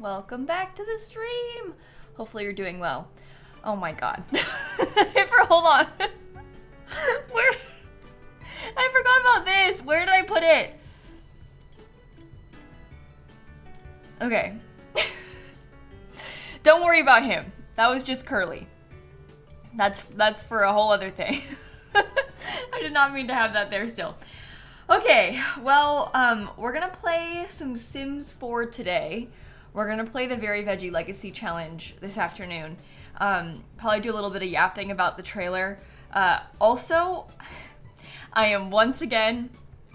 Welcome back to the stream. Hopefully you're doing well. Oh my god. Hold on. Where? I forgot about this. Where did I put it? Okay. Don't worry about him. That was just Curly. That's for a whole other thing. I did not mean to have that there still. Okay, well, we're gonna play some Sims 4 today. We're gonna play the Veggie Legacy challenge this afternoon. Probably do a little bit of yapping about the trailer. Also, I am once again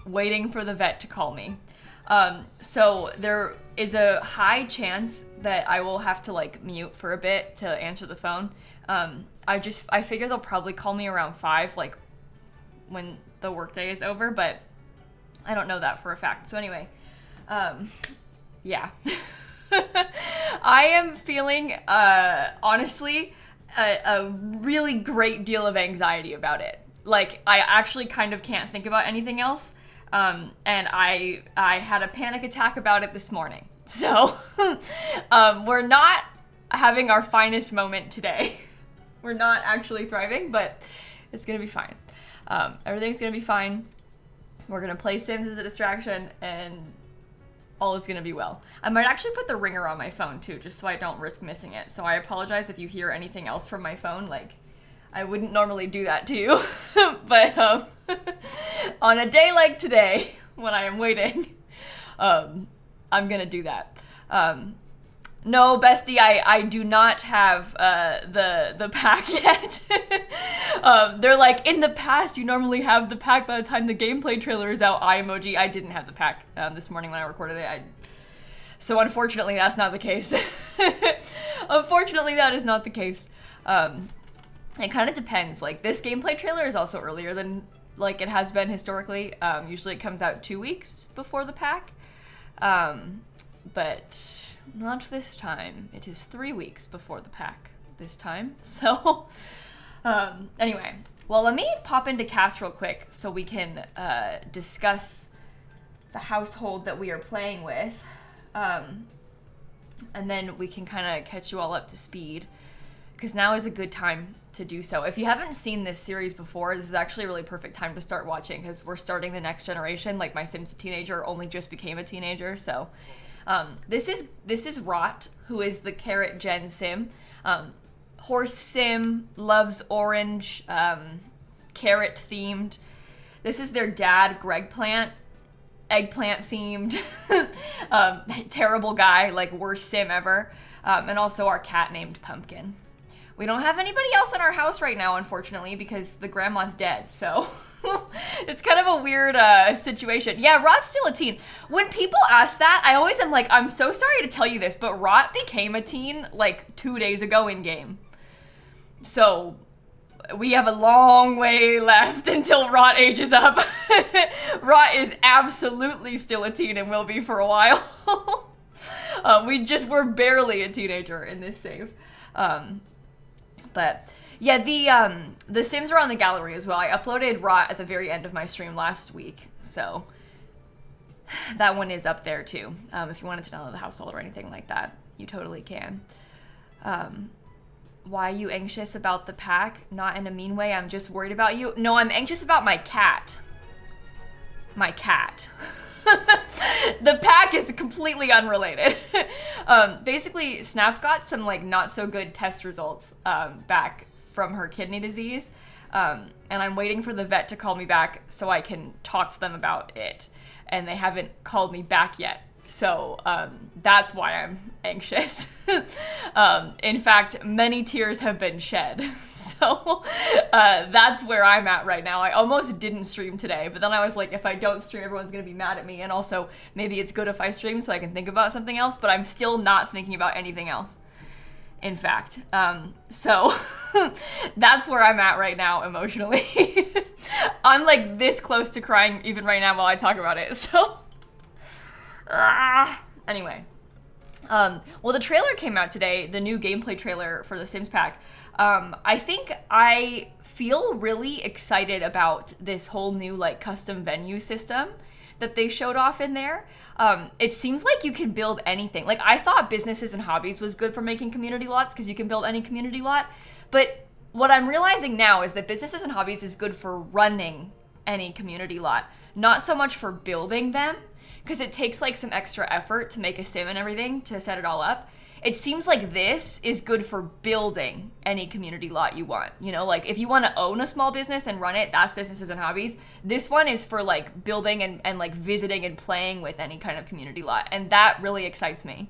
waiting for the vet to call me. So there is a high chance that I will have to like mute for a bit to answer the phone. I figure they'll probably call me around 5, like when the workday is over, but I don't know that for a fact. So anyway, yeah. I am feeling, honestly, a really great deal of anxiety about it. Like, I actually kind of can't think about anything else. And I had a panic attack about it this morning. So, we're not having our finest moment today. We're not actually thriving, but it's gonna be fine. Everything's gonna be fine. We're gonna play Sims as a distraction, and all is gonna be well. I might actually put the ringer on my phone too, just so I don't risk missing it. So I apologize if you hear anything else from my phone. Like, I wouldn't normally do that to you, but on a day like today, when I am waiting, I'm gonna do that. No, bestie, I do not have the pack yet. They're like, in the past, you normally have the pack by the time the gameplay trailer is out. Eye emoji. I didn't have the pack this morning when I recorded it. So unfortunately, that's not the case. Unfortunately, that is not the case. It kind of depends. Like, this gameplay trailer is also earlier than like it has been historically. Usually it comes out 2 weeks before the pack. But not this time. It is 3 weeks before the pack this time. So, anyway. Well, let me pop into cast real quick so we can discuss the household that we are playing with. And then we can kind of catch you all up to speed, because now is a good time to do so. If you haven't seen this series before, this is actually a really perfect time to start watching, because we're starting the next generation. Like, my Sim's a teenager, only just became a teenager, so... this is Rot, who is the Carrot Gen Sim. Horse Sim, loves orange, carrot themed. This is their dad, Gregplant, eggplant themed. Terrible guy, like worst Sim ever. And also our cat named Pumpkin. We don't have anybody else in our house right now, unfortunately, because the grandma's dead, so... It's kind of a weird situation. Yeah, Rot's still a teen. When people ask that, I always am like, I'm so sorry to tell you this, but Rot became a teen like 2 days ago in game. So we have a long way left until Rot ages up. Rot is absolutely still a teen and will be for a while. We're barely a teenager in this save. But yeah, the Sims are on the gallery as well. I uploaded Rot at the very end of my stream last week, so that one is up there too. If you wanted to download the household or anything like that, you totally can. Why are you anxious about the pack? Not in a mean way, I'm just worried about you. No, I'm anxious about my cat. My cat. The pack is completely unrelated. Basically, Snap got some like not so good test results back from her kidney disease, and I'm waiting for the vet to call me back so I can talk to them about it, and they haven't called me back yet, so that's why I'm anxious. In fact, many tears have been shed, so that's where I'm at right now. I almost didn't stream today, but then I was like, if I don't stream, everyone's gonna be mad at me, and also maybe it's good if I stream so I can think about something else, but I'm still not thinking about anything else. In fact, so that's where I'm at right now emotionally. I'm like this close to crying even right now while I talk about it, so. Anyway. Well, the trailer came out today, the new gameplay trailer for the Sims pack. I think I feel really excited about this whole new like custom venue system that they showed off in there. It seems like you can build anything. Like, I thought businesses and hobbies was good for making community lots because you can build any community lot. But what I'm realizing now is that businesses and hobbies is good for running any community lot, not so much for building them, because it takes like some extra effort to make a sim and everything to set it all up. It seems like this is good for building any community lot you want. You know, like if you want to own a small business and run it, that's businesses and hobbies. This one is for like building and like visiting and playing with any kind of community lot. And that really excites me.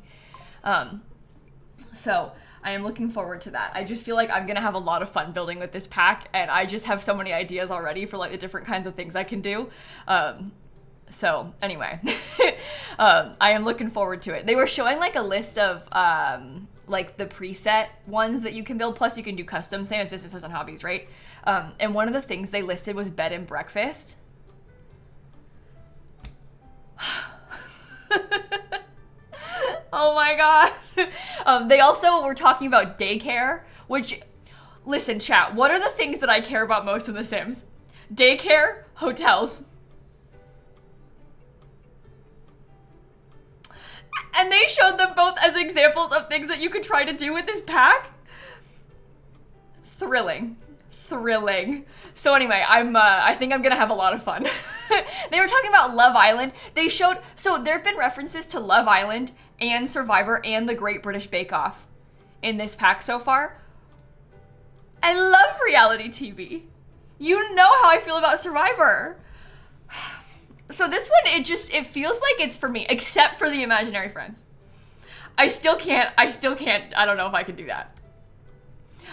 So I am looking forward to that. I just feel like I'm going to have a lot of fun building with this pack. And I just have so many ideas already for like the different kinds of things I can do. So anyway, I am looking forward to it. They were showing like a list of like the preset ones that you can build. Plus you can do custom, same as businesses and hobbies, right? And one of the things they listed was bed and breakfast. Oh my God. They also were talking about daycare, which, listen chat, what are the things that I care about most in The Sims? Daycare, hotels. And they showed them both as examples of things that you could try to do with this pack. Thrilling. So anyway, I think I'm gonna have a lot of fun. They were talking about Love Island. They showed, so there have been references to Love Island and Survivor and the Great British Bake Off in this pack so far. I love reality TV. You know how I feel about Survivor. So this one, it feels like it's for me, except for the imaginary friends. I still can't, I don't know if I can do that.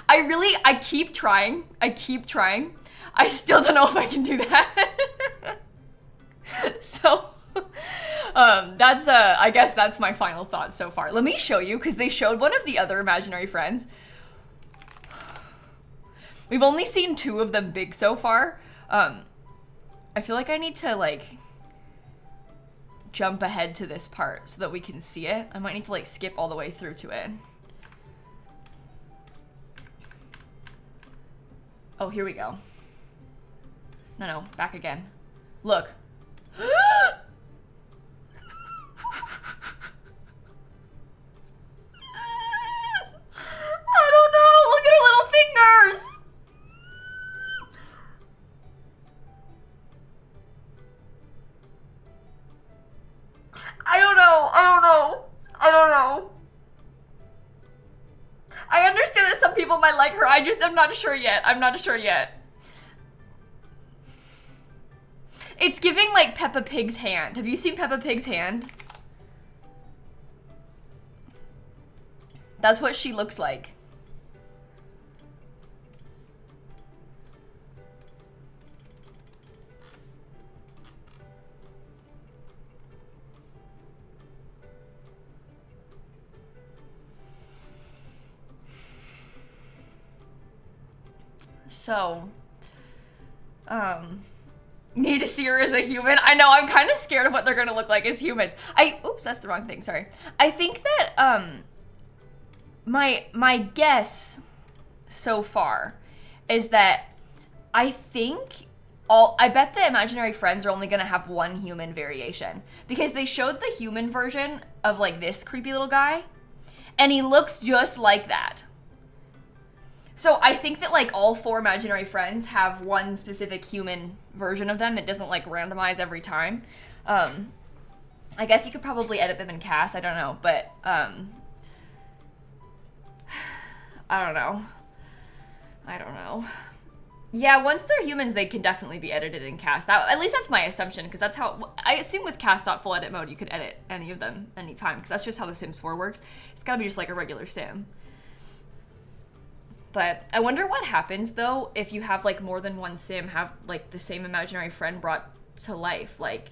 I keep trying. I still don't know if I can do that. So, I guess that's my final thoughts so far. Let me show you, because they showed one of the other imaginary friends. We've only seen 2 of them big so far. I feel like I need to, like, jump ahead to this part so that we can see it. I might need to, like, skip all the way through to it. Oh, here we go. No, back again. Look. I don't know. Look at her little fingers. I don't know. I understand that some people might like her. I just am not sure yet. It's giving like Peppa Pig's hand. Have you seen Peppa Pig's hand? That's what she looks like. So, need to see her as a human. I know, I'm kind of scared of what they're gonna look like as humans. Oops, that's the wrong thing, sorry. I think that, my guess so far is that I bet the imaginary friends are only gonna have one human variation, because they showed the human version of like this creepy little guy, and he looks just like that. So I think that like all 4 imaginary friends have one specific human version of them. It doesn't like randomize every time. I guess you could probably edit them in cast. I don't know, but I don't know. Yeah, once they're humans, they can definitely be edited in cast. At least that's my assumption, because that's how I assume with cast.full edit mode you could edit any of them anytime, because that's just how The Sims 4 works. It's gotta be just like a regular sim. But I wonder what happens, though, if you have, like, more than one sim have, like, the same imaginary friend brought to life. Like,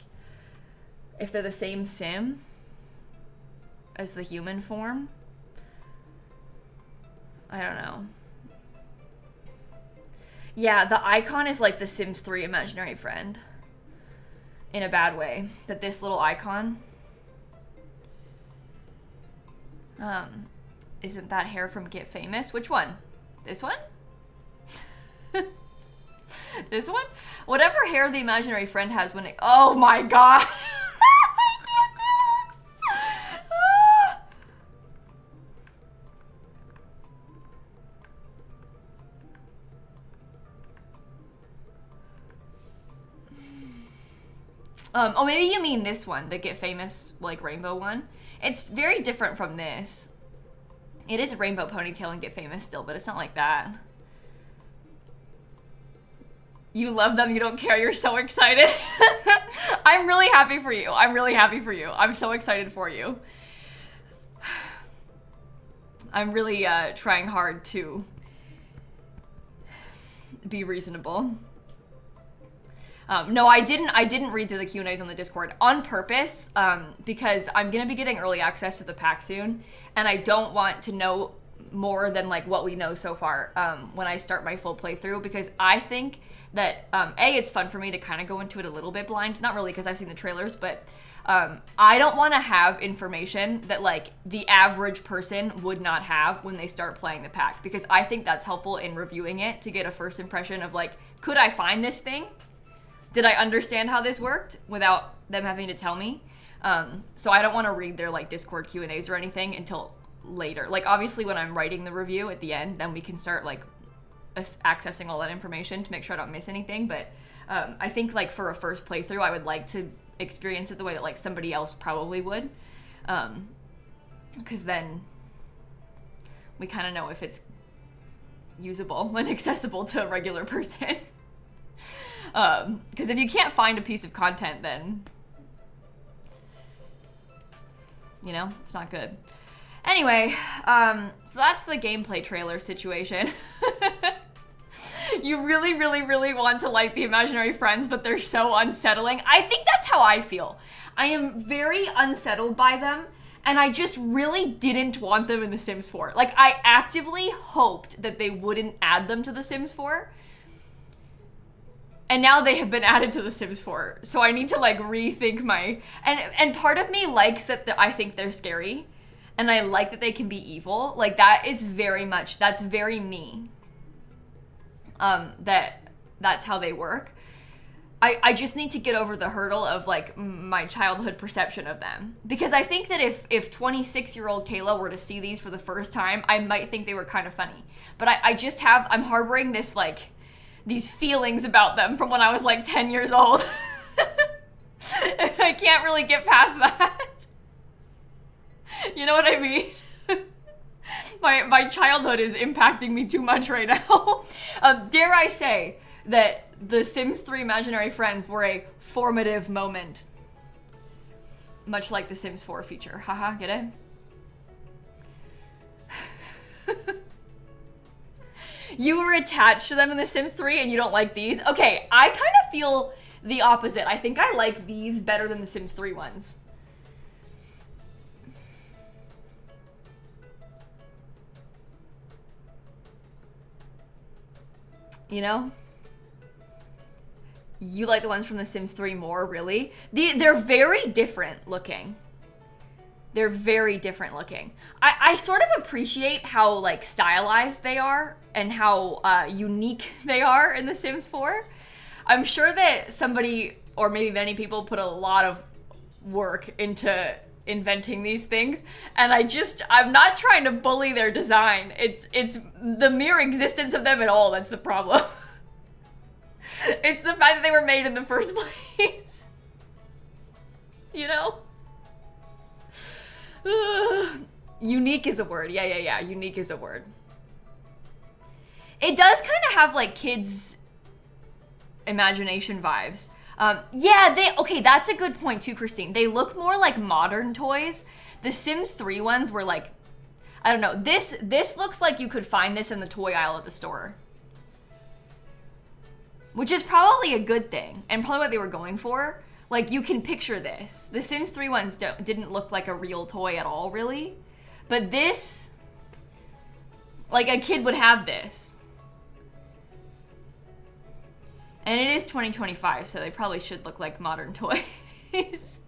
if they're the same sim as the human form. I don't know. Yeah, the icon is like the Sims 3 imaginary friend. In a bad way. But this little icon... isn't that hair from Get Famous? Which one? This one? This one? Whatever hair the imaginary friend has when it... Oh my god! Oh, maybe you mean this one, the Get Famous, like, rainbow one. It's very different from this. It is a rainbow ponytail and Get Famous still, but it's not like that. You love them, you don't care, you're so excited. I'm really happy for you. I'm really happy for you. I'm so excited for you. I'm really trying hard to be reasonable. No, I didn't read through the Q&As on the Discord on purpose, because I'm gonna be getting early access to the pack soon, and I don't want to know more than like what we know so far when I start my full playthrough, because I think that A, it's fun for me to kind of go into it a little bit blind. Not really, because I've seen the trailers, but I don't want to have information that like the average person would not have when they start playing the pack, because I think that's helpful in reviewing it to get a first impression of like, could I find this thing? Did I understand how this worked without them having to tell me? So I don't want to read their like Discord Q&As or anything until later. Like obviously when I'm writing the review at the end, then we can start like accessing all that information to make sure I don't miss anything. But I think like for a first playthrough, I would like to experience it the way that like somebody else probably would, because then we kind of know if it's usable and accessible to a regular person. Because if you can't find a piece of content, then you know it's not good. Anyway, so that's the gameplay trailer situation. You really, really, really want to like the imaginary friends, but they're so unsettling. I think that's how I feel. I am very unsettled by them, and I just really didn't want them in The Sims 4. Like, I actively hoped that they wouldn't add them to The Sims 4. And now they have been added to The Sims 4. So I need to like rethink my... And part of me likes that I think they're scary. And I like that they can be evil. Like that is very much, that's very me. That's how they work. I just need to get over the hurdle of like my childhood perception of them. Because I think that if 26-year-old Kayla were to see these for the first time, I might think they were kind of funny. But I'm harboring this like, these feelings about them from when I was like 10 years old. I can't really get past that. You know what I mean? My childhood is impacting me too much right now. Dare I say that the Sims 3 imaginary friends were a formative moment. Much like the Sims 4 feature. Haha, get it? You were attached to them in The Sims 3 and you don't like these? Okay, I kind of feel the opposite. I think I like these better than the Sims 3 ones. You know? You like the ones from The Sims 3 more, really? They're very different looking. They're very different looking. I sort of appreciate how like stylized they are and how unique they are in The Sims 4. I'm sure that somebody, or maybe many people, put a lot of work into inventing these things, and I'm not trying to bully their design. It's the mere existence of them at all that's the problem. It's the fact that they were made in the first place. You know? Unique is a word. Yeah. Unique is a word. It does kind of have like kids' imagination vibes. Okay, that's a good point too, Christine. They look more like modern toys. The Sims 3 ones were like, I don't know. This looks like you could find this in the toy aisle at the store. Which is probably a good thing, and probably what they were going for. Like, you can picture this. The Sims 3 ones didn't look like a real toy at all, really. But this, like, a kid would have this. And it is 2025, so they probably should look like modern toys. It's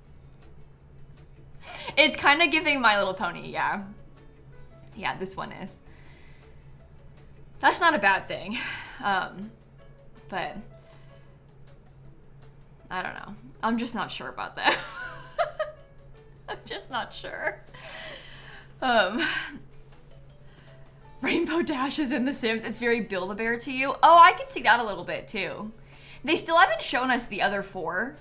kind of giving My Little Pony, yeah. Yeah, this one is. That's not a bad thing. But I don't know. I'm just not sure about that. I'm just not sure. Rainbow Dash is in The Sims. It's very Build-A-Bear to you. Oh, I can see that a little bit too. They still haven't shown us the other 4.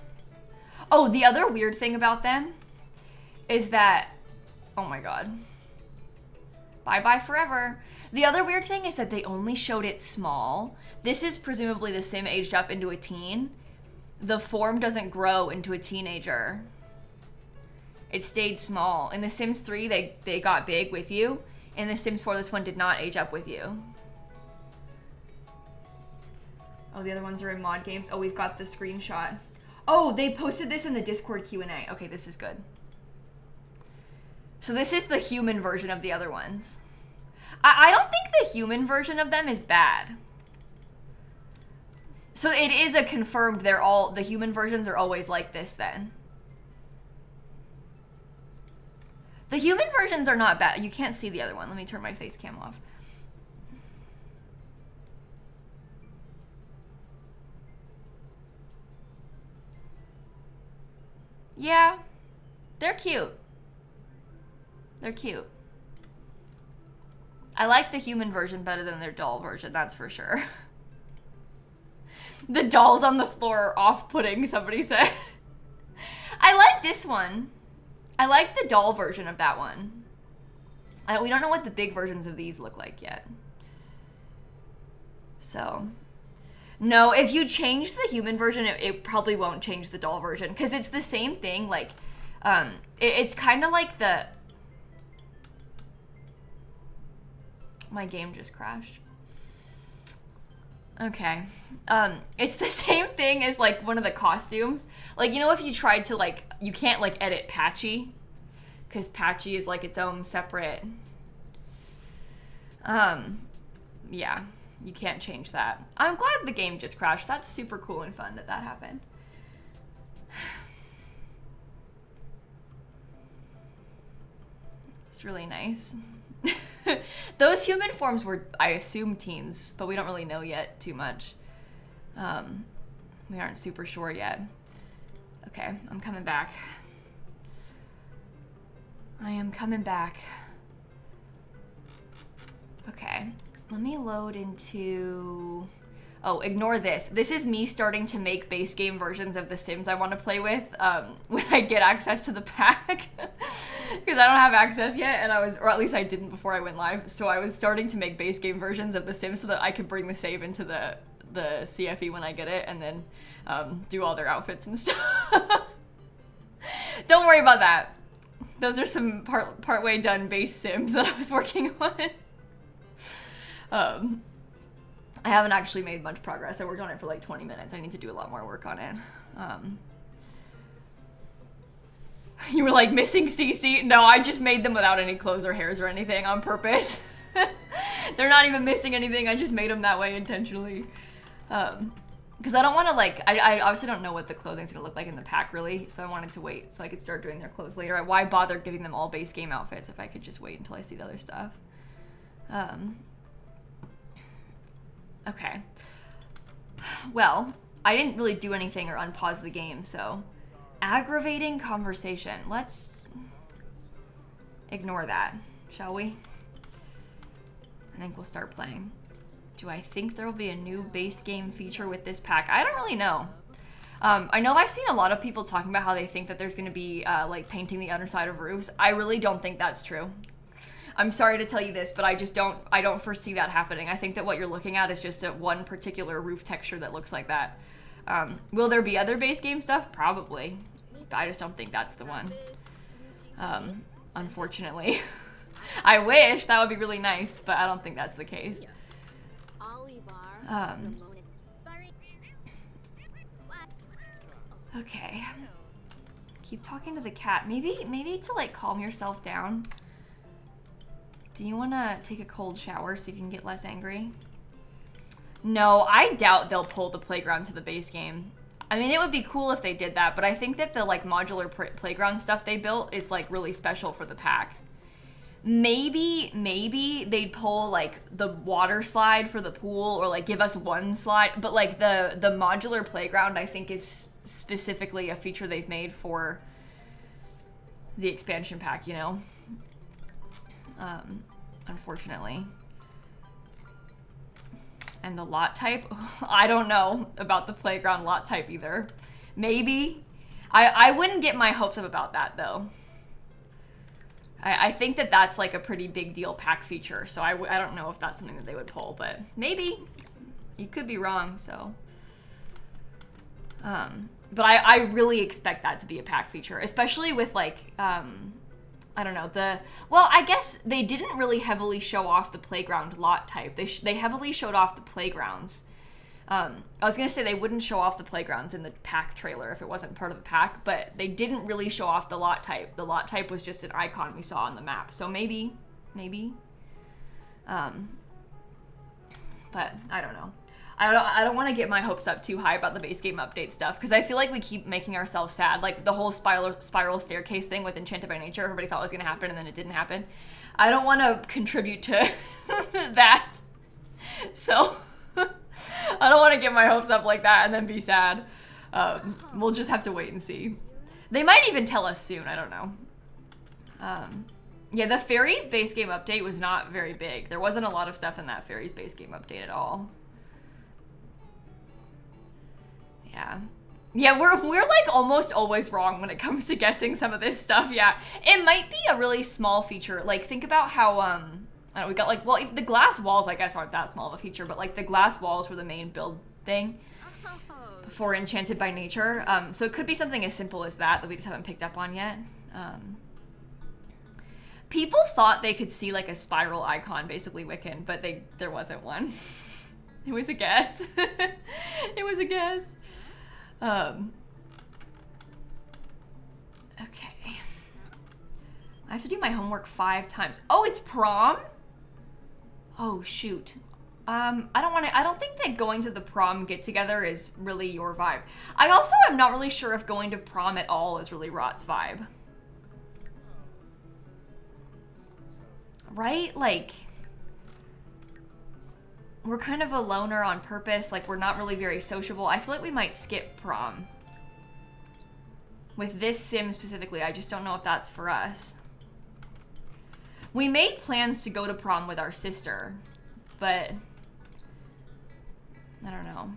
Oh, the other weird thing about them is that, oh my god. Bye-bye forever. The other weird thing is that they only showed it small. This is presumably the sim aged up into a teen. The form doesn't grow into a teenager. It stayed small. In The Sims 3, they got big with you. In The Sims 4, this one did not age up with you. Oh, the other ones are in mod games. Oh, we've got the screenshot. Oh, they posted this in the Discord Q&A. Okay, this is good. So this is the human version of the other ones. I don't think the human version of them is bad. So it is a confirmed, the human versions are always like this then. The human versions are not bad. You can't see the other one. Let me turn my face cam off. Yeah, they're cute. They're cute. I like the human version better than their doll version, that's for sure. The dolls on the floor are off-putting, somebody said. I like this one. I like the doll version of that one. We don't know what the big versions of these look like yet. So, no, if you change the human version, it probably won't change the doll version, because it's the same thing, like, it's kind of like the... My game just crashed. Okay. It's the same thing as, like, one of the costumes. Like, you know, if you tried to, like, you can't, like, edit Patchy, because Patchy is, like, its own separate... Yeah, you can't change that. I'm glad the game just crashed. That's super cool and fun that that happened. It's really nice. Those human forms were, I assume, teens, but we don't really know yet too much. We aren't super sure yet. Okay, I'm coming back. I am coming back. Okay, let me load into... Oh, ignore this. This is me starting to make base game versions of The Sims I want to play with when I get access to the pack. Because I don't have access yet, and or at least I didn't before I went live. So I was starting to make base game versions of The Sims so that I could bring the save into the CFE when I get it, and then do all their outfits and stuff. Don't worry about that. Those are some partway done base Sims that I was working on. I haven't actually made much progress. I worked on it for like 20 minutes. I need to do a lot more work on it. You were like, missing CC? No, I just made them without any clothes or hairs or anything on purpose. They're not even missing anything. I just made them that way intentionally. Because I don't want to, like, I obviously don't know what the clothing's going to look like in the pack, really. So I wanted to wait so I could start doing their clothes later. Why bother giving them all base game outfits if I could just wait until I see the other stuff? Okay. Well, I didn't really do anything or unpause the game, so... Aggravating conversation. Let's ignore that, shall we? I think we'll start playing. Do I think there'll be a new base game feature with this pack? I don't really know. I know I've seen a lot of people talking about how they think that there's going to be like painting the underside of roofs. I really don't think that's true. I'm sorry to tell you this, but I don't foresee that happening. I think that what you're looking at is just one particular roof texture that looks like that. Will there be other base game stuff? Probably. But I just don't think that's the one. Unfortunately. I wish, that would be really nice, but I don't think that's the case. Okay. Keep talking to the cat. Maybe to like calm yourself down. Do you want to take a cold shower so you can get less angry? No, I doubt they'll pull the playground to the base game. I mean, it would be cool if they did that, but I think that the like modular playground stuff they built is like really special for the pack. Maybe they'd pull like the water slide for the pool, or like give us one slide, but like the modular playground I think is specifically a feature they've made for the expansion pack, you know? Unfortunately. And the lot type, I don't know about the playground lot type either. Maybe. I wouldn't get my hopes up about that though. I think that that's like a pretty big deal pack feature, so I don't know if that's something that they would pull, but maybe. You could be wrong, so. But I really expect that to be a pack feature, especially with like, I don't know, well, I guess they didn't really heavily show off the playground lot type. They heavily showed off the playgrounds. I was going to say they wouldn't show off the playgrounds in the pack trailer if it wasn't part of the pack, but they didn't really show off the lot type. The lot type was just an icon we saw on the map. So maybe. But I don't know. I don't want to get my hopes up too high about the base game update stuff, because I feel like we keep making ourselves sad. Like the whole spiral staircase thing with Enchanted by Nature, everybody thought was going to happen and then it didn't happen. I don't want to contribute to that. So I don't want to get my hopes up like that and then be sad. We'll just have to wait and see. They might even tell us soon. I don't know. Yeah, the Fairies base game update was not very big. There wasn't a lot of stuff in that Fairies base game update at all. Yeah, we're like almost always wrong when it comes to guessing some of this stuff. Yeah, it might be a really small feature. Like think about how I don't know, we got like, well, the glass walls I guess aren't that small of a feature, but like the glass walls were the main build thing for Enchanted by Nature. So it could be something as simple as that we just haven't picked up on yet. People thought they could see like a spiral icon, basically Wiccan, but there wasn't one. It was a guess. It was a guess. Okay. I have to do my homework 5 times. Oh, it's prom? Oh, shoot. I don't think that going to the prom get-together is really your vibe. I also am not really sure if going to prom at all is really Rot's vibe. Right? Like, we're kind of a loner on purpose. Like, we're not really very sociable. I feel like we might skip prom. With this sim specifically, I just don't know if that's for us. We made plans to go to prom with our sister, but I don't know.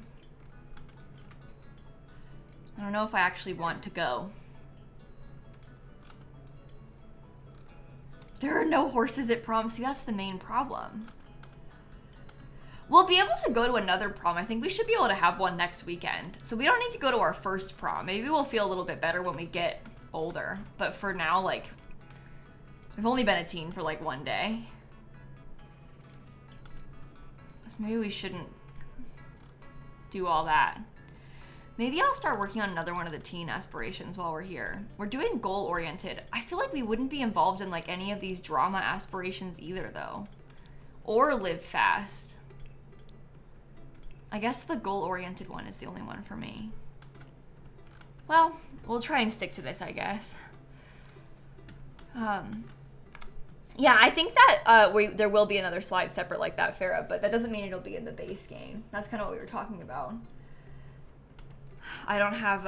I don't know if I actually want to go. There are no horses at prom. See, that's the main problem. We'll be able to go to another prom. I think we should be able to have one next weekend. So we don't need to go to our first prom. Maybe we'll feel a little bit better when we get older. But for now, like, we've only been a teen for like 1 day. So maybe we shouldn't do all that. Maybe I'll start working on another one of the teen aspirations while we're here. We're doing goal-oriented. I feel like we wouldn't be involved in like any of these drama aspirations either though. Or live fast. I guess the goal-oriented one is the only one for me. Well, we'll try and stick to this, I guess. Yeah, I think that there will be another slide separate like that, Farah, but that doesn't mean it'll be in the base game. That's kind of what we were talking about. I don't have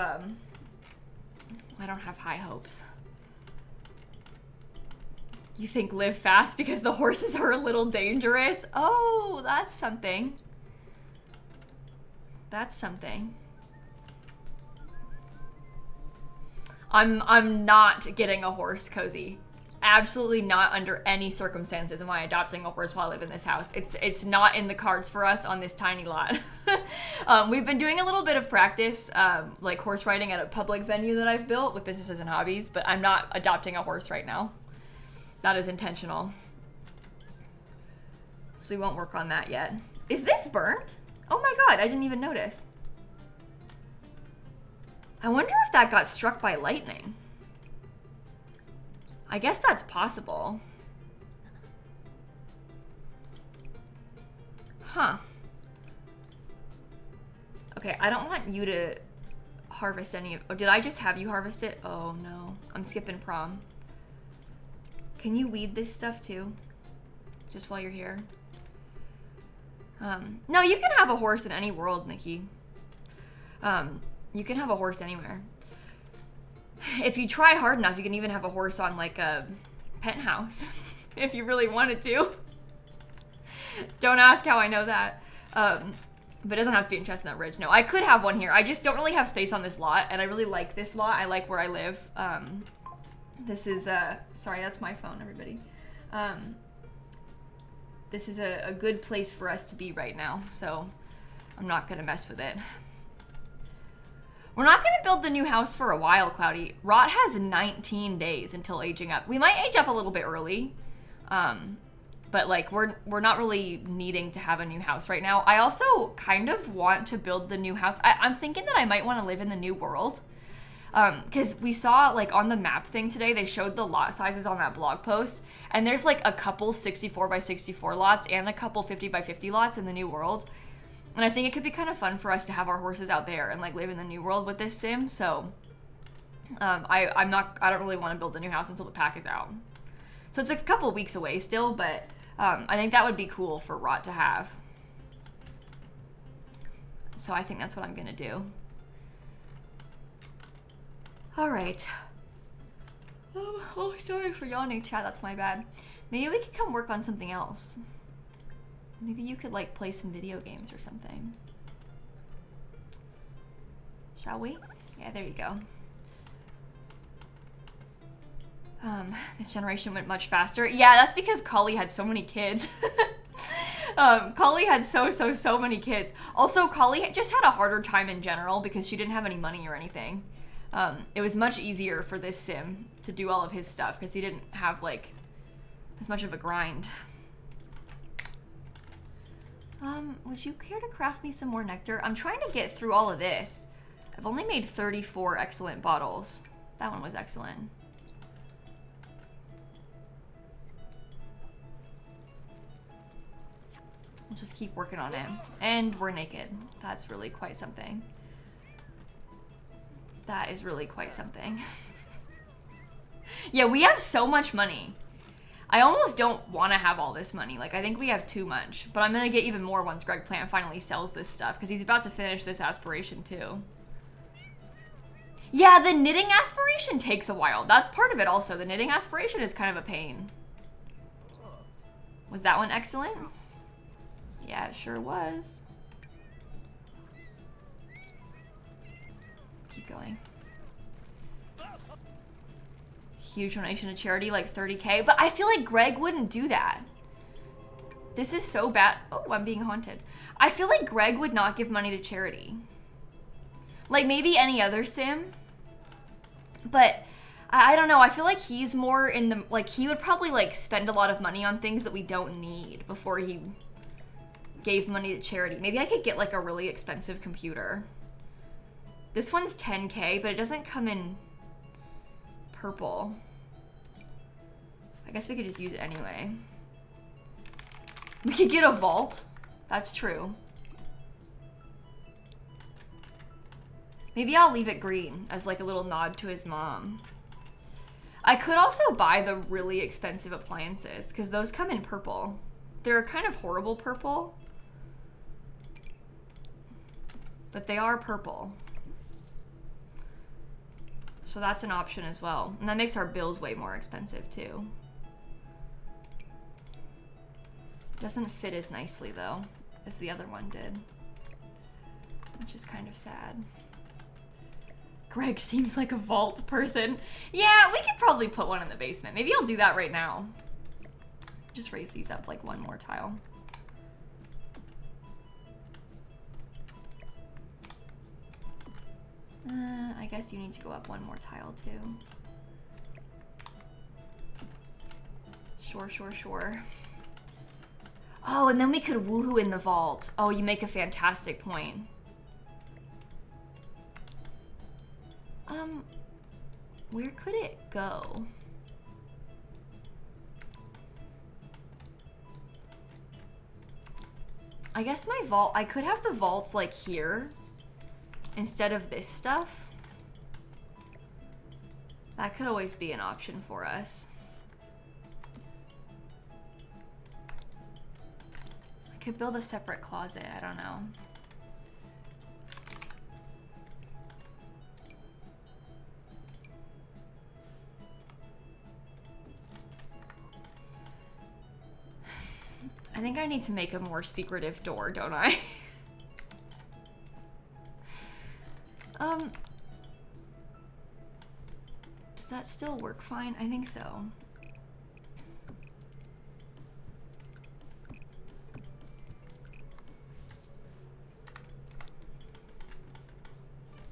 high hopes. You think live fast because the horses are a little dangerous? Oh, that's something. That's something. I'm not getting a horse, Cozy. Absolutely not under any circumstances am I adopting a horse while I live in this house. It's not in the cards for us on this tiny lot. We've been doing a little bit of practice, like horse riding at a public venue that I've built with businesses and hobbies, but I'm not adopting a horse right now. That is intentional. So we won't work on that yet. Is this burnt? Oh my god, I didn't even notice. I wonder if that got struck by lightning. I guess that's possible. Huh. Okay, I don't want you to harvest any of... Oh, did I just have you harvest it? Oh no, I'm skipping prom. Can you weed this stuff too? Just while you're here? No, you can have a horse in any world, Nikki. You can have a horse anywhere. If you try hard enough, you can even have a horse on like a penthouse if you really wanted to. Don't ask how I know that. But it doesn't have to be in Chestnut Ridge. No, I could have one here. I just don't really have space on this lot, and I really like this lot. I like where I live. This is, sorry, that's my phone, everybody. This is a good place for us to be right now, so I'm not gonna mess with it. We're not gonna build the new house for a while, Cloudy. Rot has 19 days until aging up. We might age up a little bit early, but like we're not really needing to have a new house right now. I also kind of want to build the new house. I'm thinking that I might want to live in the new world. Because we saw, like, on the map thing today, they showed the lot sizes on that blog post, and there's, like, a couple 64 by 64 lots and a couple 50 by 50 lots in the new world, and I think it could be kind of fun for us to have our horses out there and, like, live in the new world with this sim, so, I don't really want to build the new house until the pack is out. So it's like a couple weeks away still, but, I think that would be cool for Rot to have. So I think that's what I'm gonna do. Alright. Oh, sorry for yawning, chat. That's my bad. Maybe we could come work on something else. Maybe you could, like, play some video games or something. Shall we? Yeah, there you go. This generation went much faster. Yeah, that's because Kali had so many kids. Kali had so many kids. Also, Kali just had a harder time in general because she didn't have any money or anything. It was much easier for this sim to do all of his stuff because he didn't have, like, as much of a grind. Would you care to craft me some more nectar? I'm trying to get through all of this. I've only made 34 excellent bottles. That one was excellent. We'll just keep working on it. And we're naked. That's really quite something. That is really quite something. Yeah, we have so much money. I almost don't want to have all this money. Like, I think we have too much. But I'm going to get even more once gregplant finally sells this stuff. Because he's about to finish this aspiration, too. Yeah, the knitting aspiration takes a while. That's part of it also. The knitting aspiration is kind of a pain. Was that one excellent? Yeah, it sure was. Keep going. Huge donation to charity, like 30K. But I feel like Greg wouldn't do that. This is so bad. Oh, I'm being haunted. I feel like Greg would not give money to charity. Like maybe any other sim. But I don't know. I feel like he's more in the, like he would probably like spend a lot of money on things that we don't need before he gave money to charity. Maybe I could get like a really expensive computer. This one's 10K, but it doesn't come in purple. I guess we could just use it anyway. We could get a vault. That's true. Maybe I'll leave it green as like a little nod to his mom. I could also buy the really expensive appliances because those come in purple. They're a kind of horrible purple, but they are purple. So that's an option as well. And that makes our bills way more expensive too. Doesn't fit as nicely though as the other one did, which is kind of sad. Greg seems like a vault person. Yeah, we could probably put one in the basement. Maybe I'll do that right now. Just raise these up like one more tile. I guess you need to go up one more tile too. Sure. Oh, and then we could woohoo in the vault. Oh, you make a fantastic point. Where could it go? I guess my vault, I could have the vaults like here instead of this stuff. That could always be an option for us. I could build a separate closet, I don't know. I think I need to make a more secretive door, don't I? that still work fine? I think so.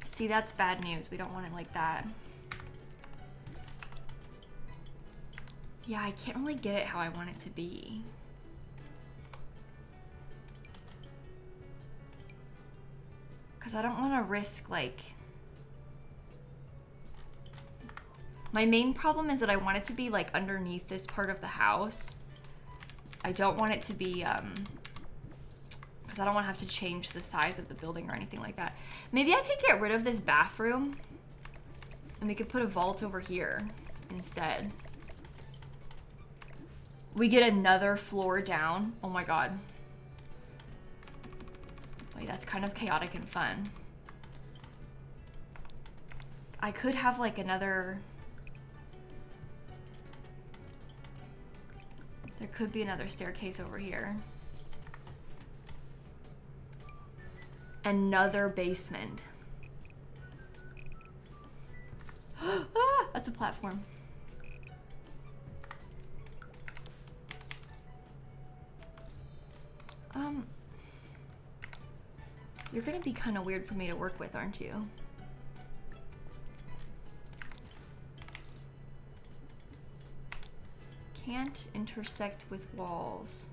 See, that's bad news. We don't want it like that. Yeah, I can't really get it how I want it to be. Because I don't want to risk, like... My main problem is that I want it to be, like, underneath this part of the house. I don't want it to be, because I don't want to have to change the size of the building or anything like that. Maybe I could get rid of this bathroom, and we could put a vault over here instead. We get another floor down. Oh my god. Wait, that's kind of chaotic and fun. I could have like another... There could be another staircase over here. Another basement. Ah, that's a platform. You're gonna be kind of weird for me to work with, aren't you? Can't intersect with walls.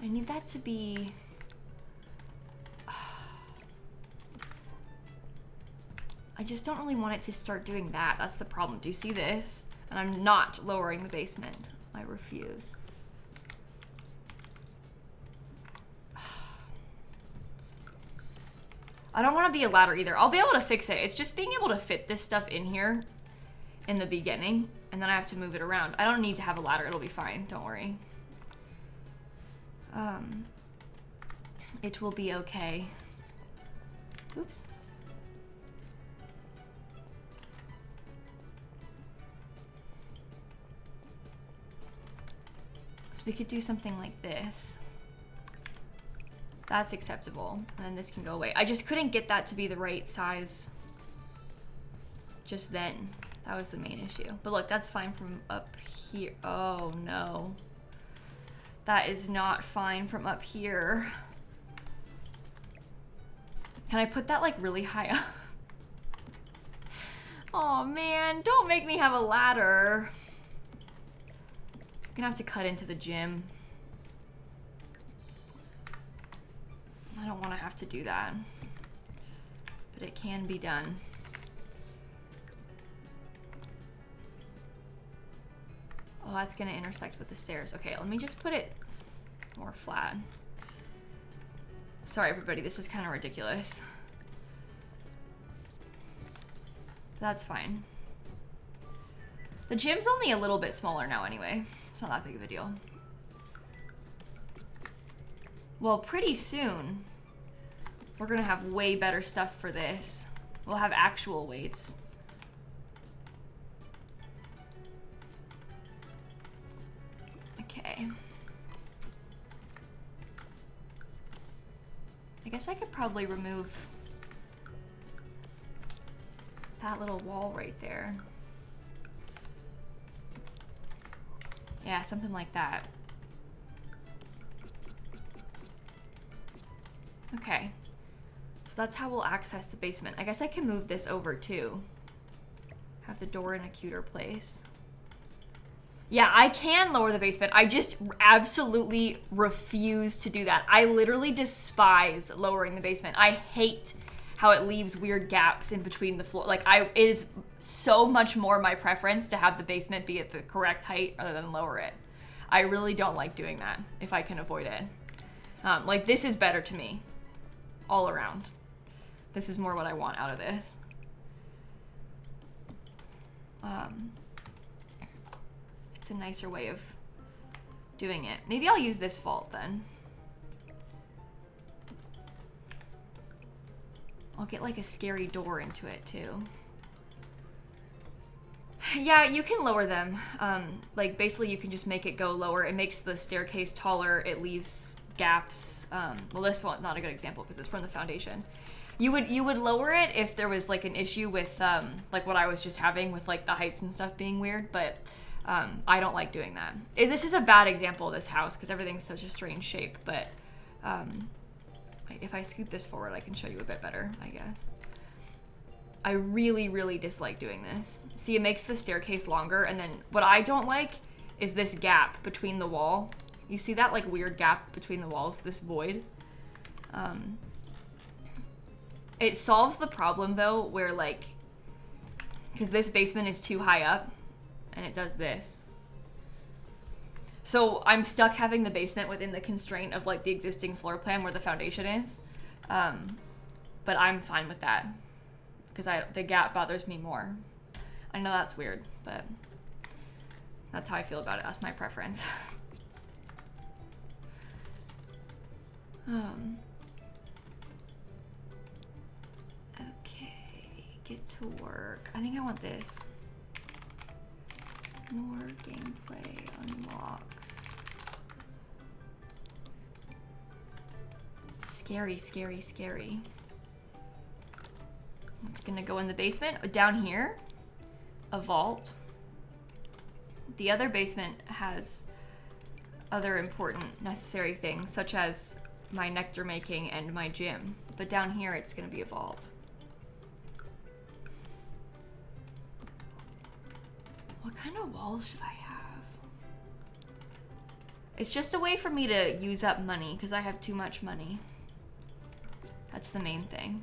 I need that to be... I just don't really want it to start doing that. That's the problem. Do you see this? And I'm not lowering the basement. I refuse. I don't want to be a ladder either. I'll be able to fix it. It's just being able to fit this stuff in here in the beginning, and then I have to move it around. I don't need to have a ladder. It'll be fine. Don't worry. It will be okay. Oops. So we could do something like this. That's acceptable. And then this can go away. I just couldn't get that to be the right size just then. That was the main issue. But look, that's fine from up here. Oh no. That is not fine from up here. Can I put that like really high up? Oh man, don't make me have a ladder. I'm gonna have to cut into the gym. I don't want to have to do that, but it can be done. Oh, that's gonna intersect with the stairs. Okay, let me just put it more flat. Sorry everybody, this is kind of ridiculous. That's fine. The gym's only a little bit smaller now anyway. It's not that big of a deal. Well, pretty soon, we're gonna have way better stuff for this. We'll have actual weights. Okay. I guess I could probably remove that little wall right there. Yeah, something like that. Okay, so that's how we'll access the basement. I guess I can move this over too. Have the door in a cuter place. Yeah, I can lower the basement. I just absolutely refuse to do that. I literally despise lowering the basement. I hate how it leaves weird gaps in between the floor. Like, it is so much more my preference to have the basement be at the correct height rather than lower it. I really don't like doing that if I can avoid it. Like, this is better to me. All around. This is more what I want out of this. It's a nicer way of doing it. Maybe I'll use this vault then. I'll get like a scary door into it too. Yeah, you can lower them. Like basically you can just make it go lower. It makes the staircase taller. It leaves gaps. Well, this one's not a good example because it's from the foundation. You would lower it if there was like an issue with like what I was just having with like the heights and stuff being weird, but I don't like doing that. This is a bad example of this house because everything's such a strange shape, but if I scoot this forward, I can show you a bit better, I guess. I really, really dislike doing this. See, it makes the staircase longer, and then what I don't like is this gap between the wall. You see that like weird gap between the walls, this void? It solves the problem though, where like, because this basement is too high up, and it does this. So I'm stuck having the basement within the constraint of like the existing floor plan where the foundation is. But I'm fine with that because the gap bothers me more. I know that's weird, but that's how I feel about it. That's my preference. Okay, get to work. I think I want this. More gameplay unlocks. Scary, scary, scary. It's gonna go in the basement. Down here, a vault. The other basement has other important necessary things, such as my nectar making and my gym. But down here, it's gonna be a vault. What kind of wall should I have? It's just a way for me to use up money because I have too much money. That's the main thing.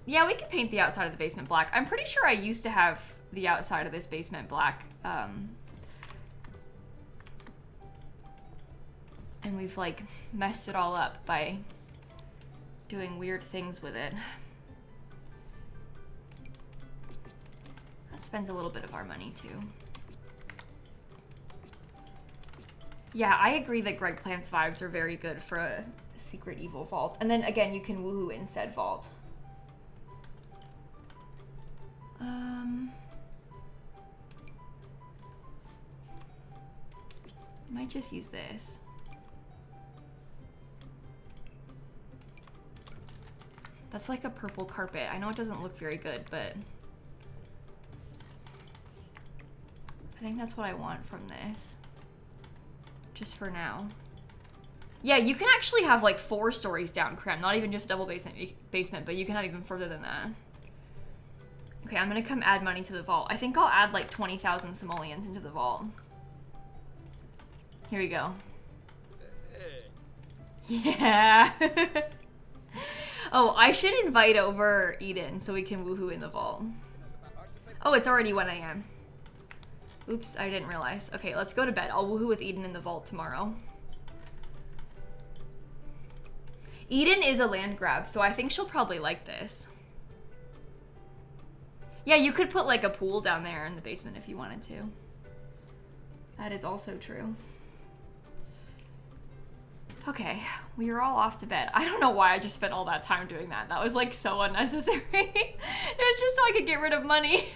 Yeah, we could paint the outside of the basement black. I'm pretty sure I used to have the outside of this basement black. And we've like messed it all up by doing weird things with it. That spends a little bit of our money too. Yeah, I agree that gregplant's vibes are very good for a secret evil vault. And then again, you can woohoo in said vault. Might just use this. That's like a purple carpet. I know it doesn't look very good, but I think that's what I want from this. Just for now. Yeah, you can actually have like 4 stories down, Cram. Not even just double basement, but you can have even further than that. Okay, I'm gonna come add money to the vault. I think I'll add like 20,000 simoleons into the vault. Here we go. Yeah. Oh, I should invite over Eden so we can woohoo in the vault. Oh, it's already 1 AM. Oops, I didn't realize. Okay, let's go to bed. I'll woohoo with Eden in the vault tomorrow. Eden is a land grab, so I think she'll probably like this. Yeah, you could put like a pool down there in the basement if you wanted to. That is also true. Okay, we are all off to bed. I don't know why I just spent all that time doing that. That was like so unnecessary. It was just so I could get rid of money.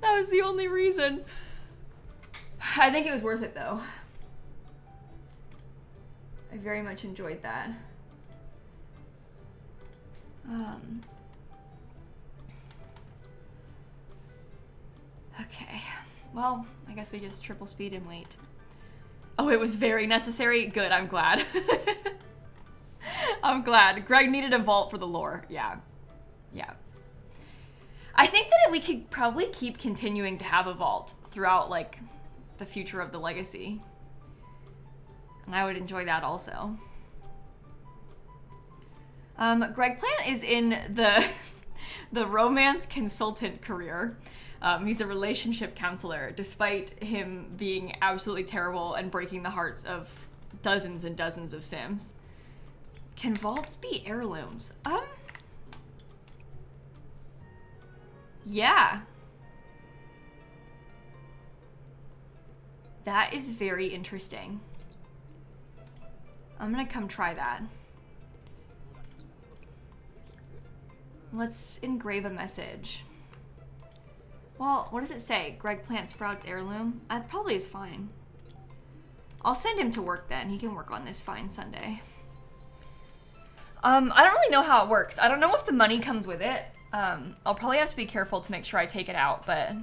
That was the only reason. I think it was worth it though. I very much enjoyed that. Okay, well, I guess we just triple speed and wait. Oh, it was very necessary? Good, I'm glad. I'm glad. Greg needed a vault for the lore. Yeah. Yeah. I think that we could probably keep continuing to have a vault throughout, like, the future of the legacy. And I would enjoy that also. Gregplant is in the romance consultant career. He's a relationship counselor, despite him being absolutely terrible and breaking the hearts of dozens and dozens of Sims. Can vaults be heirlooms? Yeah. That is very interesting. I'm gonna come try that. Let's engrave a message. Well, what does it say? Gregplant sprouts heirloom? That probably is fine. I'll send him to work then. He can work on this fine Sunday. I don't really know how it works. I don't know if the money comes with it. I'll probably have to be careful to make sure I take it out, but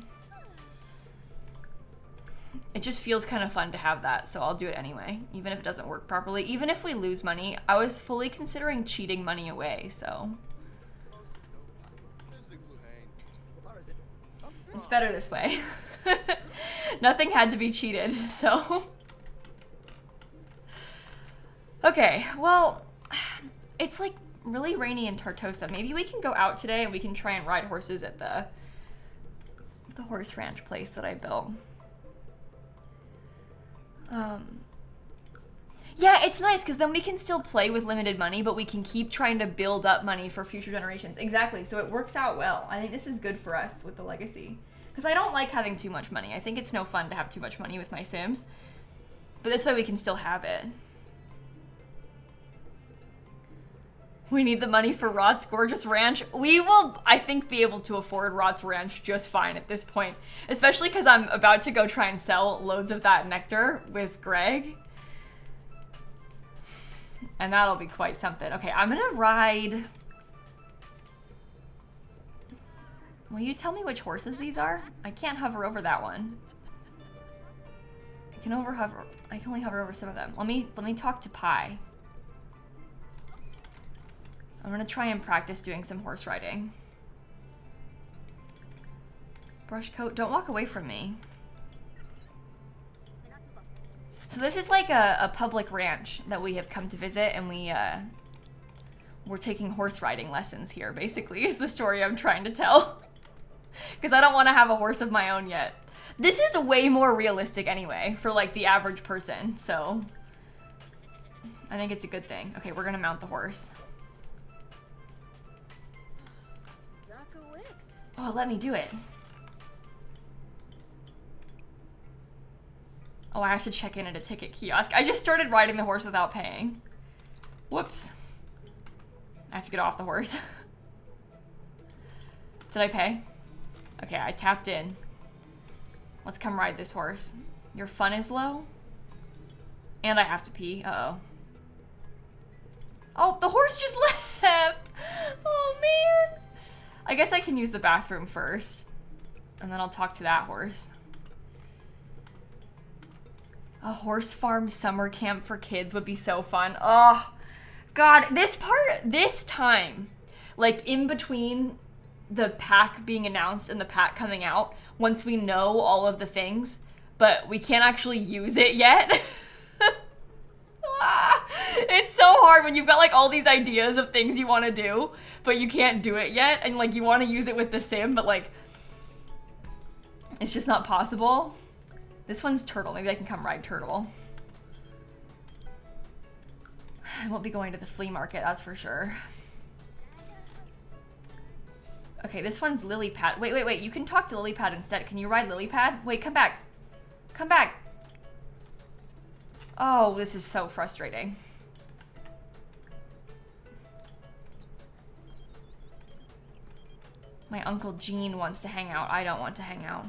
it just feels kind of fun to have that, so I'll do it anyway, even if it doesn't work properly. Even if we lose money, I was fully considering cheating money away, so it's better this way. Nothing had to be cheated, so. Okay, well, it's like really rainy in Tartosa. Maybe we can go out today and we can try and ride horses at the horse ranch place that I built. Yeah, it's nice because then we can still play with limited money, but we can keep trying to build up money for future generations. Exactly, so it works out well. I think this is good for us with the legacy. Because I don't like having too much money. I think it's no fun to have too much money with my Sims. But this way we can still have it. We need the money for Rot's gorgeous ranch. We will, I think, be able to afford Rot's ranch just fine at this point. Especially because I'm about to go try and sell loads of that nectar with Greg. And that'll be quite something. Okay, I'm gonna ride... Will you tell me which horses these are? I can't hover over that one. I can only hover over some of them. Let me talk to Pi. I'm gonna try and practice doing some horse riding. Brush coat, don't walk away from me. So this is like a public ranch that we have come to visit, and we're taking horse riding lessons here, basically, is the story I'm trying to tell. Because I don't want to have a horse of my own yet. This is way more realistic anyway, for like the average person, so I think it's a good thing. Okay, we're gonna mount the horse. Oh, let me do it. Oh, I have to check in at a ticket kiosk. I just started riding the horse without paying. Whoops. I have to get off the horse. Did I pay? Okay, I tapped in. Let's come ride this horse. Your fun is low? And I have to pee. Uh-oh. Oh, the horse just left! Oh, man! I guess I can use the bathroom first. And then I'll talk to that horse. A horse farm summer camp for kids would be so fun. Oh, God. This time, like in between the pack being announced and the pack coming out, once we know all of the things, but we can't actually use it yet. It's so hard when you've got like all these ideas of things you want to do, but you can't do it yet, and like you want to use it with the sim, but like it's just not possible. This one's Turtle. Maybe I can come ride Turtle. I won't be going to the flea market, that's for sure. Okay, this one's Lilypad. Wait. You can talk to Lilypad instead. Can you ride Lilypad? Wait, come back. Come back. Oh, this is so frustrating. My Uncle Gene wants to hang out. I don't want to hang out.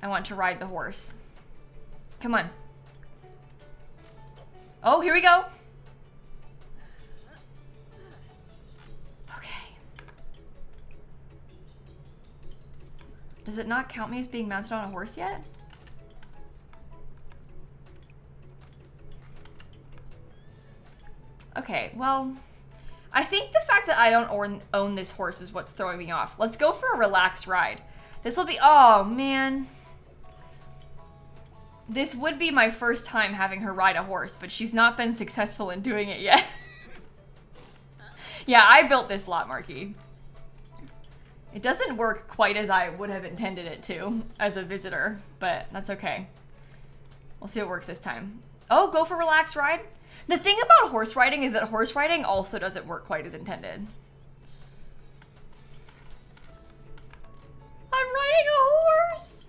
I want to ride the horse. Come on. Oh, here we go. Okay. Does it not count me as being mounted on a horse yet? Okay, well, I think the fact that I don't own this horse is what's throwing me off. Let's go for a relaxed ride. This will be, oh man. This would be my first time having her ride a horse, but she's not been successful in doing it yet. Yeah, I built this lot, Marky. It doesn't work quite as I would have intended it to as a visitor, but that's okay. We'll see what works this time. Oh, go for relaxed ride? The thing about horse riding is that horse riding also doesn't work quite as intended. I'm riding a horse!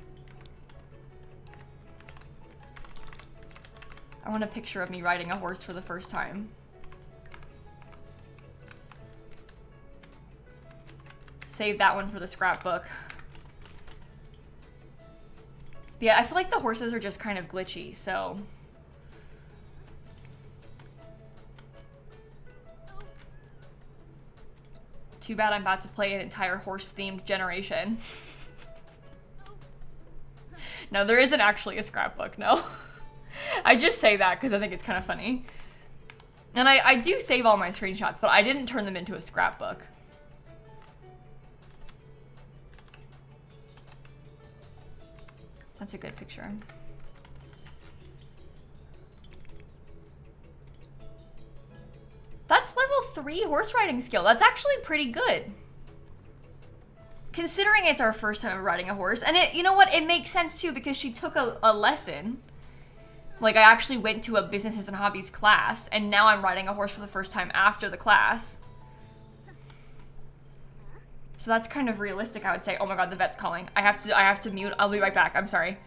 I want a picture of me riding a horse for the first time. Save that one for the scrapbook. Yeah, I feel like the horses are just kind of glitchy, so... Too bad I'm about to play an entire horse-themed generation. No, there isn't actually a scrapbook, no. I just say that because I think it's kind of funny. And I do save all my screenshots, but I didn't turn them into a scrapbook. That's a good picture. That's level 3 horse riding skill. That's actually pretty good. Considering it's our first time riding a horse. And it, you know what? It makes sense too because she took a lesson. Like I actually went to a businesses and hobbies class and now I'm riding a horse for the first time after the class. So that's kind of realistic, I would say. Oh my god, the vet's calling. I have to mute. I'll be right back. I'm sorry.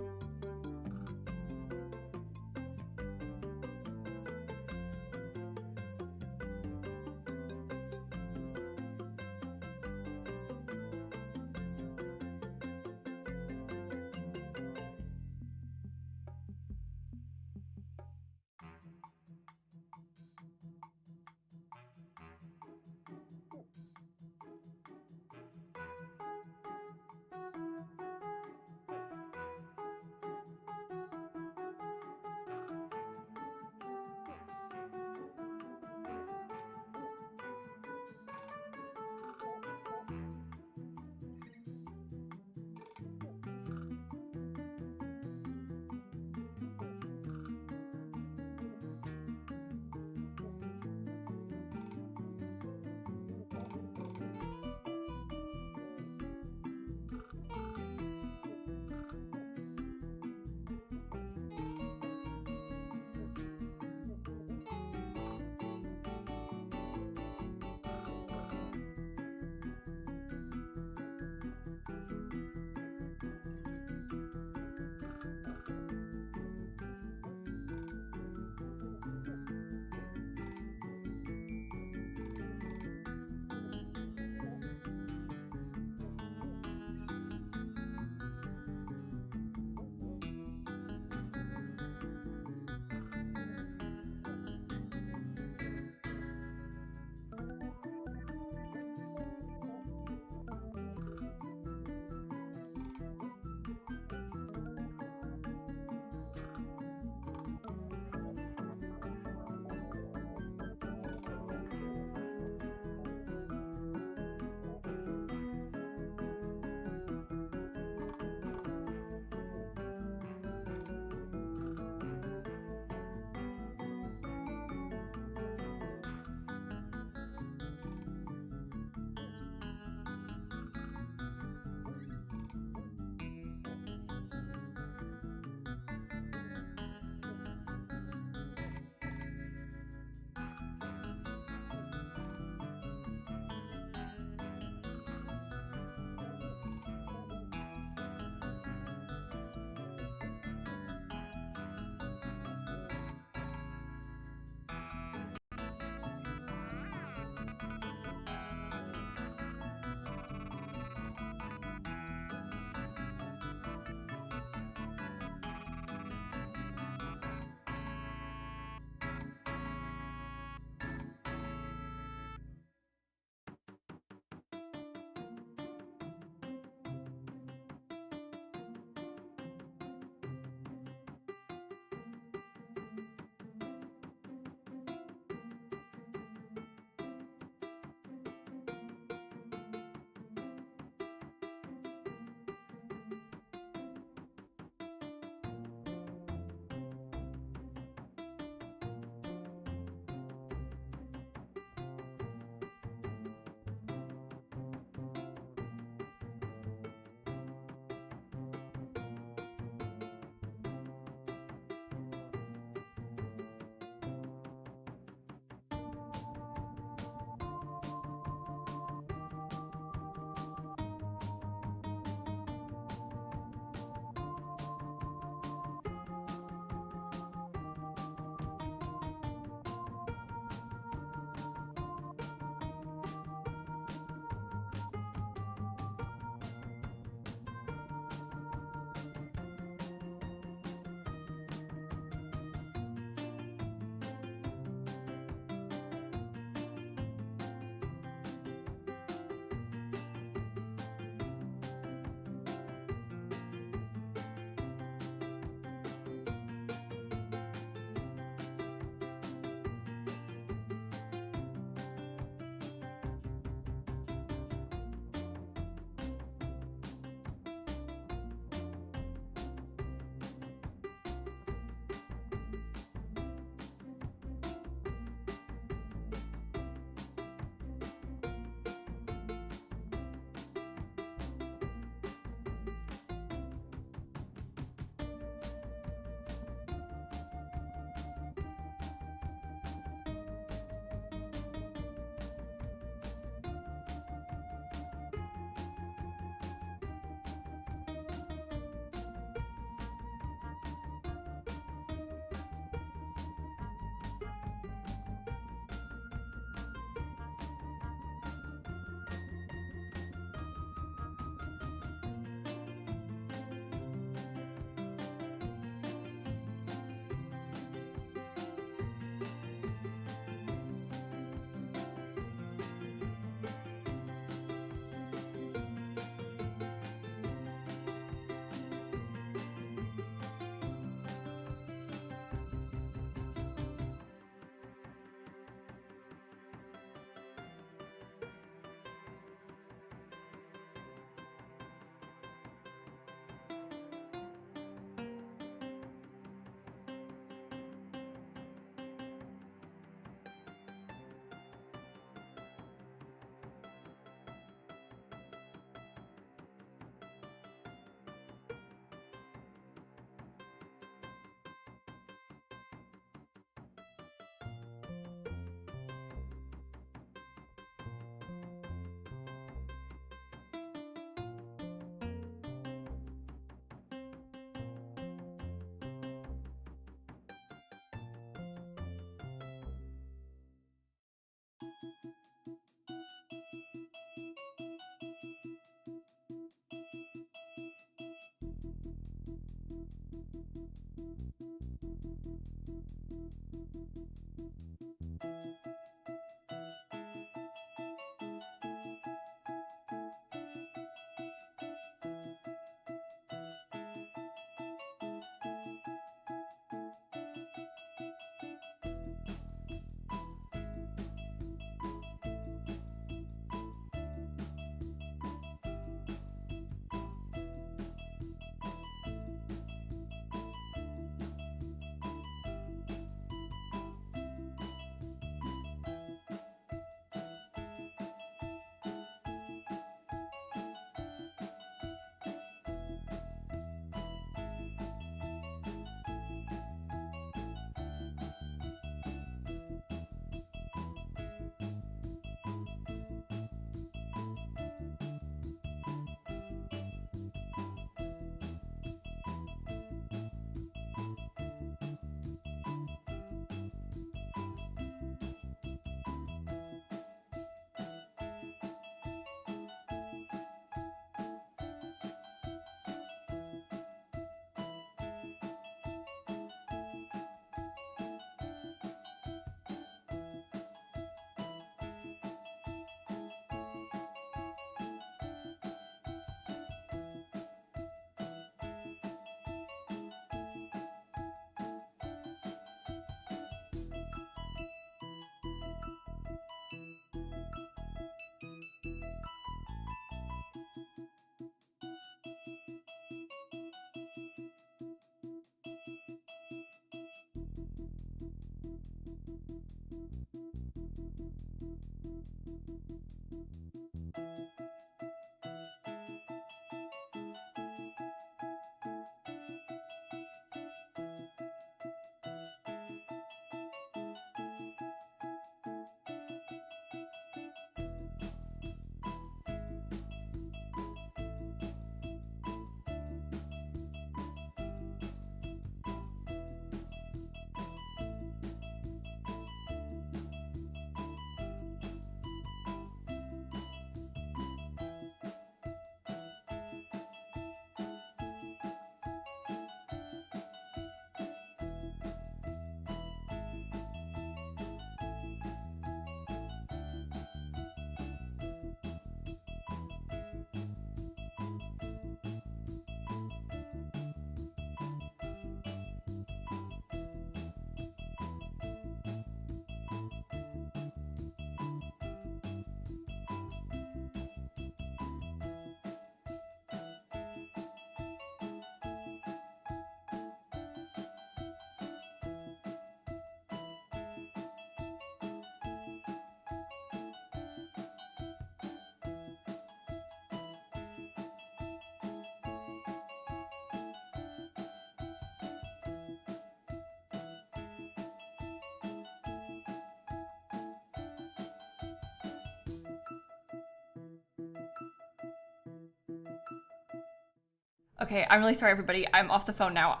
Okay, I'm really sorry, everybody. I'm off the phone now.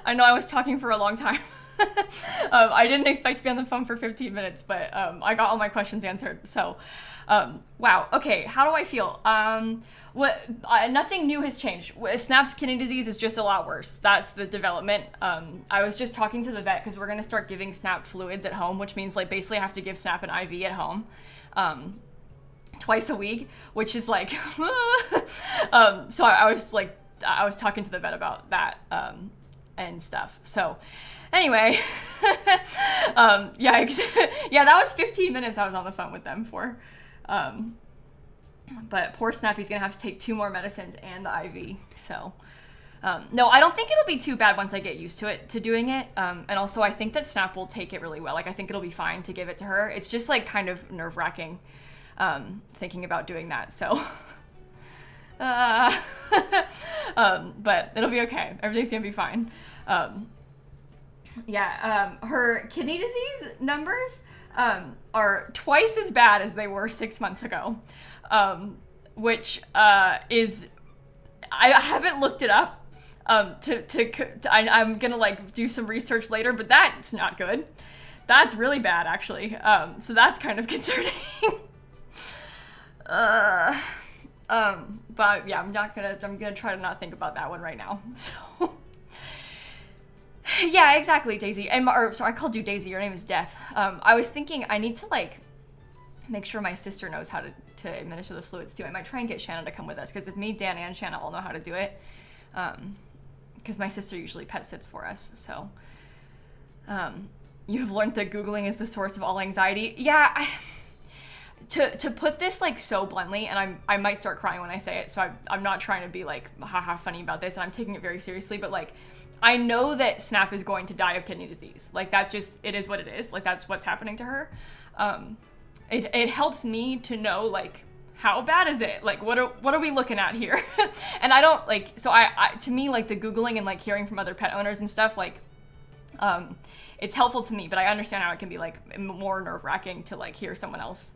I know I was talking for a long time. I didn't expect to be on the phone for 15 minutes, but I got all my questions answered. So, wow. Okay, how do I feel? Nothing new has changed. Snap's kidney disease is just a lot worse. That's the development. I was just talking to the vet because we're gonna start giving Snap fluids at home, which means like basically I have to give Snap an IV at home. Twice a week, which is like, so I was talking to the vet about that, and stuff. So anyway, yeah, yeah, that was 15 minutes I was on the phone with them for, but poor Snappy's gonna have to take 2 more medicines and the IV. So, no, I don't think it'll be too bad once I get used to doing it. And also I think that Snap will take it really well. Like, I think it'll be fine to give it to her. It's just like kind of nerve wracking, thinking about doing that. So, but it'll be okay. Everything's gonna be fine. Yeah, her kidney disease numbers, are twice as bad as they were 6 months ago, which, is, I haven't looked it up, I'm gonna like do some research later, but that's not good. That's really bad, actually. So that's kind of concerning. But yeah, I'm gonna try to not think about that one right now. So, Yeah, exactly, Daisy. Or sorry, I called you Daisy. Your name is Death. I was thinking I need to like make sure my sister knows how to administer the fluids too. I might try and get Shanna to come with us because if me, Dan, and Shanna all know how to do it, because my sister usually pet sits for us. So, you have learned that Googling is the source of all anxiety. Yeah, to put this like so bluntly, and I might start crying when I say it, so I'm not trying to be like haha funny about this, and I'm taking it very seriously, but like I know that Snap is going to die of kidney disease. Like that's just, it is what it is. Like that's what's happening to her. It helps me to know like how bad is it? Like what are we looking at here? And I don't like, so I to me like the Googling and like hearing from other pet owners and stuff like it's helpful to me, but I understand how it can be like more nerve-wracking to like hear someone else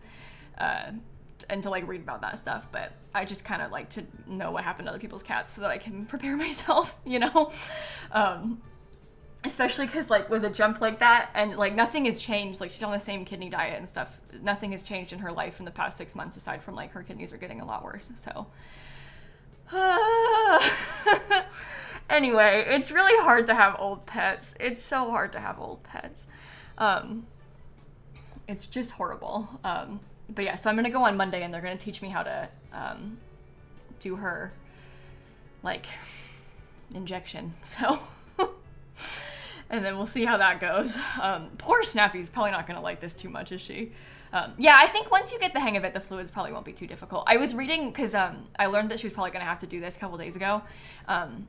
and to like read about that stuff. But I just kind of like to know what happened to other people's cats so that I can prepare myself, you know? Especially because like with a jump like that and like nothing has changed, like she's on the same kidney diet and stuff, nothing has changed in her life in the past 6 months aside from like her kidneys are getting a lot worse. So anyway, it's really hard to have old pets. It's so hard to have old pets. It's just horrible. But yeah, so I'm gonna go on Monday and they're gonna teach me how to do her like injection. So and then we'll see how that goes. Poor Snappy's probably not gonna like this too much, is she? Yeah, I think once you get the hang of it, the fluids probably won't be too difficult. I was reading, because I learned that she was probably gonna have to do this a couple days ago. And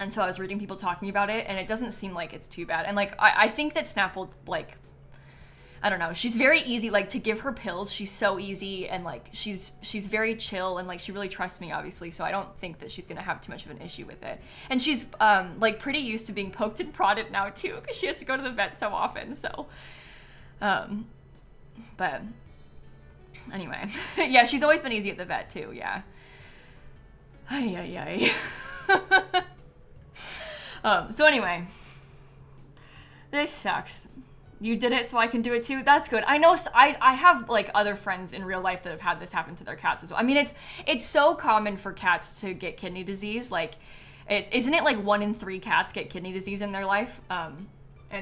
so I was reading people talking about it, and it doesn't seem like it's too bad. And like, I think that Snap will like, I don't know, she's very easy, like to give her pills, she's so easy, and like she's very chill, and like she really trusts me, obviously, so I don't think that she's gonna have too much of an issue with it. And she's like pretty used to being poked and prodded now too, because she has to go to the vet so often. So but anyway, yeah, she's always been easy at the vet too. Yeah. Ay. So anyway, this sucks. You did it so I can do it too. That's good. I know I have like other friends in real life that have had this happen to their cats as well. I mean, it's so common for cats to get kidney disease. Like, isn't it like 1 in 3 cats get kidney disease in their life? And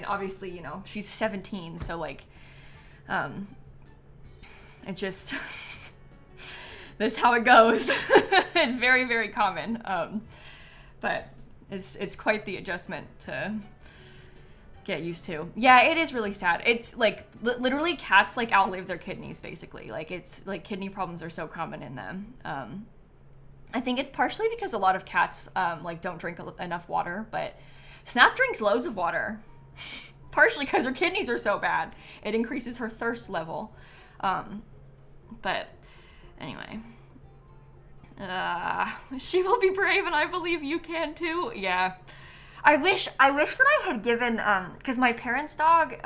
obviously, you know, she's 17, so like, it just, this is how it goes. It's very, very common. But it's quite the adjustment to get used to. Yeah, it is really sad. It's like literally cats like outlive their kidneys basically. Like it's like kidney problems are so common in them. I think it's partially because a lot of cats like don't drink enough water, but Snap drinks loads of water. Partially because her kidneys are so bad. It increases her thirst level. But anyway. She will be brave and I believe you can too. Yeah. I wish that I had given, because my parents' dog,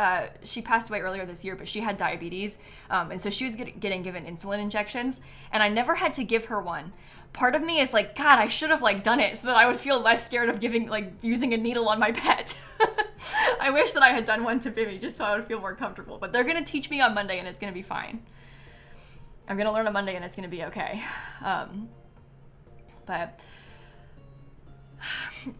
she passed away earlier this year, but she had diabetes, and so she was getting given insulin injections, and I never had to give her one. Part of me is like, God, I should have like done it so that I would feel less scared of using a needle on my pet. I wish that I had done one to Bimmy just so I would feel more comfortable, but they're gonna teach me on Monday and it's gonna be fine. I'm gonna learn on Monday and it's gonna be okay. But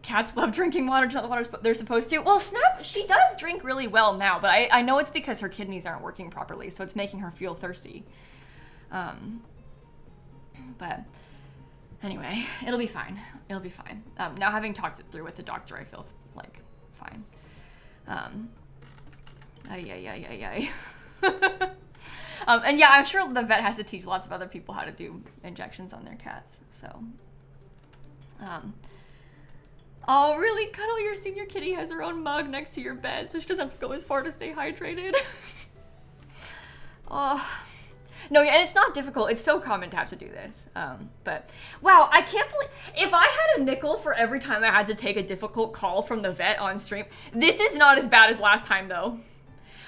cats love drinking water, just not the water they're supposed to. Well, Snap, she does drink really well now, but I know it's because her kidneys aren't working properly, so it's making her feel thirsty. But anyway, it'll be fine. It'll be fine. Now having talked it through with the doctor, I feel like fine. And yeah, I'm sure the vet has to teach lots of other people how to do injections on their cats, so. Oh, really? Cuddle, your senior kitty has her own mug next to your bed, so she doesn't have to go as far to stay hydrated. Oh. No, and it's not difficult. It's so common to have to do this. But, wow, I can't believe... If I had a nickel for every time I had to take a difficult call from the vet on stream... This is not as bad as last time, though.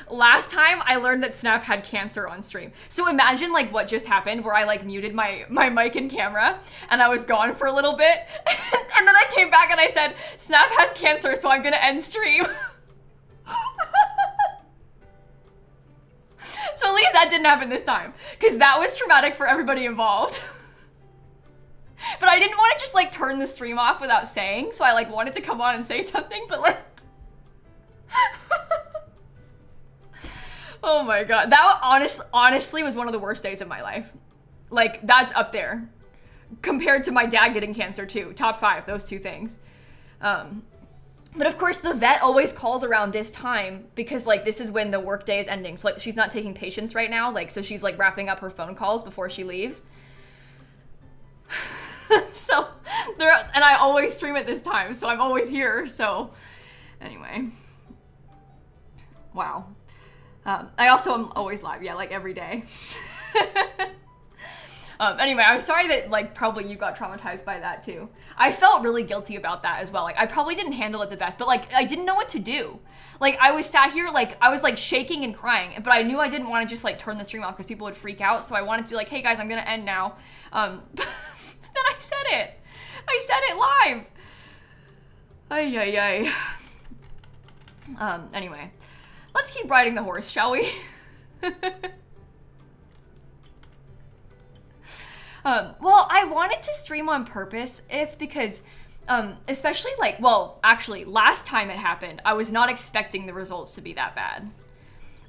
Last time, I learned that Snap had cancer on stream. So imagine, like, what just happened, where I, like, muted my mic and camera, and I was gone for a little bit, and then I came back and I said, Snap has cancer, so I'm gonna end stream. So at least that didn't happen this time, because that was traumatic for everybody involved. But I didn't want to just, like, turn the stream off without saying, so I, like, wanted to come on and say something, but, like, Oh my god. That honestly was one of the worst days of my life. Like, that's up there. Compared to my dad getting cancer too. Top 5, those 2 things. But of course the vet always calls around this time because like this is when the work day is ending. So like she's not taking patients right now. Like, so she's like wrapping up her phone calls before she leaves. So and I always stream at this time. So I'm always here. So anyway. Wow. I also am always live. Yeah, like every day. Anyway, I'm sorry that, like, probably you got traumatized by that, too. I felt really guilty about that as well. Like, I probably didn't handle it the best, but, like, I didn't know what to do. Like, I was sat here, like, I was, like, shaking and crying, but I knew I didn't want to just, like, turn the stream off because people would freak out, so I wanted to be like, hey, guys, I'm gonna end now. But then I said it. I said it live. Ay, ay, ay. Anyway. Let's keep riding the horse, shall we? Well, I wanted to stream on purpose because, especially like, well, actually, last time it happened, I was not expecting the results to be that bad.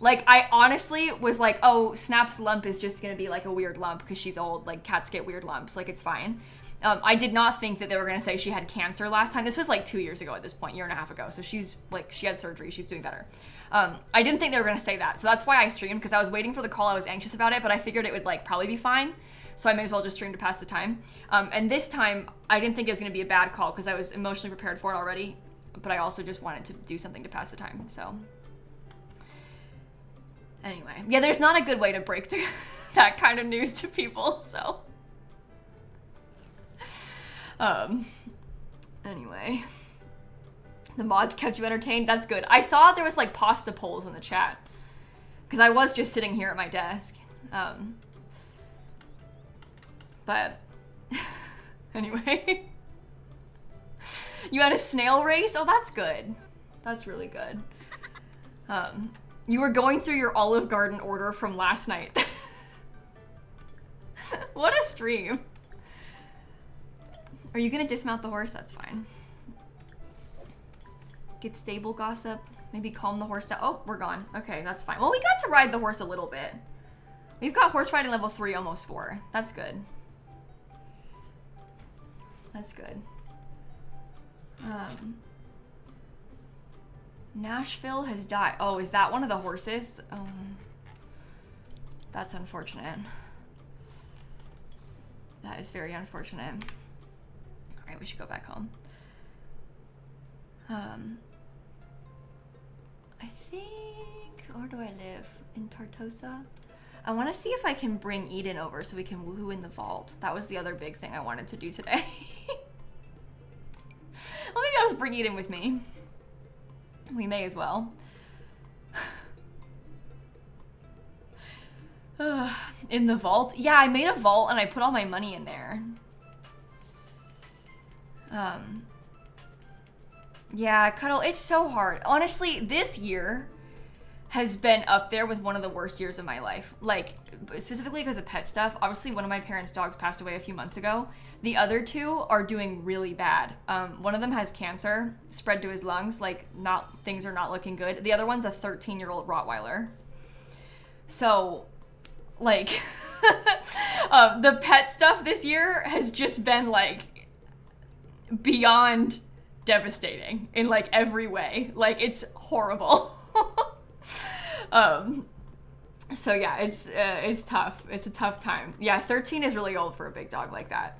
Like, I honestly was like, oh, Snap's lump is just gonna be like a weird lump because she's old, like cats get weird lumps, like it's fine. I did not think that they were gonna say she had cancer last time. This was like 2 years ago at this point, 1.5 years ago. So she's like, she had surgery, she's doing better. I didn't think they were gonna say that. So that's why I streamed, because I was waiting for the call, I was anxious about it, but I figured it would like probably be fine. So I may as well just stream to pass the time. And this time, I didn't think it was gonna be a bad call because I was emotionally prepared for it already, but I also just wanted to do something to pass the time, so. Anyway, yeah, there's not a good way to break that kind of news to people, so. Anyway. The mods kept you entertained, that's good. I saw there was like pasta polls in the chat, because I was just sitting here at my desk. But anyway, you had a snail race? Oh, that's good. That's really good. You were going through your Olive Garden order from last night. What a stream. Are you gonna dismount the horse? That's fine. Get stable gossip. Maybe calm the horse down. Oh, we're gone. Okay, that's fine. Well, we got to ride the horse a little bit. We've got horse riding level 3, almost 4. That's good. That's good. Nashville has died. Oh, is that one of the horses? Oh, that's unfortunate. That is very unfortunate. All right, we should go back home. I think, where do I live? In Tartosa? I want to see if I can bring Eden over so we can woohoo in the vault. That was the other big thing I wanted to do today. Well, maybe I'll just bring Eden with me. We may as well. In the vault? Yeah, I made a vault and I put all my money in there. Yeah, Cuddle, it's so hard. Honestly, this year has been up there with one of the worst years of my life. Like, specifically because of pet stuff. Obviously, one of my parents' dogs passed away a few months ago. The other 2 are doing really bad. One of them has cancer spread to his lungs. Like, things are not looking good. The other one's a 13-year-old Rottweiler. So, like, the pet stuff this year has just been, like, beyond devastating in, like, every way. Like, it's horrible. So yeah, it's tough. It's a tough time. Yeah, 13 is really old for a big dog like that.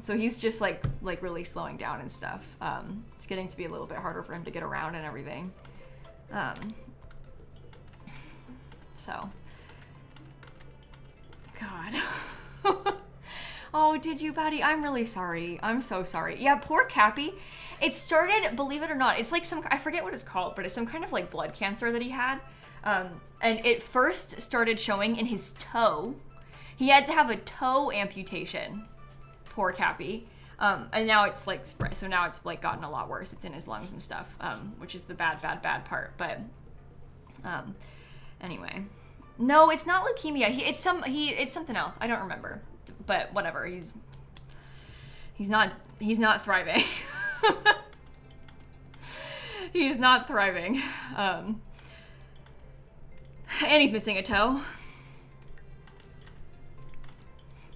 So he's just like really slowing down and stuff. It's getting to be a little bit harder for him to get around and everything. So, God. Oh, did you, buddy? I'm really sorry. I'm so sorry. Yeah, poor Cappy. It started, believe it or not, it's like I forget what it's called, but it's some kind of like blood cancer that he had. And it first started showing in his toe. He had to have a toe amputation. Poor Cappy. And now it's like spread. So now it's like gotten a lot worse. It's in his lungs and stuff, which is the bad part. But anyway, no, it's not leukemia. It's something else. I don't remember. But whatever. He's not thriving. He's not thriving. And he's missing a toe.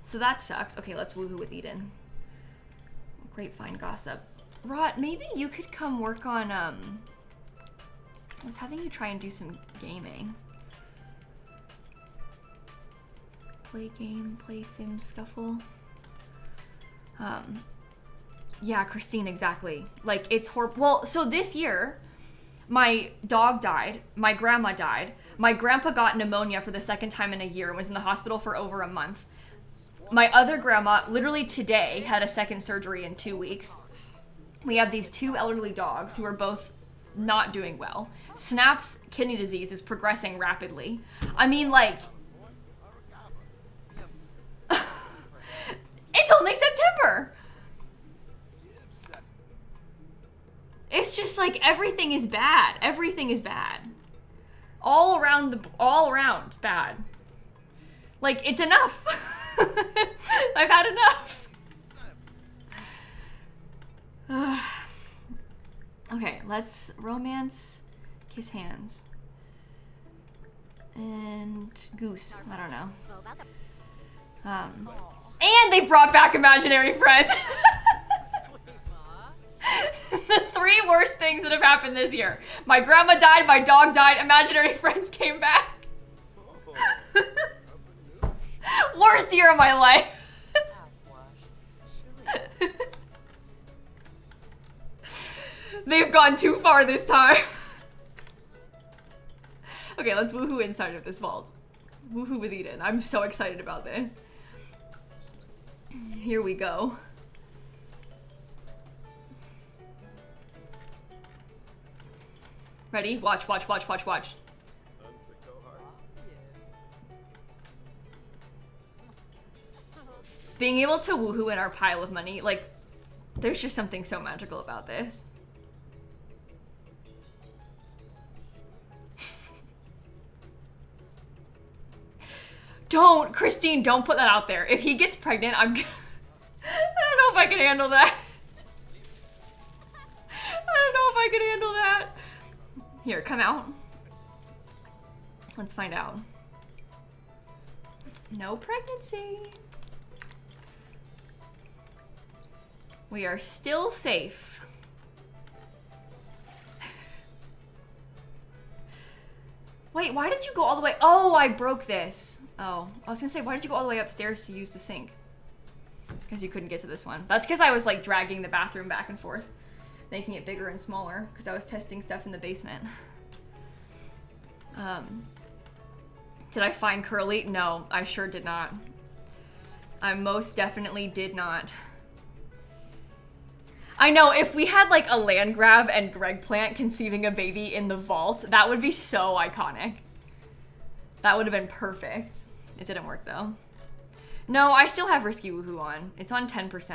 So that sucks. Okay, let's woohoo with Eden. Grapevine gossip. Rot, maybe you could come work on, I was having you try and do some gaming. Play game, play sim, scuffle. Yeah, Christine, exactly. Like, it's horrible. Well, so this year, my dog died, my grandma died, my grandpa got pneumonia for the second time in a year and was in the hospital for over a month. My other grandma, literally today, had a second surgery in 2 weeks. We have these two elderly dogs who are both not doing well. Snap's kidney disease is progressing rapidly. I mean, like, it's only September. It's just like everything is bad. Everything is bad. All around bad. Like, it's enough. I've had enough. Okay, let's romance, kiss hands. And goose, I don't know. And they brought back imaginary friends. The three worst things that have happened this year. My grandma died, my dog died, imaginary friends came back. Worst year of my life. They've gone too far this time. Okay, let's woohoo inside of this vault. Woohoo with Eden. I'm so excited about this. Here we go. Ready? Watch, watch, watch, watch, watch. Being able to woohoo in our pile of money, like, there's just something so magical about this. Don't, Christine, don't put that out there. If he gets pregnant, I'm gonna... I don't know if I can handle that. I don't know if I can handle that. Here, come out. Let's find out. No pregnancy. We are still safe. Wait, why did you go all the way? Oh, I broke this. Oh, I was gonna say, why did you go all the way upstairs to use the sink? Because you couldn't get to this one. That's because I was like dragging the bathroom back and forth, making it bigger and smaller because I was testing stuff in the basement. Did I find Curly? No, I sure did not. I most definitely did not. I know, if we had like a land grab and Gregplant conceiving a baby in the vault, that would be so iconic. That would have been perfect. It didn't work though. No, I still have Risky Woohoo on. It's on 10%.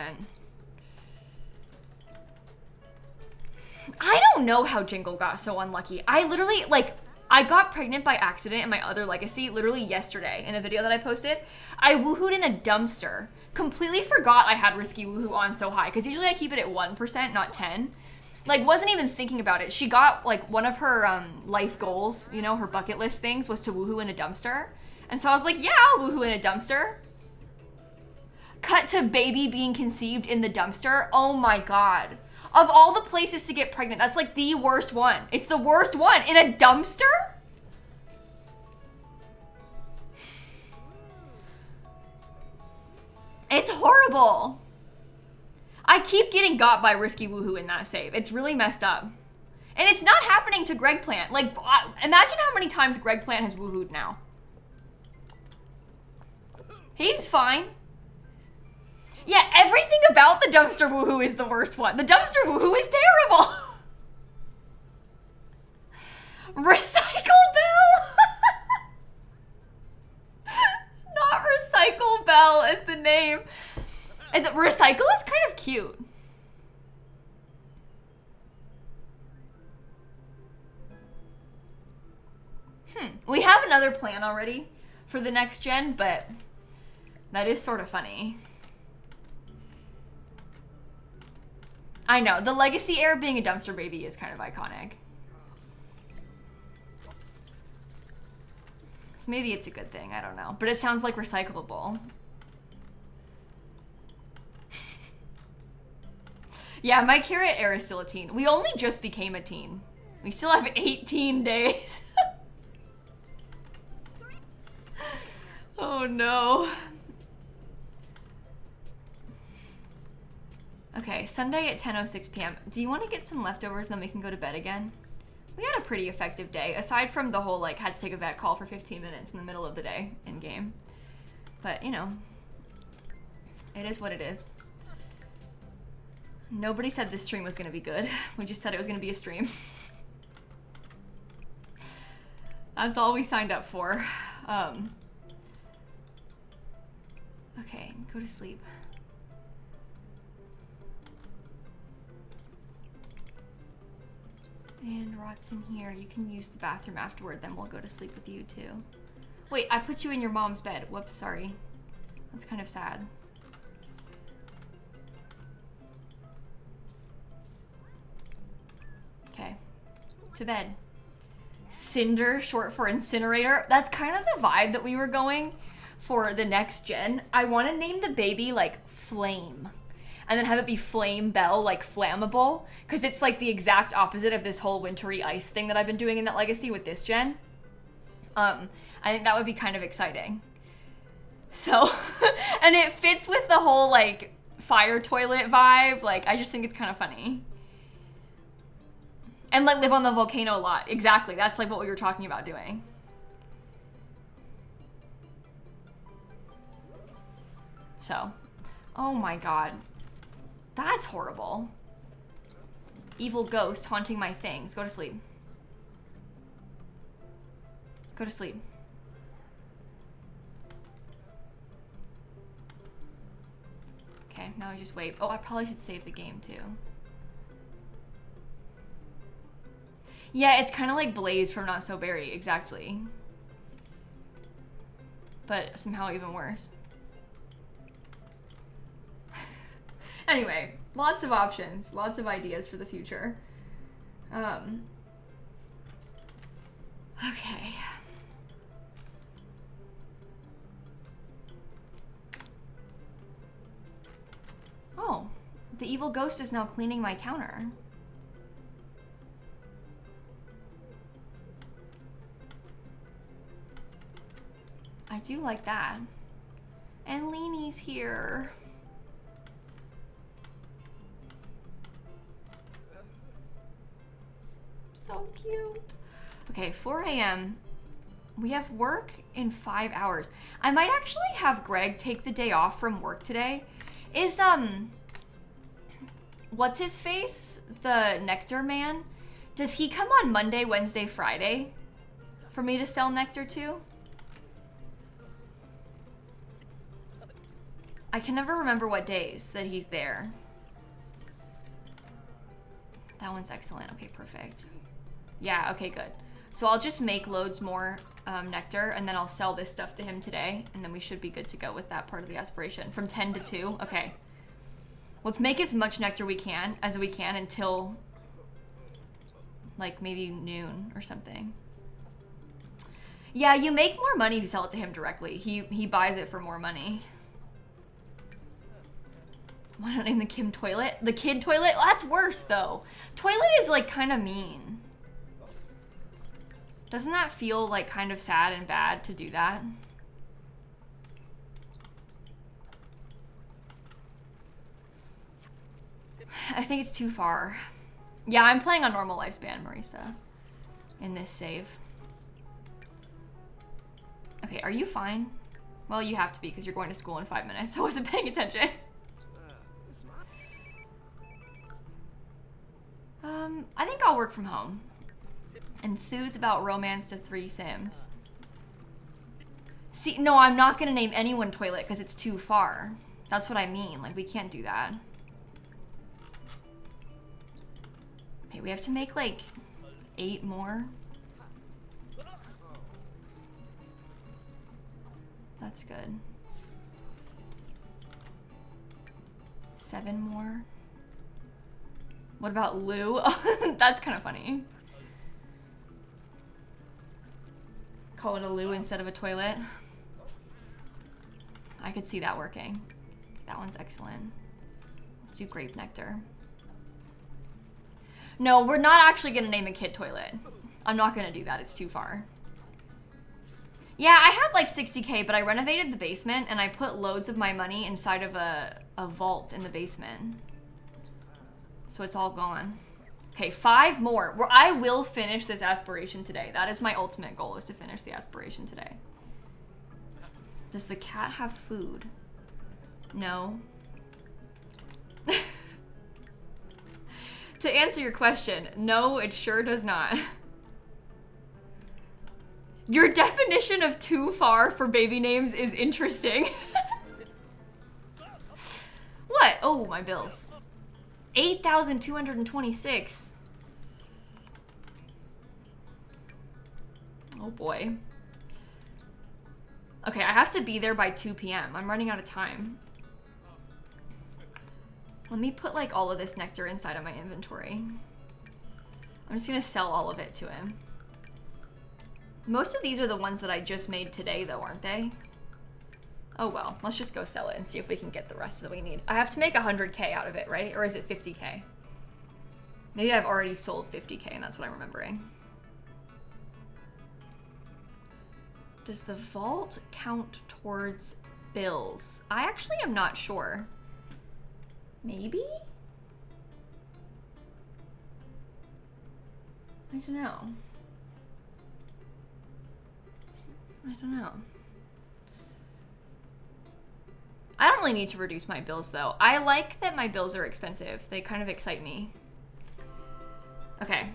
I don't know how Jingle got so unlucky. I literally, like, I got pregnant by accident in my other legacy literally yesterday in a video that I posted. I woohooed in a dumpster. Completely forgot I had Risky Woohoo on so high, because usually I keep it at 1%, not 10. Like, wasn't even thinking about it. She got, like, one of her life goals, you know, her bucket list things was to woohoo in a dumpster. And so I was like, yeah, I'll woohoo in a dumpster. Cut to baby being conceived in the dumpster. Oh my God. Of all the places to get pregnant, that's like the worst one. It's the worst one. In a dumpster? It's horrible. I keep getting got by Risky Woohoo in that save. It's really messed up. And it's not happening to Gregplant. Like, imagine how many times Gregplant has woohooed now. He's fine. Yeah, everything about the dumpster woohoo is the worst one. The dumpster woohoo is terrible. Recycle Bell? Not Recycle Bell is the name. Is it Recycle is kind of cute. We have another plan already for the next gen, but that is sort of funny. I know, the Legacy heir being a dumpster baby is kind of iconic. So maybe it's a good thing, I don't know. But it sounds like recyclable. Yeah, my carrot heir is still a teen. We only just became a teen. We still have 18 days. Oh no. Okay, Sunday at 10:06 p.m. Do you want to get some leftovers and then we can go to bed again? We had a pretty effective day, aside from the whole, like, had to take a vet call for 15 minutes in the middle of the day in game. But, you know, it is what it is. Nobody said this stream was going to be good. We just said it was going to be a stream. That's all we signed up for. Okay, go to sleep. And Rot's in here. You can use the bathroom afterward, then we'll go to sleep with you too. Wait, I put you in your mom's bed. Whoops, sorry. That's kind of sad. Okay, to bed. Cinder, short for incinerator. That's kind of the vibe that we were going for the next gen. I want to name the baby like Flame. And then have it be Flame Bell, like flammable. Because it's like the exact opposite of this whole wintry ice thing that I've been doing in that legacy with this gen. I think that would be kind of exciting. So, and it fits with the whole like fire toilet vibe. Like, I just think it's kind of funny. And like live on the volcano a lot. Exactly, that's like what we were talking about doing. So, oh my god. That's horrible. Evil ghost haunting my things. Go to sleep. Go to sleep. Okay, now I just wait. Oh, I probably should save the game too. Yeah, it's kind of like Blaze from Not So Berry, exactly. But somehow even worse. Anyway, lots of options, lots of ideas for the future. Okay. Oh, the evil ghost is now cleaning my counter. I do like that. And Leanie's here. So cute. Okay, 4 a.m. We have work in 5 hours. I might actually have Greg take the day off from work today. Is, what's his face? The nectar man? Does he come on Monday, Wednesday, Friday for me to sell nectar to? I can never remember what days that he's there. That one's excellent. Okay, perfect. Yeah, okay, good. So I'll just make loads more nectar, and then I'll sell this stuff to him today, and then we should be good to go with that part of the aspiration. From 10 to 2, okay. Let's make as much nectar as we can until, like, maybe noon or something. Yeah, you make more money if you sell it to him directly. He buys it for more money. Why not name the Kim toilet? The kid toilet? Well, that's worse, though. Toilet is, like, kind of mean. Doesn't that feel, like, kind of sad and bad to do that? I think it's too far. Yeah, I'm playing on normal lifespan, Marisa, in this save. Okay, are you fine? Well, you have to be because you're going to school in 5 minutes. I wasn't paying attention. I think I'll work from home. Enthuse about romance to 3 Sims. See, no, I'm not gonna name anyone toilet because it's too far. That's what I mean. Like, we can't do that. Okay, we have to make like 8 more. That's good. 7 more. What about Lou? That's kind of funny. Call it a loo instead of a toilet. I could see that working. That one's excellent. Let's do grape nectar. No, we're not actually gonna name a kid toilet. I'm not gonna do that, it's too far. Yeah, I had like 60K, but I renovated the basement and I put loads of my money inside of a vault in the basement. So it's all gone. Okay, 5 more. I will finish this aspiration today. That is my ultimate goal, is to finish the aspiration today. Does the cat have food? No. To answer your question, no, it sure does not. Your definition of too far for baby names is interesting. What? Oh, my bills. 8,226. Oh boy. Okay, I have to be there by 2 p.m. I'm running out of time. Let me put like all of this nectar inside of my inventory. I'm just gonna sell all of it to him. Most of these are the ones that I just made today though, aren't they? Oh well, let's just go sell it and see if we can get the rest that we need. I have to make 100K out of it, right? Or is it 50K? Maybe I've already sold 50K and that's what I'm remembering. Does the vault count towards bills? I actually am not sure. Maybe? I don't know. I don't know. I don't really need to reduce my bills though. I like that my bills are expensive. They kind of excite me. Okay.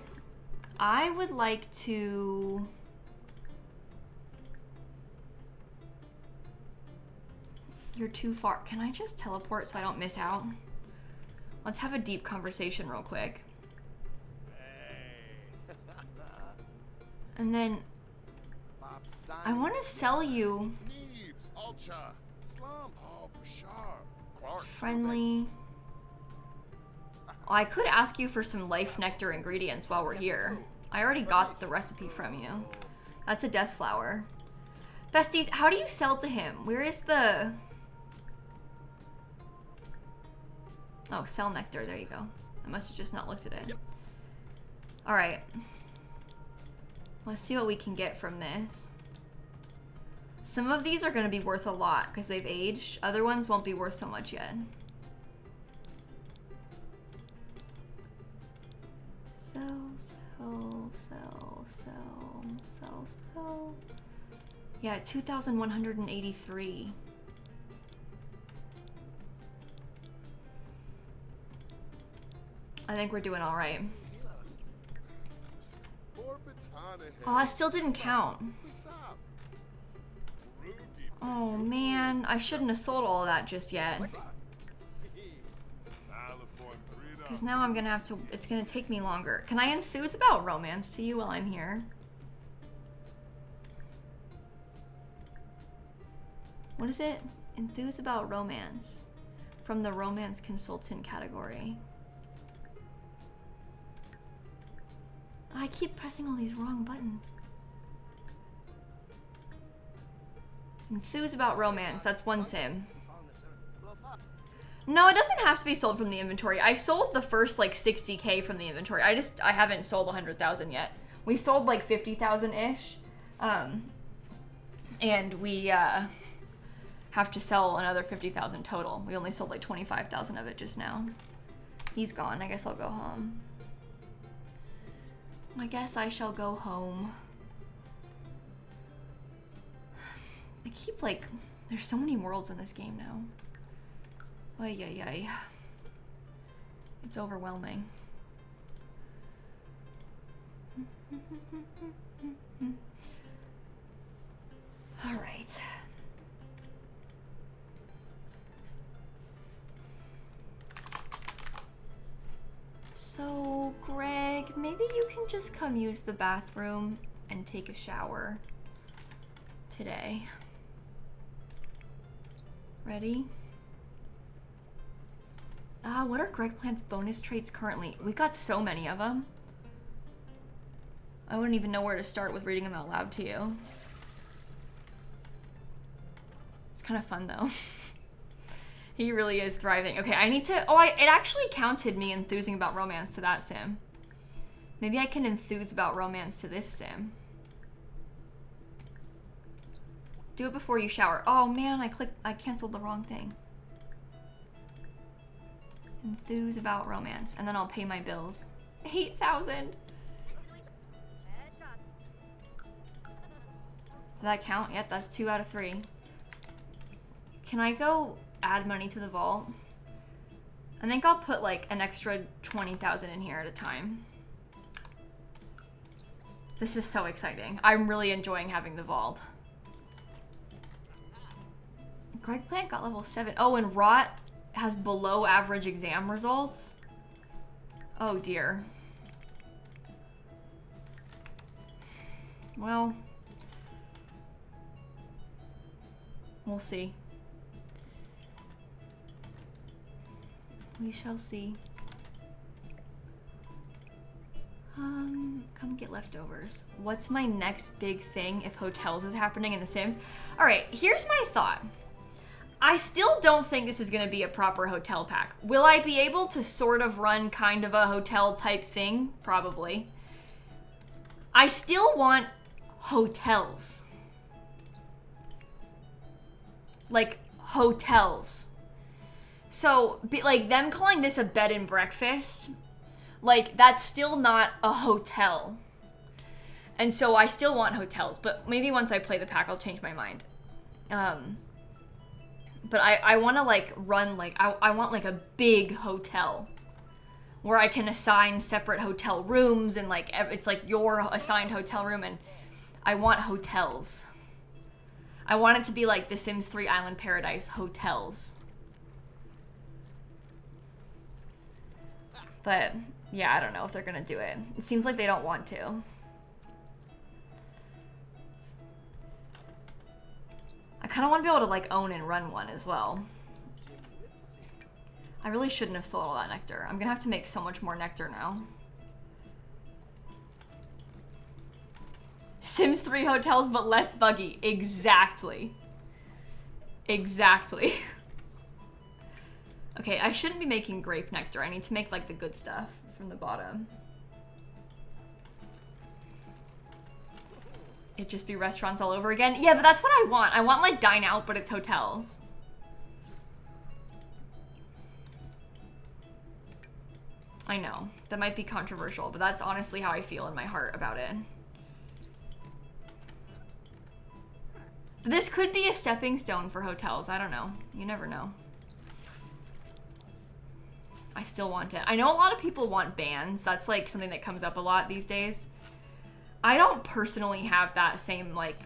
I would like to... You're too far. Can I just teleport so I don't miss out? Let's have a deep conversation real quick. And then I want to sell you friendly. Oh, I could ask you for some life nectar ingredients while we're here. I already got the recipe from you. That's a death flower. Besties, how do you sell to him? Where is the... Oh, sell nectar. There you go. I must have just not looked at it. Yep. All right. Let's see what we can get from this. Some of these are going to be worth a lot because they've aged. Other ones won't be worth so much yet. Sell, sell, sell, sell, sell, sell. Yeah, 2,183. I think we're doing all right. Oh, I still didn't count. Oh man, I shouldn't have sold all of that just yet. Because now I'm gonna have to, it's gonna take me longer. Can I enthuse about romance to you while I'm here? What is it? Enthuse about romance. From the romance consultant category. I keep pressing all these wrong buttons. Enthuse about romance, that's one sim. No, it doesn't have to be sold from the inventory. I sold the first like 60K from the inventory. I haven't sold 100,000 yet. We sold like 50,000-ish. And we have to sell another 50,000 total. We only sold like 25,000 of it just now. He's gone, I guess I'll go home. I guess I shall go home. I keep like, there's so many worlds in this game now. Ay, ay, ay. It's overwhelming. All right. So, Greg, maybe you can just come use the bathroom and take a shower today. Ready? What are gregplant's bonus traits currently? We got so many of them. I wouldn't even know where to start with reading them out loud to you. kind of fun though. He really is thriving. Okay, I need to, oh, it actually counted me enthusing about romance to that sim. Maybe I can enthuse about romance to this sim. Do it before you shower. Oh man, I canceled the wrong thing. Enthuse about romance, and then I'll pay my bills. 8,000. Did that count? Yep, that's 2 out of 3. Can I go add money to the vault? I think I'll put like an extra 20,000 in here at a time. This is so exciting. I'm really enjoying having the vault. Gregplant got level 7. Oh, and Rot has below average exam results. Oh dear. Well, we'll see. We shall see. Come get leftovers. What's my next big thing if hotels is happening in The Sims? All right, here's my thought. I still don't think this is gonna be a proper hotel pack. Will I be able to sort of run kind of a hotel type thing? Probably. I still want hotels. Like, hotels. So, like, them calling this a bed and breakfast, like, that's still not a hotel. And so I still want hotels, but maybe once I play the pack, I'll change my mind. But I want to, like, run, like, I want, like, a big hotel where I can assign separate hotel rooms and, like, it's, like, your assigned hotel room, and I want hotels. I want it to be, like, The Sims 3 Island Paradise hotels. But, yeah, I don't know if they're gonna do it. It seems like they don't want to. I kind of want to be able to, like, own and run one as well. I really shouldn't have sold all that nectar. I'm gonna have to make so much more nectar now. Sims 3 hotels, but less buggy. Exactly. Exactly. Okay, I shouldn't be making grape nectar. I need to make, like, the good stuff from the bottom. It'd just be restaurants all over again. Yeah, but that's what I want. I want, like, dine out, but it's hotels. I know. That might be controversial, but that's honestly how I feel in my heart about it. This could be a stepping stone for hotels. I don't know. You never know. I still want it. I know a lot of people want bands. That's, like, something that comes up a lot these days. I don't personally have that same, like,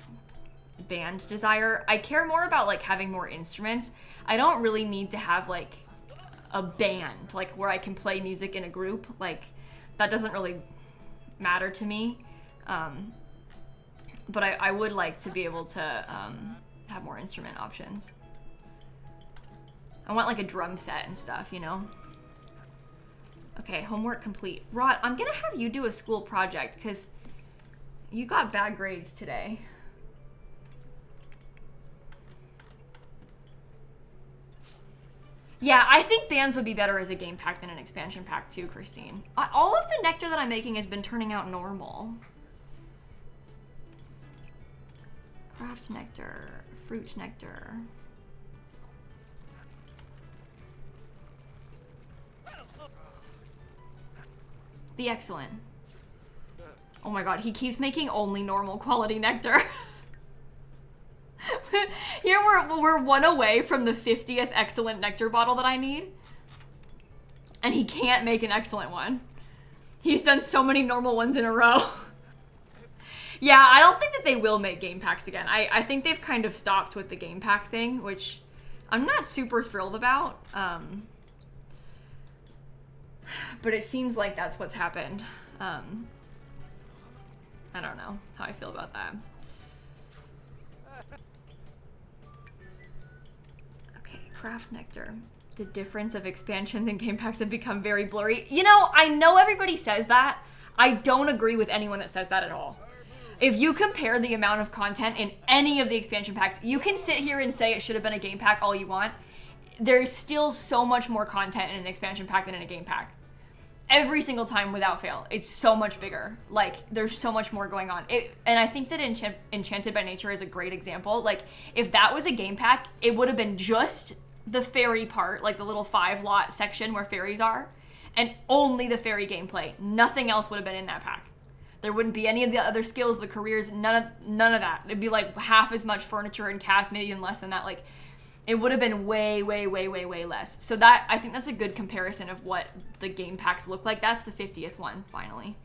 band desire. I care more about, like, having more instruments. I don't really need to have, like, a band, like, where I can play music in a group. Like, that doesn't really matter to me. But I would like to be able to have more instrument options. I want, like, a drum set and stuff, you know? Okay, homework complete. Rod, I'm gonna have you do a school project, because you got bad grades today. Yeah, I think bands would be better as a game pack than an expansion pack too, Christine. All of the nectar that I'm making has been turning out normal. Craft nectar, fruit nectar. Be excellent. Oh my god, he keeps making only normal quality nectar. Here we're one away from the 50th excellent nectar bottle that I need. And he can't make an excellent one. He's done so many normal ones in a row. Yeah, I don't think that they will make game packs again. I think they've kind of stopped with the game pack thing, which I'm not super thrilled about. But it seems like that's what's happened. I don't know how I feel about that. Okay, craft nectar. The difference of expansions and game packs have become very blurry. You know, I know everybody says that. I don't agree with anyone that says that at all. If you compare the amount of content in any of the expansion packs, you can sit here and say it should have been a game pack all you want. There's still so much more content in an expansion pack than in a game pack. Every single time without fail. It's so much bigger. Like, there's so much more going on. And I think that Enchanted by Nature is a great example. Like, if that was a game pack, it would have been just the fairy part, like the little 5-lot section where fairies are, and only the fairy gameplay. Nothing else would have been in that pack. There wouldn't be any of the other skills, the careers, none of that. It'd be like half as much furniture and cast, maybe even less than that. Like, it would have been way, way, way, way, way less. So that, I think that's a good comparison of what the game packs look like. That's the 50th one, finally.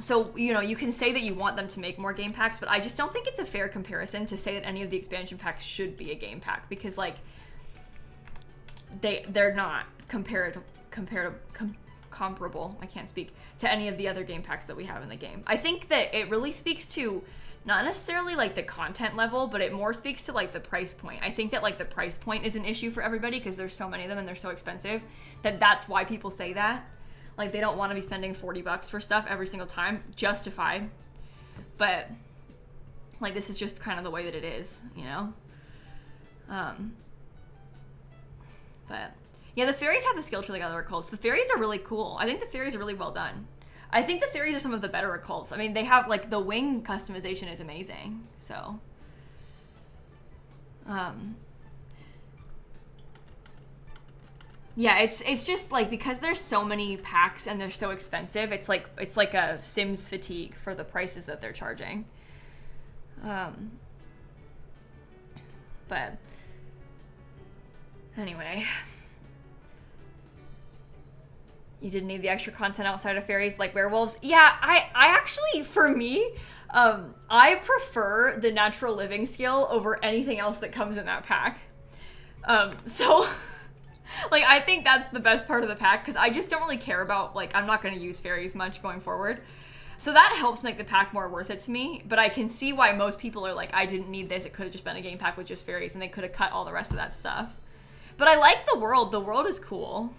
So, you know, you can say that you want them to make more game packs, but I just don't think it's a fair comparison to say that any of the expansion packs should be a game pack, because, like, they're not comparable, I can't speak, to any of the other game packs that we have in the game. I think that it really speaks to not necessarily like the content level, but it more speaks to like the price point. I think that like the price point is an issue for everybody because there's so many of them and they're so expensive that's why people say that. Like, they don't want to be spending $40 for stuff every single time. Justified. But like, this is just kind of the way that it is, you know? But yeah, the fairies have the skill tree like other occults. The fairies are really cool. I think the fairies are really well done. I think the fairies are some of the better occults. I mean, they have, like, the wing customization is amazing, so. Yeah, it's just, like, because there's so many packs and they're so expensive, it's like a Sims fatigue for the prices that they're charging. But anyway, you didn't need the extra content outside of fairies like werewolves. Yeah, I actually, for me, I prefer the natural living skill over anything else that comes in that pack. So like, I think that's the best part of the pack, because I just don't really care about, like, I'm not going to use fairies much going forward. So that helps make the pack more worth it to me, but I can see why most people are like, I didn't need this, it could have just been a game pack with just fairies, and they could have cut all the rest of that stuff. But I like the world is cool.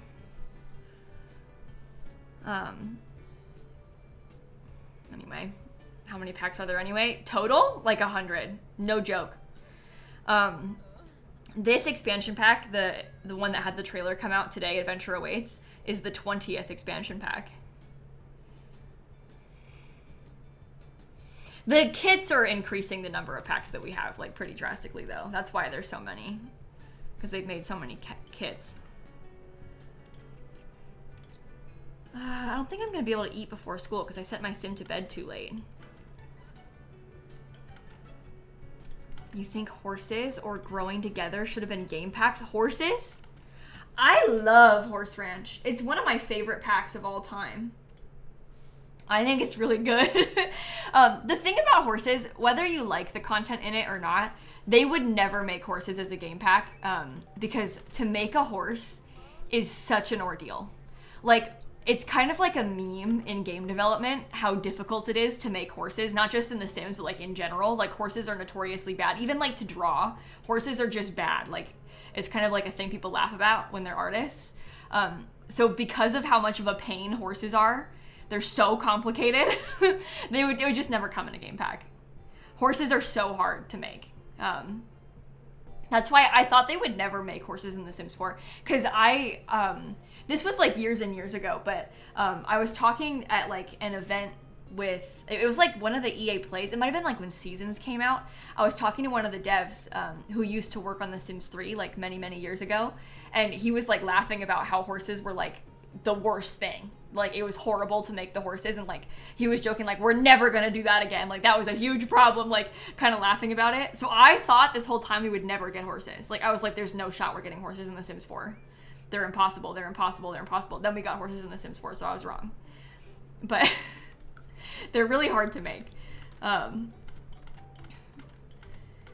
Anyway, how many packs are there anyway? Total? Like 100. No joke. This expansion pack, the one that had the trailer come out today, Adventure Awaits, is the 20th expansion pack. The kits are increasing the number of packs that we have, like, pretty drastically, though. That's why there's so many, because they've made so many kits. I don't think I'm going to be able to eat before school because I sent my sim to bed too late. You think horses or growing together should have been game packs? Horses? I love Horse Ranch. It's one of my favorite packs of all time. I think it's really good. The thing about horses, whether you like the content in it or not, they would never make horses as a game pack, because to make a horse is such an ordeal. Like, it's kind of like a meme in game development, how difficult it is to make horses, not just in The Sims, but like in general. Like, horses are notoriously bad. Even like to draw, horses are just bad. Like, it's kind of like a thing people laugh about when they're artists. So because of how much of a pain horses are, they're so complicated, it would just never come in a game pack. Horses are so hard to make. That's why I thought they would never make horses in The Sims 4, because this was like years and years ago, but I was talking at like an event with, it was like one of the EA plays, it might have been like when Seasons came out. I was talking to one of the devs who used to work on The Sims 3 like many, many years ago, and he was like laughing about how horses were like the worst thing. Like, it was horrible to make the horses, and like he was joking like, we're never gonna do that again, like that was a huge problem, like kind of laughing about it. So I thought this whole time we would never get horses. Like, I was like, there's no shot we're getting horses in The Sims 4. They're impossible, they're impossible, they're impossible. Then we got horses in The Sims 4, so I was wrong. But they're really hard to make. Yeah,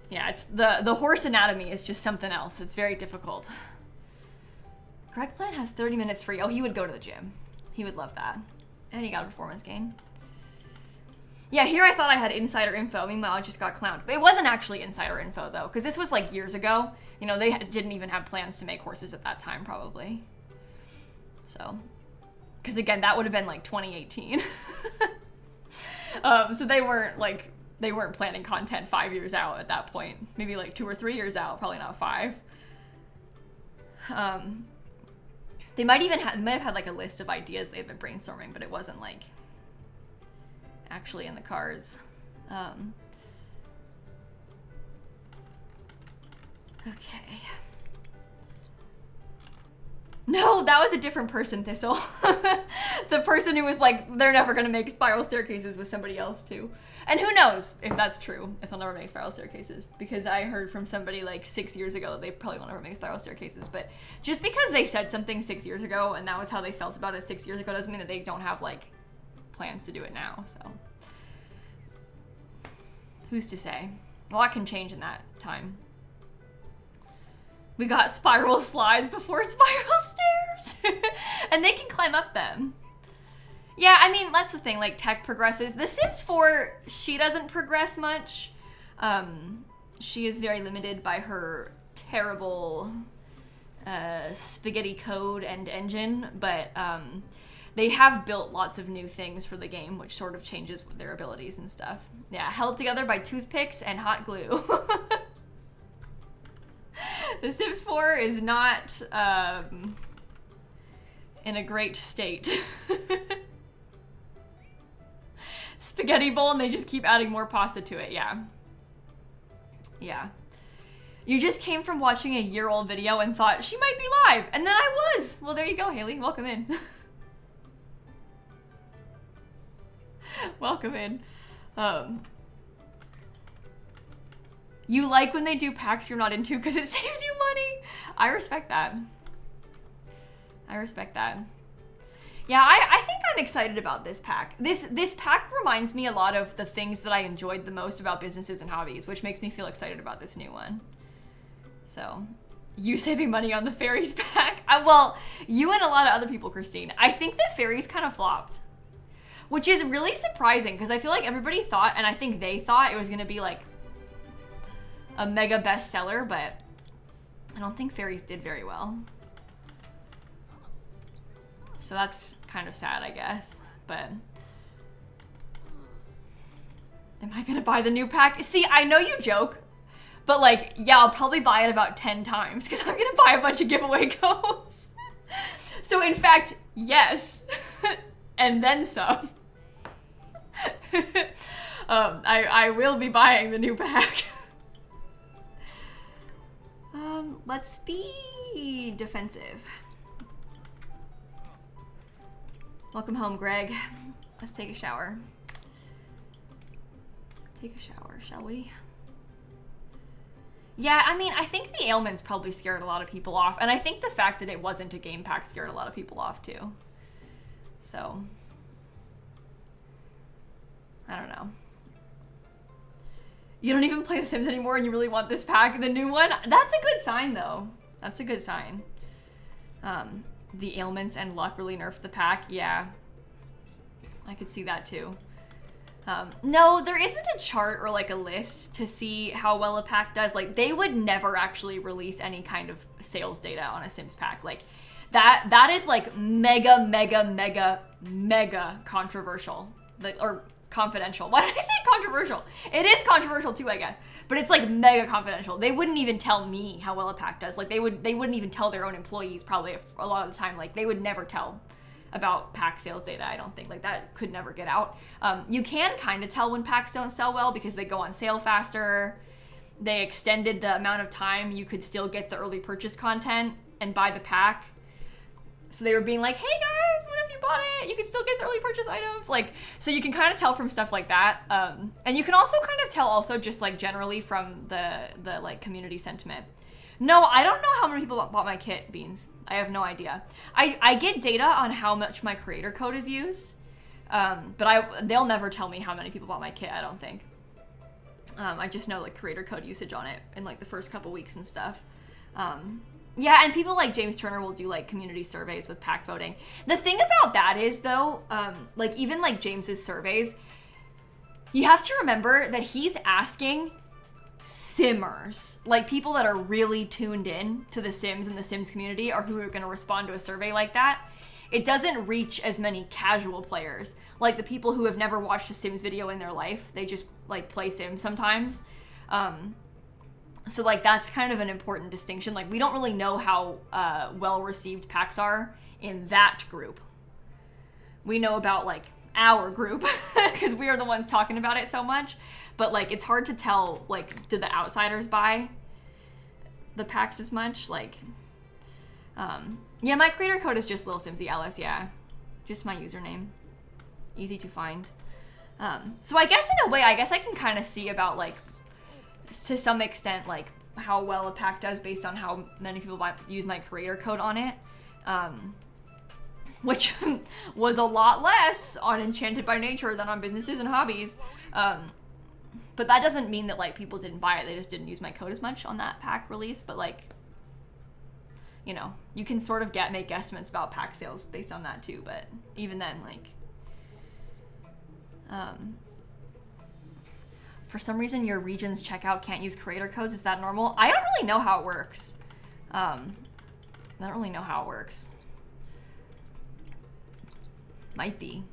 it's the horse anatomy is just something else. It's very difficult. Gregplant has 30 minutes free. Oh, he would go to the gym. He would love that. And he got a performance gain. Yeah, here I thought I had insider info. Meanwhile, I just got clowned. But it wasn't actually insider info, though, because this was like years ago. You know, they didn't even have plans to make horses at that time, probably. So, because again, that would have been like 2018. So they weren't planning content 5 years out at that point. Maybe like 2 or 3 years out, probably not 5. They might have had like a list of ideas they've been brainstorming, but it wasn't like actually in the cards. Okay. No, that was a different person, Thistle. The person who was like, they're never gonna make spiral staircases was somebody else too. And who knows if that's true, if they'll never make spiral staircases. Because I heard from somebody like 6 years ago that they probably will never make spiral staircases. But just because they said something 6 years ago and that was how they felt about it 6 years ago doesn't mean that they don't have like plans to do it now, so. Who's to say? A lot can change in that time. We got spiral slides before spiral stairs. And they can climb up them. Yeah, I mean, that's the thing, like, tech progresses. The Sims 4, she doesn't progress much. She is very limited by her terrible spaghetti code and engine, but they have built lots of new things for the game, which sort of changes their abilities and stuff. Yeah, held together by toothpicks and hot glue. The Sims 4 is not in a great state. Spaghetti bowl and they just keep adding more pasta to it, yeah. Yeah. You just came from watching a year-old video and thought, she might be live, and then I was! Well, there you go, Haley, welcome in. Welcome in. You like when they do packs you're not into because it saves you money. I respect that. I respect that. Yeah, I think I'm excited about this pack. This pack reminds me a lot of the things that I enjoyed the most about businesses and hobbies, which makes me feel excited about this new one. So, you saving money on the fairies pack? Well, you and a lot of other people, Christine. I think that fairies kind of flopped. Which is really surprising because I feel like everybody thought, and I think they thought it was going to be like a mega bestseller, but I don't think fairies did very well. So that's kind of sad, I guess, but am I gonna buy the new pack? See, I know you joke, but like, yeah, I'll probably buy it about 10 times because I'm gonna buy a bunch of giveaway codes. So in fact, yes, and then some. I will be buying the new pack. Let's be defensive. Welcome home, Greg. Let's take a shower. Take a shower, shall we? Yeah, I mean, I think the ailments probably scared a lot of people off, and I think the fact that it wasn't a game pack scared a lot of people off too. So, I don't know. You don't even play The Sims anymore and you really want this pack, the new one? That's a good sign, though. That's a good sign. The ailments and luck really nerfed the pack. Yeah. I could see that, too. No, there isn't a chart or, like, a list to see how well a pack does. Like, they would never actually release any kind of sales data on a Sims pack. Like, that is, like, mega, mega, mega, mega controversial. Like, or confidential. Why did I say controversial? It is controversial too, I guess, but it's like mega confidential. They wouldn't even tell me how well a pack does. Like they wouldn't even tell their own employees probably a lot of the time. Like they would never tell about pack sales data, I don't think. Like that could never get out. You can kind of tell when packs don't sell well because they go on sale faster. They extended the amount of time you could still get the early purchase content and buy the pack. So they were being like, hey guys, what if you bought it? You can still get the early purchase items. Like, so you can kind of tell from stuff like that. And you can also kind of tell also just like generally from the like community sentiment. No, I don't know how many people bought my kit, Beans. I have no idea. I get data on how much my creator code is used. But they'll never tell me how many people bought my kit, I don't think. I just know like creator code usage on it in like the first couple weeks and stuff. Yeah, and people like James Turner will do like community surveys with pack voting. The thing about that is though, like even like James's surveys, you have to remember that he's asking Simmers, like people that are really tuned in to the Sims and the Sims community or who are going to respond to a survey like that. it doesn't reach as many casual players. Like the people who have never watched a Sims video in their life, they just like play Sims sometimes. So like that's kind of an important distinction. Like we don't really know how well received packs are in that group. We know about like our group because we are the ones talking about it so much. But like it's hard to tell, like, did the outsiders buy the packs as much? Like, yeah, my creator code is just lilsimsie LS, yeah. Just my username. Easy to find. So I guess in a way, I guess I can kind of see about like, to some extent, like how well a pack does based on how many people use my creator code on it. Which was a lot less on Enchanted by Nature than on Businesses and Hobbies. But that doesn't mean that like people didn't buy it. They just didn't use my code as much on that pack release. But like, you know, you can sort of make guesstimates about pack sales based on that too. But even then, like, for some reason your region's checkout can't use creator codes. Is that normal? I don't really know how it works. I don't really know how it works. Might be.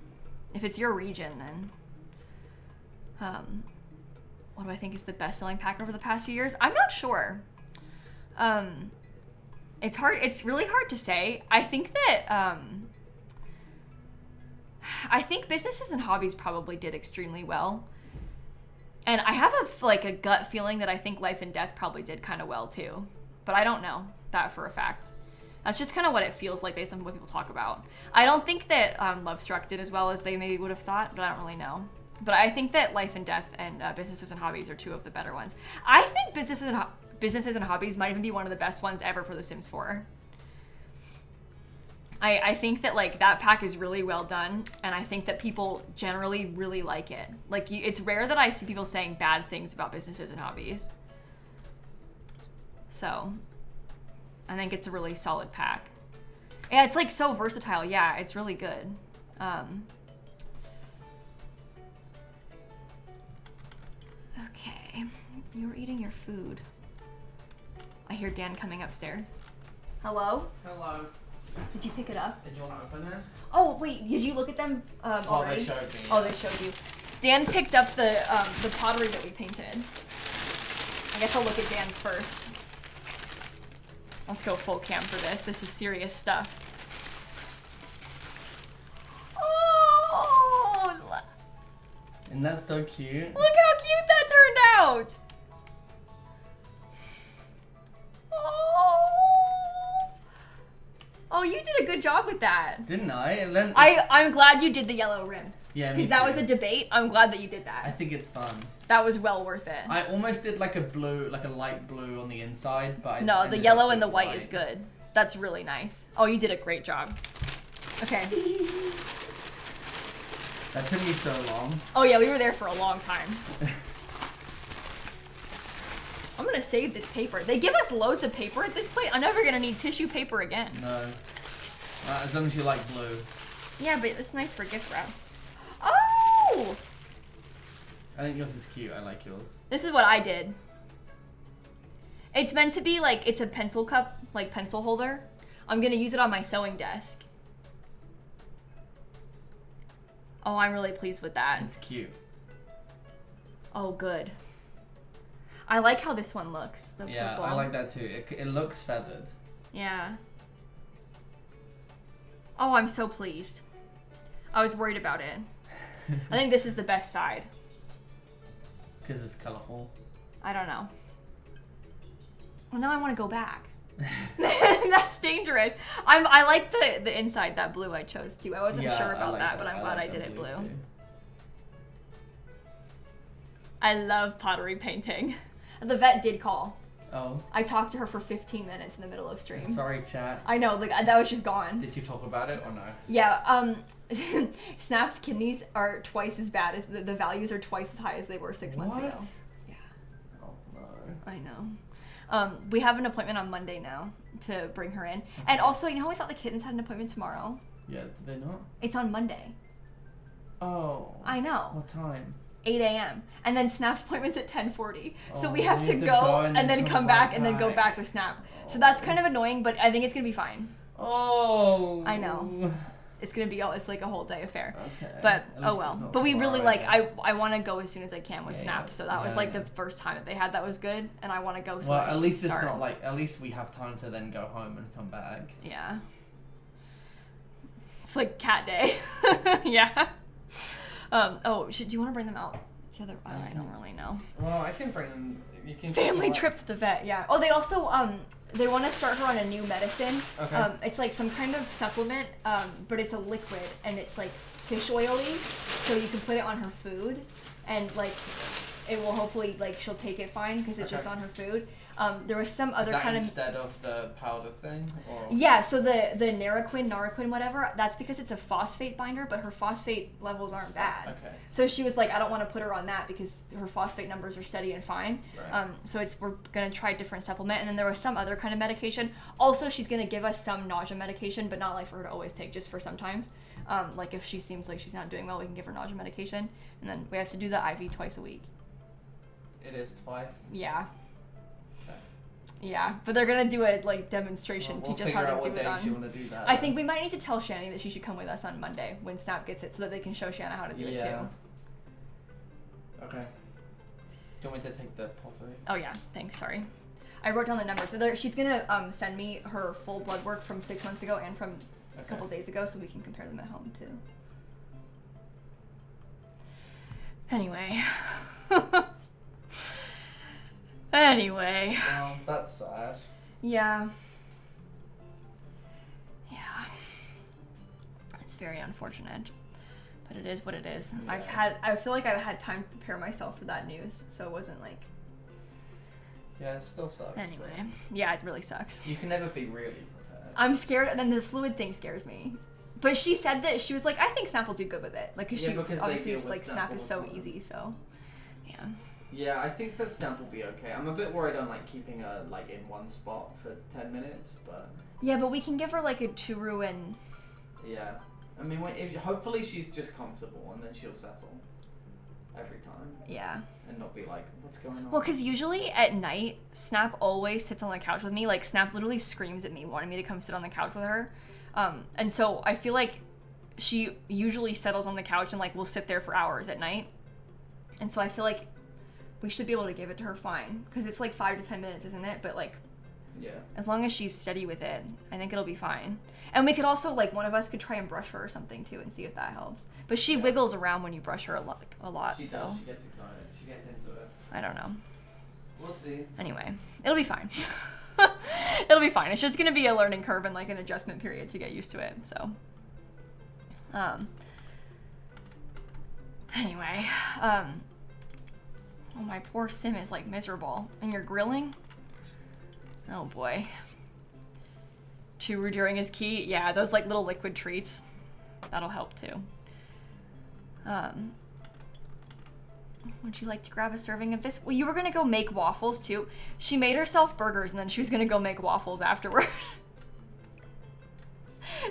If it's your region, then what do I think is the best-selling pack over the past few years? I'm not sure. It's really hard to say. I think that I think Businesses and Hobbies probably did extremely well. And I have a gut feeling that I think Life and Death probably did kind of well too. But I don't know that for a fact. That's just kind of what it feels like based on what people talk about. I don't think that Lovestruck did as well as they maybe would have thought, but I don't really know. But I think that Life and Death and Businesses and Hobbies are two of the better ones. I think Businesses and Hobbies might even be one of the best ones ever for The Sims 4. I think that like that pack is really well done, and I think that people generally really like it. Like it's rare that I see people saying bad things about Businesses and Hobbies. So I think it's a really solid pack. Yeah, it's like so versatile. Yeah, it's really good. Okay, you were eating your food. I hear Dan coming upstairs. Hello? Hello. Did you pick it up? Did you want to open it? Oh, wait, did you look at them already? Oh, they showed me. Oh, they showed you. Dan picked up the pottery that we painted. I guess I'll look at Dan's first. Let's go full cam for this. This is serious stuff. Oh! Isn't that so cute? Look how cute that turned out! Oh, you did a good job with that. Didn't I? And then I'm glad you did the yellow rim. Yeah, because that was a debate. I'm glad that you did that. I think it's fun. That was well worth it. I almost did like a blue, like a light blue on the inside, but no, the yellow and the white is good. That's really nice. Oh, you did a great job. Okay. That took me so long. Oh yeah, we were there for a long time. I'm gonna save this paper. They give us loads of paper at this point. I'm never gonna need tissue paper again. No. As long as you like blue. Yeah, but it's nice for gift wrap. Oh! I think yours is cute. I like yours. This is what I did. It's meant to be like, it's a pencil cup, like pencil holder. I'm gonna use it on my sewing desk. Oh, I'm really pleased with that. It's cute. Oh, good. I like how this one looks. The yeah, purple. I like that too. It looks feathered. Yeah. Oh, I'm so pleased. I was worried about it. I think this is the best side. Because it's colorful. I don't know. Well, now I want to go back. That's dangerous. I like the inside, that blue I chose too. I wasn't sure about that, but I'm glad I did it blue. Too. I love pottery painting. The vet did call. Oh. I talked to her for 15 minutes in the middle of stream. Sorry, chat. I know, like that was just gone. Did you talk about it or no? Yeah, Snap's kidneys are twice as bad as the values are twice as high as they were 6 months ago. Yeah. Oh no. I know. We have an appointment on Monday now to bring her in. Okay. And also, you know how we thought the kittens had an appointment tomorrow? Yeah, did they not? It's on Monday. Oh. I know. What time? 8 a.m. And then Snap's appointment's at 10:40. Oh, so we have to go and then come back and then go back with Snap. So that's kind of annoying, but I think it's going to be fine. Oh. I know. It's gonna be it's like a whole day affair. Okay. But oh well. But we really tomorrow, like I want to go as soon as I can with Yeah, Snap. So that was like the first time that they had that was good, and I want to go. So well, that at she least can it's start. not like. At least we have time to then go home and come back. Yeah. It's like cat day. Yeah. Oh, do you want to bring them out to the? I don't really know. Well, I can bring them. You can. Family trip to the vet. Yeah. Oh, they also they want to start her on a new medicine. Okay. It's like some kind of supplement, but it's a liquid and it's like fish oily, so you can put it on her food, and like it will hopefully like she'll take it fine because it's just on her food. There was some other kind of instead of the powder thing. Or? Yeah, so the Naraquin, whatever, that's because it's a phosphate binder, but her phosphate levels aren't bad. Okay. So she was like, I don't want to put her on that because her phosphate numbers are steady and fine. Right. So we're gonna try a different supplement, and then there was some other kind of medication. Also, she's gonna give us some nausea medication, but not like for her to always take, just for sometimes. Like if she seems like she's not doing well, we can give her nausea medication, and then we have to do the IV twice a week. It is twice. Yeah. Yeah, but they're gonna do a like demonstration, We'll teach us how to do it on. you want to do that. I think we might need to tell Shani that she should come with us on Monday when Snap gets it, so that they can show Shanna how to do it too. Okay. Do you want me to take the pottery? Oh yeah, thanks. Sorry, I wrote down the numbers, but she's gonna send me her full blood work from 6 months ago and from a couple days ago, so we can compare them at home too. Anyway. Anyway. Well, that's sad. Yeah. Yeah. It's very unfortunate. But it is what it is. Yeah. I feel like I've had time to prepare myself for that news, so it wasn't like... Yeah, it still sucks. Anyway. Yeah, it really sucks. You can never be really prepared. I'm scared, and then the fluid thing scares me. But she said that, she was like, I think Snap will do good with it. Like, cause she obviously, like, Snap is so easy, so... Yeah. Yeah, I think the Snap will be okay. I'm a bit worried on like keeping her like in one spot for 10 minutes, but... Yeah, but we can give her like a churu and... Yeah. I mean, hopefully she's just comfortable and then she'll settle every time. Yeah. And not be like, what's going on? Well, because usually at night, Snap always sits on the couch with me. Like, Snap literally screams at me wanting me to come sit on the couch with her. And so I feel like she usually settles on the couch and like will sit there for hours at night. And so I feel like we should be able to give it to her fine, because it's like 5 to 10 minutes, isn't it? But like, yeah, as long as she's steady with it, I think it'll be fine. And we could also, like, one of us could try and brush her or something too and see if that helps. But she wiggles around when you brush her a lot. She does. She gets excited. She gets into it. I don't know. We'll see. Anyway, it'll be fine. It'll be fine. It's just gonna be a learning curve and like an adjustment period to get used to it. So, anyway, oh, my poor sim is like miserable. And you're grilling? Oh boy. Churu during his key? Yeah, those like little liquid treats. That'll help too. Would you like to grab a serving of this? Well, you were gonna go make waffles too. She made herself burgers and then she was gonna go make waffles afterward.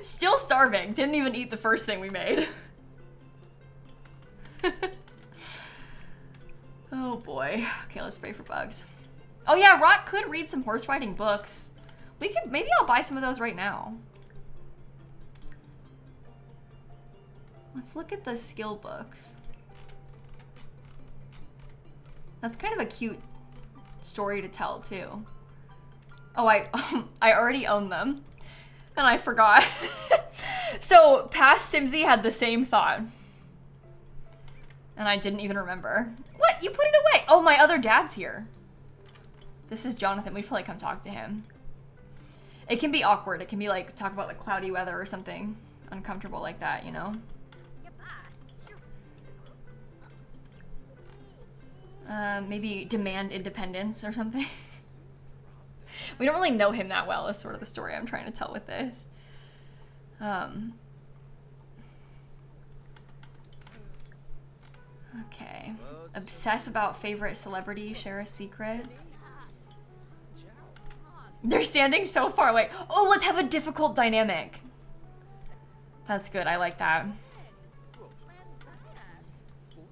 Still starving. Didn't even eat the first thing we made. Oh boy. Okay, let's spray for bugs. Oh yeah, Rock could read some horse riding books. We could, maybe I'll buy some of those right now. Let's look at the skill books. That's kind of a cute story to tell too. Oh, I already own them and I forgot. So past Simsie had the same thought. And I didn't even remember. What? You put it away. Oh, my other dad's here. This is Jonathan. We should probably come talk to him. It can be awkward. It can be like, talk about like cloudy weather or something uncomfortable like that, you know? Maybe demand independence or something. We don't really know him that well is sort of the story I'm trying to tell with this. Okay. Obsess about favorite celebrity, share a secret. They're standing so far away. Oh, let's have a difficult dynamic. That's good. I like that.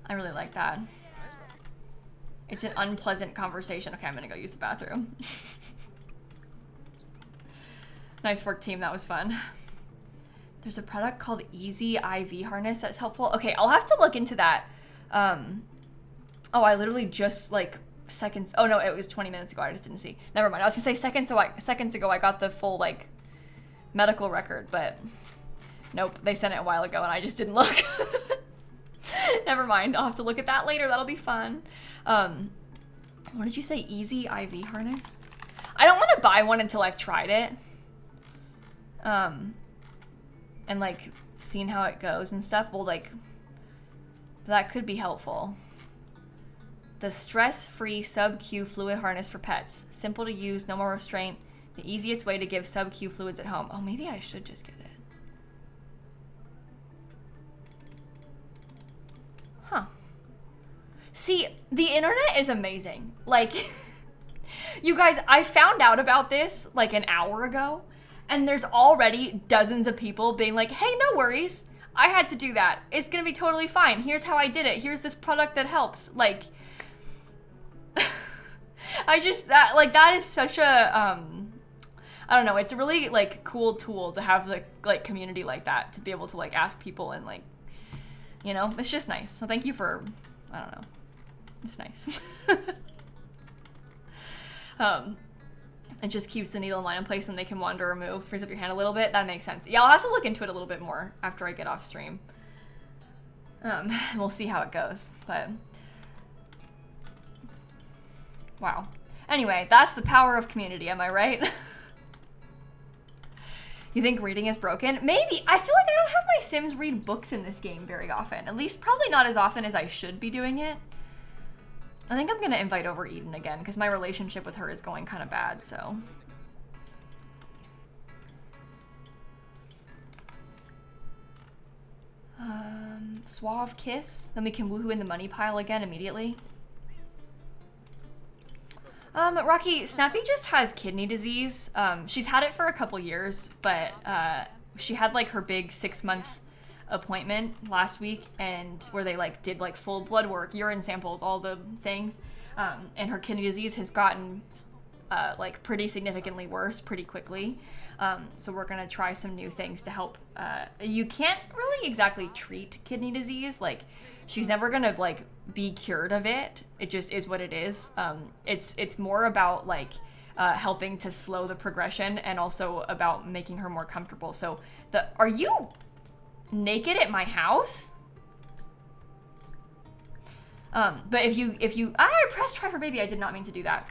I really like that. It's an unpleasant conversation. Okay, I'm gonna go use the bathroom. Nice work, team. That was fun. There's a product called Easy IV Harness that's helpful. Okay, I'll have to look into that. Oh, I literally just like seconds. Oh no, it was 20 minutes ago. I just didn't see. Never mind. I was gonna say seconds ago I got the full like medical record, but nope, they sent it a while ago and I just didn't look. Never mind. I'll have to look at that later. That'll be fun. What did you say? Easy IV harness? I don't want to buy one until I've tried it. And like seen how it goes and stuff. Well, like that could be helpful. The stress-free sub-Q fluid harness for pets. Simple to use, no more restraint. The easiest way to give sub-Q fluids at home. Oh, maybe I should just get it. Huh. See, the internet is amazing. Like, you guys, I found out about this like an hour ago, and there's already dozens of people being like, hey, no worries. I had to do that. It's gonna be totally fine. Here's how I did it. Here's this product that helps. Like, that is such a, I don't know, it's a really, like, cool tool to have, like, community like that, to be able to, like, ask people and, like, you know, it's just nice. So thank you for, I don't know, it's nice. It just keeps the needle and line in place and they can wander or move, frees up your hand a little bit. That makes sense. Yeah, I'll have to look into it a little bit more after I get off stream. We'll see how it goes, but wow. Anyway, that's the power of community, am I right? You think reading is broken? Maybe. I feel like I don't have my Sims read books in this game very often. At least probably not as often as I should be doing it. I think I'm gonna invite over Eden again because my relationship with her is going kind of bad, so. Suave kiss. Then we can woohoo in the money pile again immediately. Rocky, Snappy just has kidney disease. She's had it for a couple years, but she had like her big 6-month appointment last week, and where they like did like full blood work, urine samples, all the things, and her kidney disease has gotten like pretty significantly worse pretty quickly. So we're gonna try some new things to help. You can't really exactly treat kidney disease. Like, she's never gonna like be cured of it. It just is what it is. It's more about like helping to slow the progression and also about making her more comfortable. So are you naked at my house? But if you I pressed try for baby, I did not mean to do that.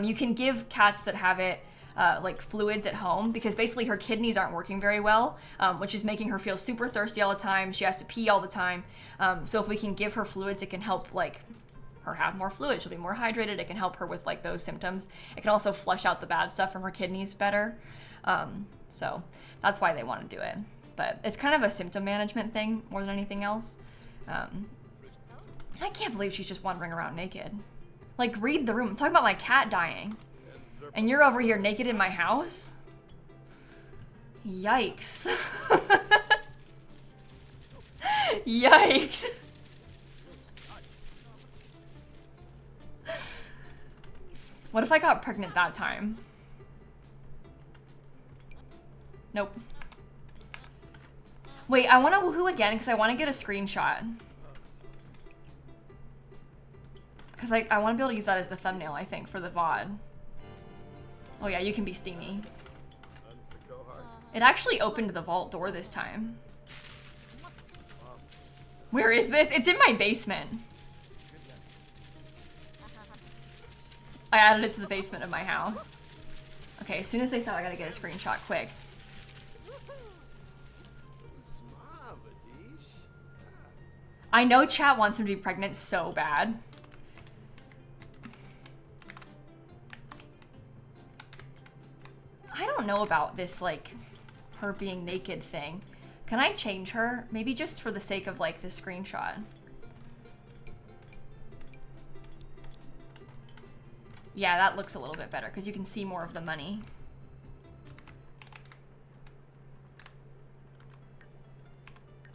You can give cats that have it like fluids at home, because basically her kidneys aren't working very well, which is making her feel super thirsty all the time. She has to pee all the time. So if we can give her fluids, it can help like her have more fluid. She'll be more hydrated. It can help her with like those symptoms. It can also flush out the bad stuff from her kidneys better. So that's why they want to do it. But it's kind of a symptom management thing more than anything else. I can't believe she's just wandering around naked. Like, read the room. I'm talking about my cat dying. And you're over here naked in my house? Yikes. Yikes. What if I got pregnant that time? Nope. Wait, I want to woohoo again because I want to get a screenshot. Because I want to be able to use that as the thumbnail, I think, for the VOD. Oh yeah, you can be steamy. It actually opened the vault door this time. Where is this? It's in my basement. I added it to the basement of my house. Okay, as soon as they said I gotta get a screenshot quick. I know chat wants him to be pregnant so bad. I don't know about this, like, her being naked thing. Can I change her? Maybe just for the sake of, like, the screenshot. Yeah, that looks a little bit better because you can see more of the money.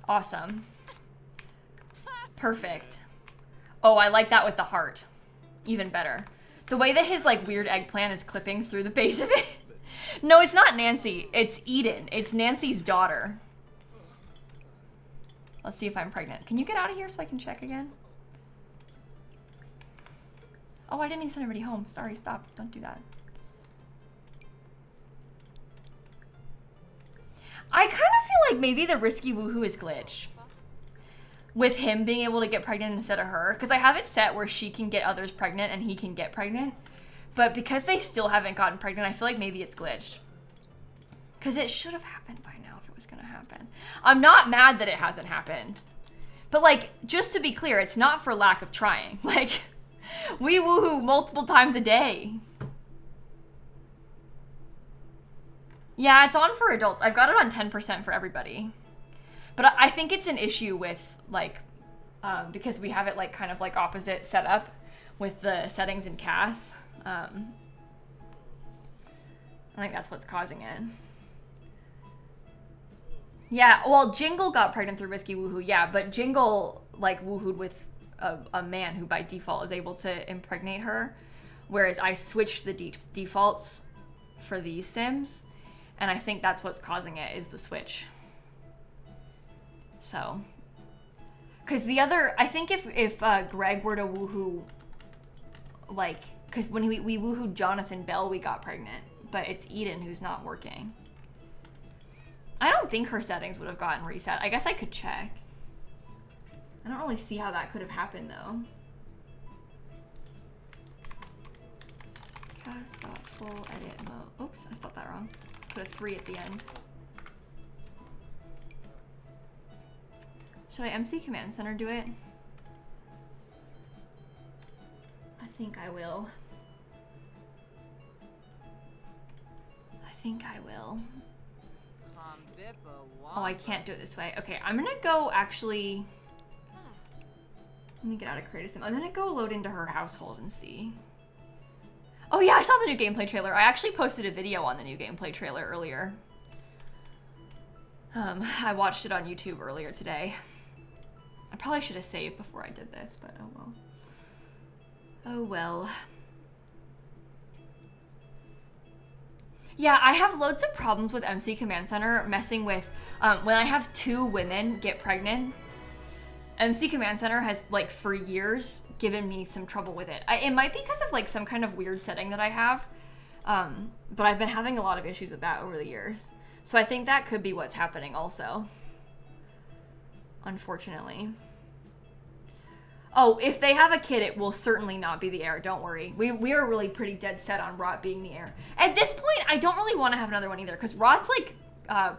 Awesome. Perfect. Oh, I like that with the heart. Even better. The way that his, like, weird eggplant is clipping through the base of it. No, it's not Nancy. It's Eden. It's Nancy's daughter. Let's see if I'm pregnant. Can you get out of here so I can check again? Oh, I didn't mean to send everybody home. Sorry, stop. Don't do that. I kind of feel like maybe the risky woohoo is glitched. With him being able to get pregnant instead of her. Because I have it set where she can get others pregnant and he can get pregnant. But because they still haven't gotten pregnant, I feel like maybe it's glitched. Because it should have happened by now if it was going to happen. I'm not mad that it hasn't happened. But like, just to be clear, it's not for lack of trying. Like, we woohoo multiple times a day. Yeah, it's on for adults. I've got it on 10% for everybody. But I think it's an issue with like, because we have it like kind of like opposite setup with the settings in CAS. I think that's what's causing it. Yeah, well, Jingle got pregnant through Risky Woohoo, yeah, but Jingle like woohooed with a man who by default is able to impregnate her, whereas I switched the defaults for these Sims, and I think that's what's causing it is the switch. So, because the other, I think if Greg were to woohoo, like, because when we woohooed Jonathan Bell, we got pregnant, but it's Eden who's not working. I don't think her settings would have gotten reset. I guess I could check. I don't really see how that could have happened though. Cast.full edit mode. Oops, I spelled that wrong. Put a 3 at the end. Should I MC Command Center do it? I think I will. I think I will. Oh, I can't do it this way. Okay, I'm gonna go actually... Let me get out of Creative Sim. I'm gonna go load into her household and see. Oh yeah, I saw the new gameplay trailer. I actually posted a video on the new gameplay trailer earlier. I watched it on YouTube earlier today. I probably should have saved before I did this, but oh well. Oh well. Yeah, I have loads of problems with MC Command Center messing with, when I have 2 women get pregnant, MC Command Center has, like, for years given me some trouble with it. It might be because of, like, some kind of weird setting that I have, but I've been having a lot of issues with that over the years. So I think that could be what's happening also. Unfortunately. Oh, if they have a kid, it will certainly not be the heir. Don't worry. We are really pretty dead set on Rot being the heir. At this point, I don't really want to have another one either, because Rot's, like,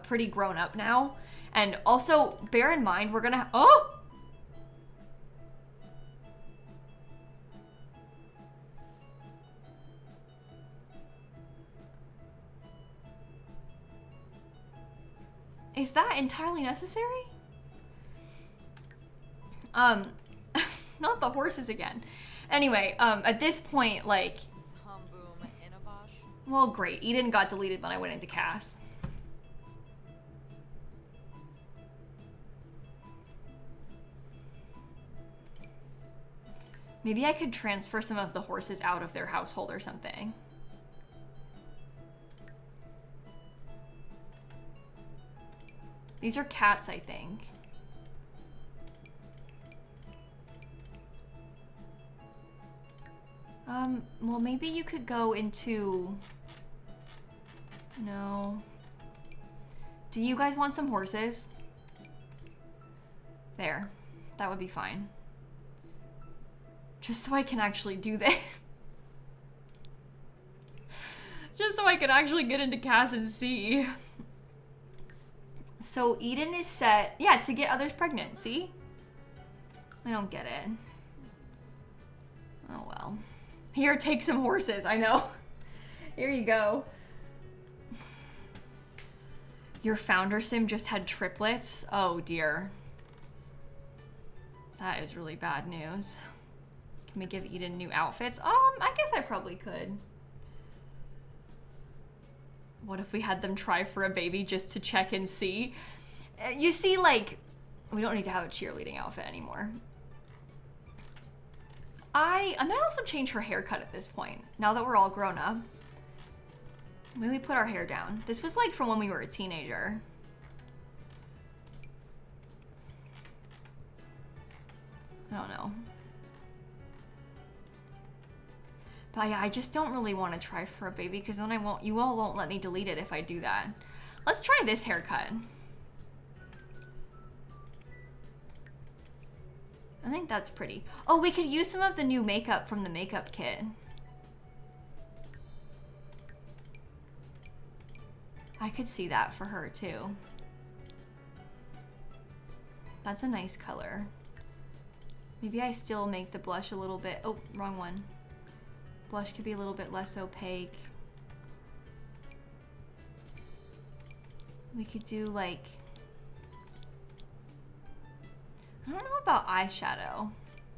pretty grown up now. And also, bear in mind, we're gonna oh! Is that entirely necessary? Not the horses again. Anyway, at this point, like... Well, great. Eden got deleted when I went into CAS. Maybe I could transfer some of the horses out of their household or something. These are cats, I think. Well, maybe you could go into... No. Do you guys want some horses? There. That would be fine. Just so I can actually do this. Just so I can actually get into CAS and see. So Eden is set, yeah, to get others pregnant, see? I don't get it. Oh well. Here, take some horses, I know. Here you go. Your founder sim just had triplets? Oh dear. That is really bad news. Can we give Eden new outfits? I guess I probably could. What if we had them try for a baby just to check and see? You see, like, we don't need to have a cheerleading outfit anymore. I might also change her haircut at this point, now that we're all grown up. Maybe we put our hair down. This was like from when we were a teenager. I don't know. But yeah, I just don't really want to try for a baby because then you all won't let me delete it if I do that. Let's try this haircut. I think that's pretty. Oh, we could use some of the new makeup from the makeup kit. I could see that for her too. That's a nice color. Maybe I still make the blush a little bit, oh, wrong one. Blush could be a little bit less opaque. We could do like, I don't know about eyeshadow.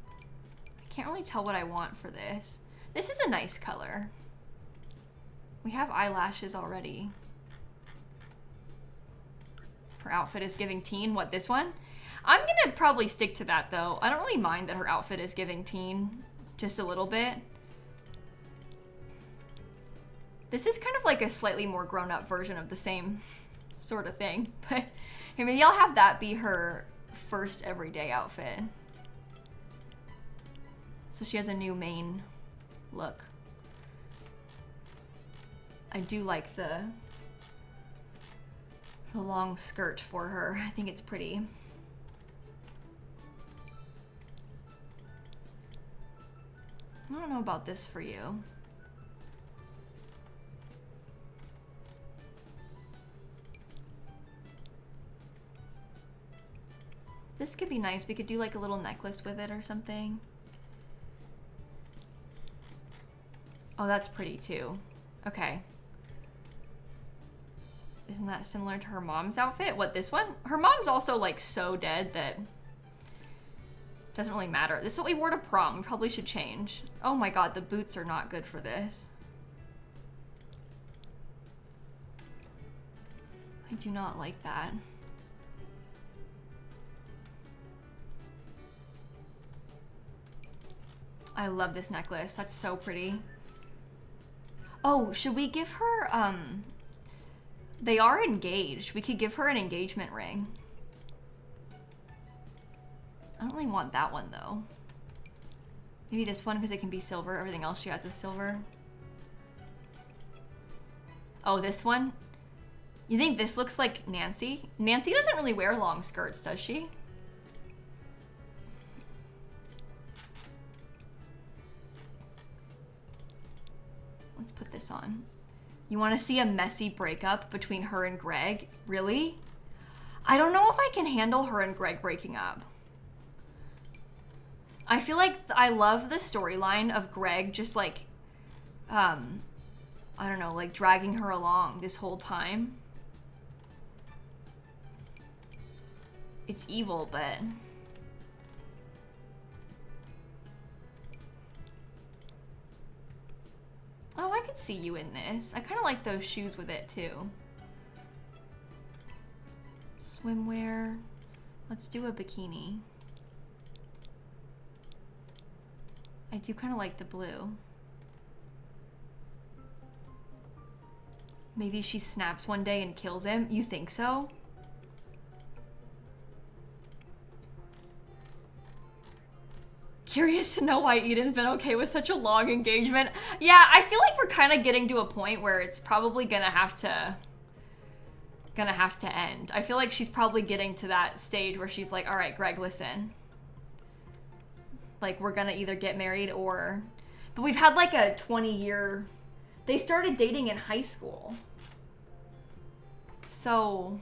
I can't really tell what I want for this. This is a nice color. We have eyelashes already. Her outfit is giving teen. What, this one? I'm gonna probably stick to that though. I don't really mind that her outfit is giving teen, just a little bit. This is kind of like a slightly more grown-up version of the same sort of thing. But here, maybe I'll have that be her first everyday outfit. So she has a new main look. I do like the long skirt for her. I think it's pretty. I don't know about this for you. This could be nice. We could do like a little necklace with it or something. Oh, that's pretty too. Okay. Isn't that similar to her mom's outfit? What, this one? Her mom's also like so dead that doesn't really matter. This is what we wore to prom. We probably should change. Oh my god, the boots are not good for this. I do not like that. I love this necklace. That's so pretty. Oh, should we give her, they are engaged. We could give her an engagement ring. I don't really want that one though. Maybe this one because it can be silver. Everything else she has is silver. Oh, this one? You think this looks like Nancy? Nancy doesn't really wear long skirts, does she? Let's put this on. You want to see a messy breakup between her and Greg? Really? I don't know if I can handle her and Greg breaking up. I feel like I love the storyline of Greg just like, I don't know, like dragging her along this whole time. It's evil, but... Oh, I could see you in this. I kind of like those shoes with it too. Swimwear. Let's do a bikini. I do kind of like the blue. Maybe she snaps one day and kills him. You think so? Curious to know why Eden's been okay with such a long engagement. Yeah, I feel like we're kind of getting to a point where it's probably gonna have to end. I feel like she's probably getting to that stage where she's like, all right, Greg, listen. Like, we're gonna either get married or... But we've had like a 20-year... They started dating in high school. So...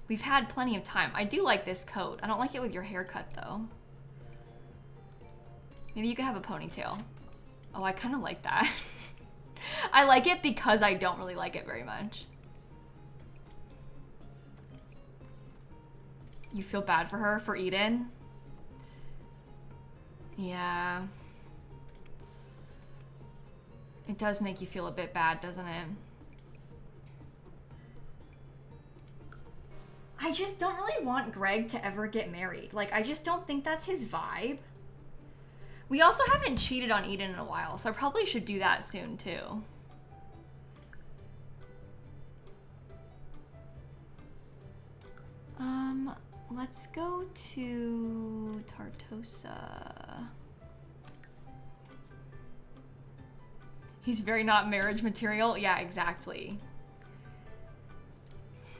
We've had plenty of time. I do like this coat. I don't like it with your haircut, though. Maybe you could have a ponytail. Oh, I kind of like that. I like it because I don't really like it very much. You feel bad for her, for Eden? Yeah. It does make you feel a bit bad, doesn't it? I just don't really want Greg to ever get married. Like, I just don't think that's his vibe. We also haven't cheated on Eden in a while, so I probably should do that soon, too. let's go to Tartosa. He's very not marriage material. Yeah, exactly.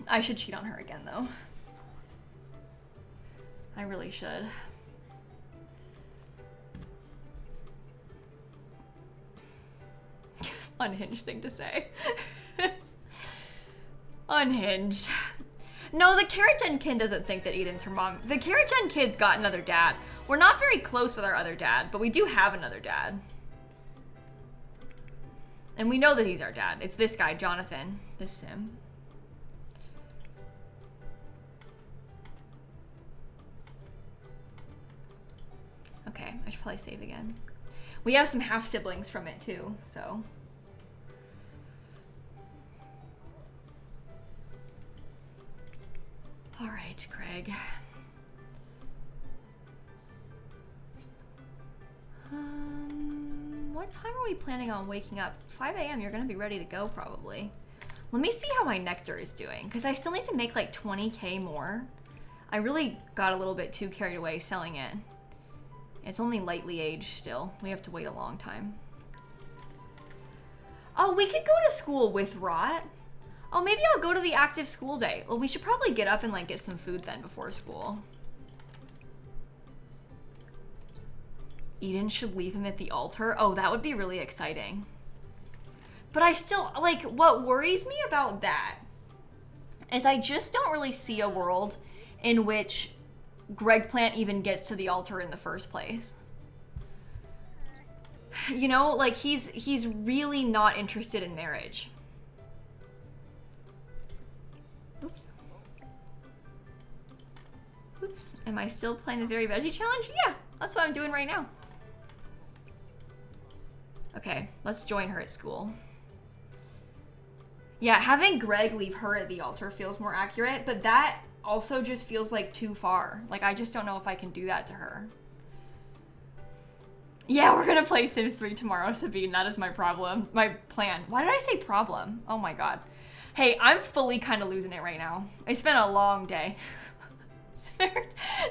I should cheat on her again, though. I really should. Unhinged thing to say. Unhinged. No, the Carrot Gen kid doesn't think that Eden's her mom. The Carrot Gen kid's got another dad. We're not very close with our other dad, but we do have another dad. And we know that he's our dad. It's this guy, Jonathan. This is him. Okay, I should probably save again. We have some half siblings from it too, so. All right, Craig. What time are we planning on waking up? 5 a.m. You're gonna be ready to go probably. Let me see how my nectar is doing, because I still need to make like 20K more. I really got a little bit too carried away selling it. It's only lightly aged still. We have to wait a long time. Oh, we could go to school with Rot. Oh, maybe I'll go to the active school day. Well, we should probably get up and like get some food then before school. Eden should leave him at the altar. Oh, that would be really exciting. But I still, like, what worries me about that is I just don't really see a world in which Gregplant even gets to the altar in the first place. You know, like he's really not interested in marriage. Oops. Oops. Am I still playing the Very Veggie Challenge? Yeah, that's what I'm doing right now. Okay, let's join her at school. Yeah, having Greg leave her at the altar feels more accurate, but that also just feels like too far. Like, I just don't know if I can do that to her. Yeah, we're gonna play Sims 3 tomorrow, Sabine. That is my problem. My plan. Why did I say problem? Oh my god. Hey, I'm fully kind of losing it right now. It's been a long day. Thank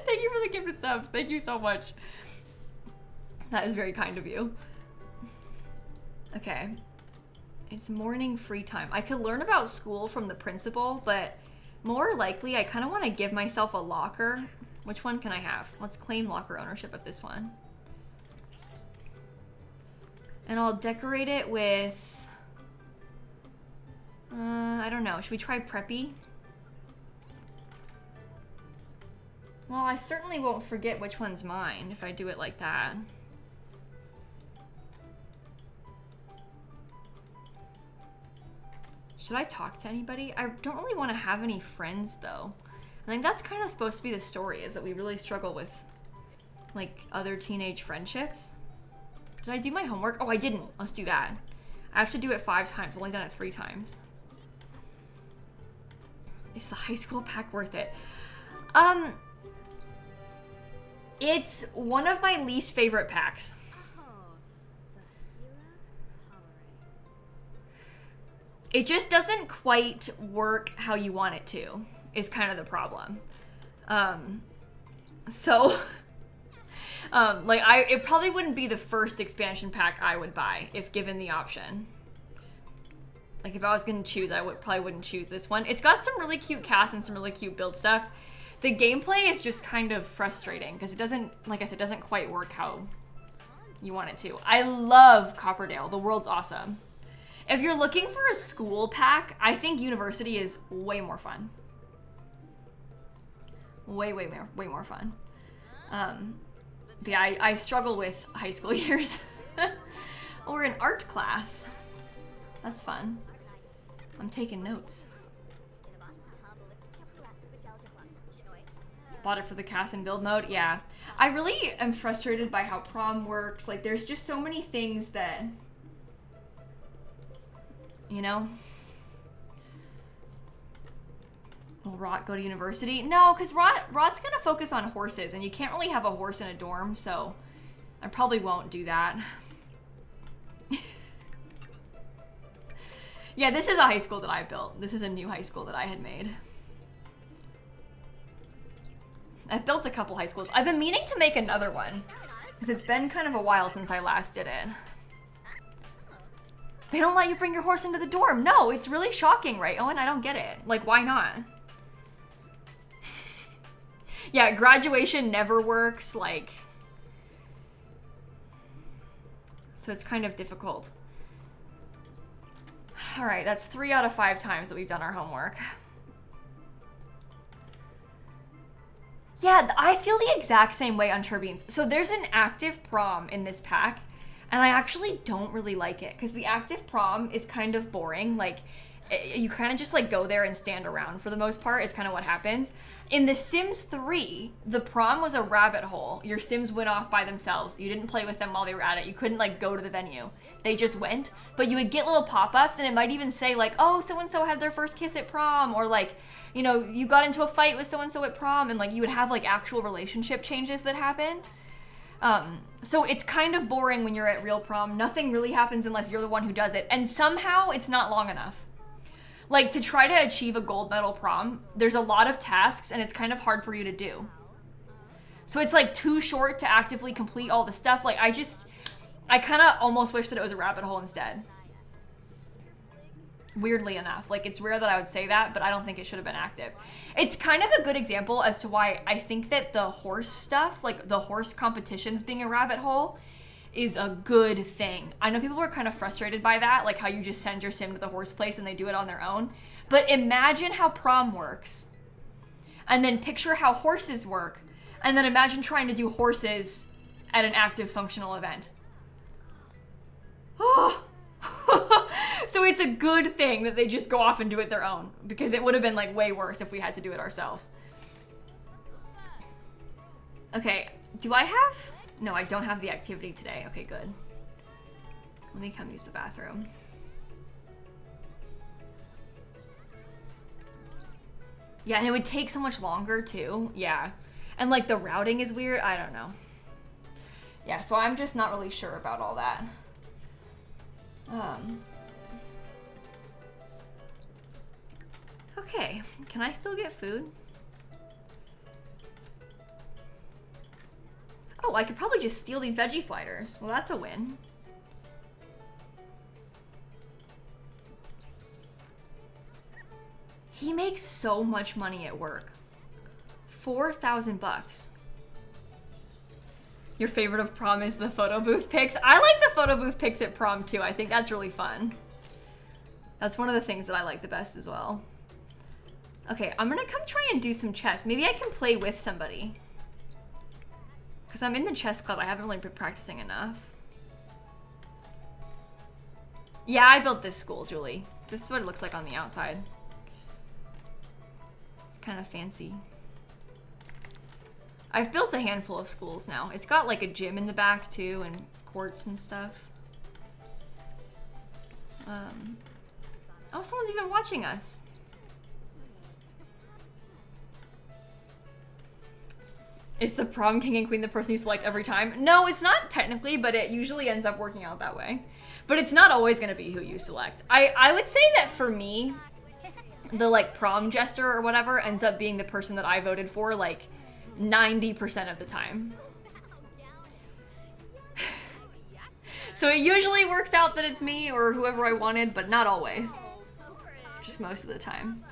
you for the gifted subs. Thank you so much. That is very kind of you. Okay. It's morning free time. I could learn about school from the principal, but more likely I kind of want to give myself a locker. Which one can I have? Let's claim locker ownership of this one. And I'll decorate it with... I don't know. Should we try preppy? Well, I certainly won't forget which one's mine if I do it like that. Should I talk to anybody? I don't really want to have any friends, though. I think that's kind of supposed to be the story, is that we really struggle with, like, other teenage friendships. Did I do my homework? Oh, I didn't. Let's do that. I have to do it 5 times. I've only done it 3 times. Is the high school pack worth it? It's one of my least favorite packs. It just doesn't quite work how you want it to, is kind of the problem. It probably wouldn't be the first expansion pack I would buy if given the option. Like, if I was gonna choose, I probably wouldn't choose this one. It's got some really cute casts and some really cute build stuff. The gameplay is just kind of frustrating because it doesn't, like I said, doesn't quite work how you want it to. I love Copperdale. The world's awesome. If you're looking for a school pack, I think university is way more fun. Way more fun. But yeah, I struggle with high school years. Or an art class. That's fun. I'm taking notes. Bought it for the cast and build mode? Yeah. I really am frustrated by how prom works. Like, there's just so many things that... You know? Will Rot go to university? No, because Rot's gonna focus on horses, and you can't really have a horse in a dorm, so I probably won't do that. Yeah, this is a high school that I built. This is a new high school that I had made. I've built a couple high schools. I've been meaning to make another one because it's been kind of a while since I last did it. They don't let you bring your horse into the dorm. No, it's really shocking, right, Owen? I don't get it. Like, why not? Yeah, graduation never works, like... So it's kind of difficult. All right, that's 3 out of 5 times that we've done our homework. Yeah, I feel the exact same way on Turbines. So there's an active prom in this pack, and I actually don't really like it because the active prom is kind of boring. Like, you kind of just like go there and stand around for the most part is kind of what happens. In The Sims 3, the prom was a rabbit hole. Your Sims went off by themselves. You didn't play with them while they were at it. You couldn't like go to the venue. They just went, but you would get little pop-ups and it might even say like, oh, so-and-so had their first kiss at prom, or like, you know, you got into a fight with so-and-so at prom, and like you would have like actual relationship changes that happened. So it's kind of boring when you're at real prom. Nothing really happens unless you're the one who does it. And somehow it's not long enough. Like, to try to achieve a gold medal prom, there's a lot of tasks and it's kind of hard for you to do. So it's like too short to actively complete all the stuff. Like, I kind of almost wish that it was a rabbit hole instead. Weirdly enough. Like, it's rare that I would say that, but I don't think it should have been active. It's kind of a good example as to why I think that the horse stuff, like the horse competitions being a rabbit hole, is a good thing. I know people are kind of frustrated by that, like how you just send your sim to the horse place and they do it on their own. But imagine how prom works. And then picture how horses work. And then imagine trying to do horses at an active functional event. Oh. So it's a good thing that they just go off and do it their own, because it would have been like way worse if we had to do it ourselves. Okay, do I have... No, I don't have the activity today. Okay, good. Let me come use the bathroom. Yeah, and it would take so much longer too. Yeah. And like the routing is weird. I don't know. Yeah, so I'm just not really sure about all that. Okay, can I still get food? Oh, I could probably just steal these veggie sliders. Well, that's a win. He makes so much money at work. 4,000 bucks. Your favorite of prom is the photo booth pics. I like the photo booth pics at prom too. I think that's really fun. That's one of the things that I like the best as well. Okay, I'm gonna come try and do some chess. Maybe I can play with somebody. Because I'm in the chess club, I haven't really been practicing enough. Yeah, I built this school, Julie. This is what it looks like on the outside. It's kind of fancy. I've built a handful of schools now. It's got like a gym in the back too, and courts and stuff. Oh, someone's even watching us. Is the prom king and queen the person you select every time? No, it's not technically, but it usually ends up working out that way. But it's not always gonna be who you select. I would say that for me, the like prom jester or whatever ends up being the person that I voted for like 90% of the time. So it usually works out that it's me or whoever I wanted, but not always. Just most of the time.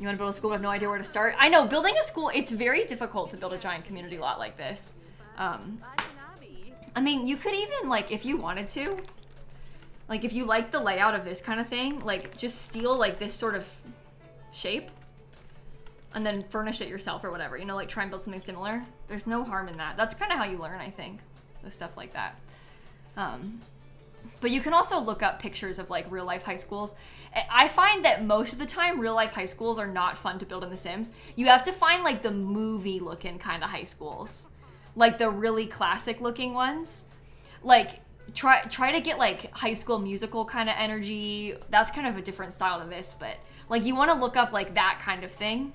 You want to build a school but have no idea where to start? I know, building a school, it's very difficult to build a giant community lot like this. I mean, you could even, like, if you wanted to, like, if you like the layout of this kind of thing, like, just steal, like, this sort of shape and then furnish it yourself or whatever, you know, like, try and build something similar. There's no harm in that. That's kind of how you learn, I think, with stuff like that. But you can also look up pictures of like real life high schools. I find that most of the time real life high schools are not fun to build in The Sims. You have to find like the movie looking kind of high schools. Like the really classic looking ones. Like try to get like High School Musical kind of energy. That's kind of a different style than this, but like you want to look up like that kind of thing.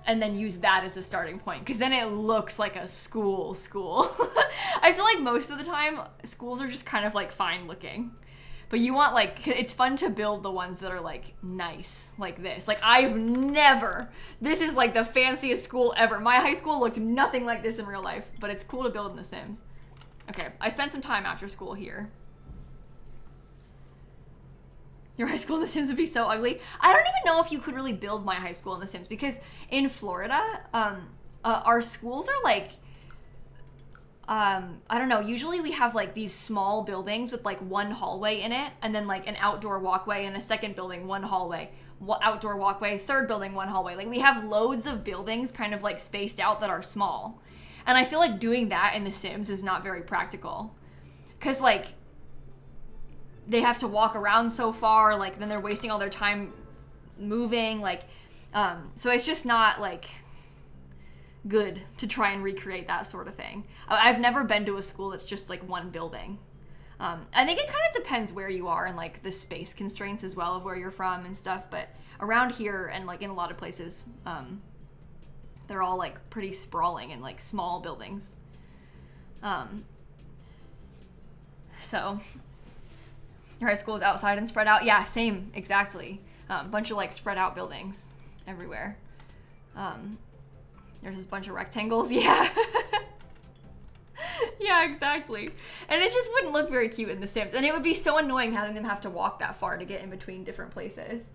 And then use that as a starting point, because then it looks like a school. I feel like most of the time, schools are just kind of like fine looking. But you want like, it's fun to build the ones that are like nice, like this. Like this is like the fanciest school ever. My high school looked nothing like this in real life, but it's cool to build in The Sims. Okay, I spent some time after school here. Your high school in The Sims would be so ugly. I don't even know if you could really build my high school in The Sims because in Florida, our schools are like, I don't know, usually we have like these small buildings with like one hallway in it and then like an outdoor walkway and a second building, one hallway, outdoor walkway, third building, one hallway. Like we have loads of buildings kind of like spaced out that are small. And I feel like doing that in The Sims is not very practical. Cause like they have to walk around so far, like then they're wasting all their time moving, like, so it's just not like good to try and recreate that sort of thing. I've never been to a school that's just like one building. I think it kind of depends where you are and like the space constraints as well of where you're from and stuff, but around here and like in a lot of places, they're all like pretty sprawling and like small buildings. So your high school is outside and spread out? Yeah, same, exactly. Bunch of like spread out buildings everywhere. There's this bunch of rectangles, yeah. Yeah, exactly. And it just wouldn't look very cute in The Sims. And it would be so annoying having them have to walk that far to get in between different places.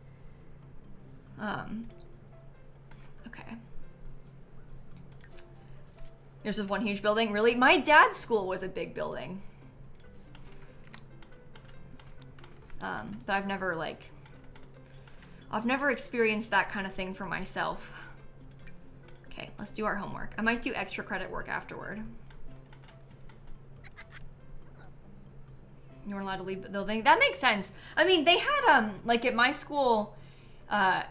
Okay. There's this one huge building. Really? My dad's school was a big building. But I've never experienced that kind of thing for myself. Okay, let's do our homework. I might do extra credit work afterward. You weren't allowed to leave the building. That makes sense. I mean, they had, like at my school,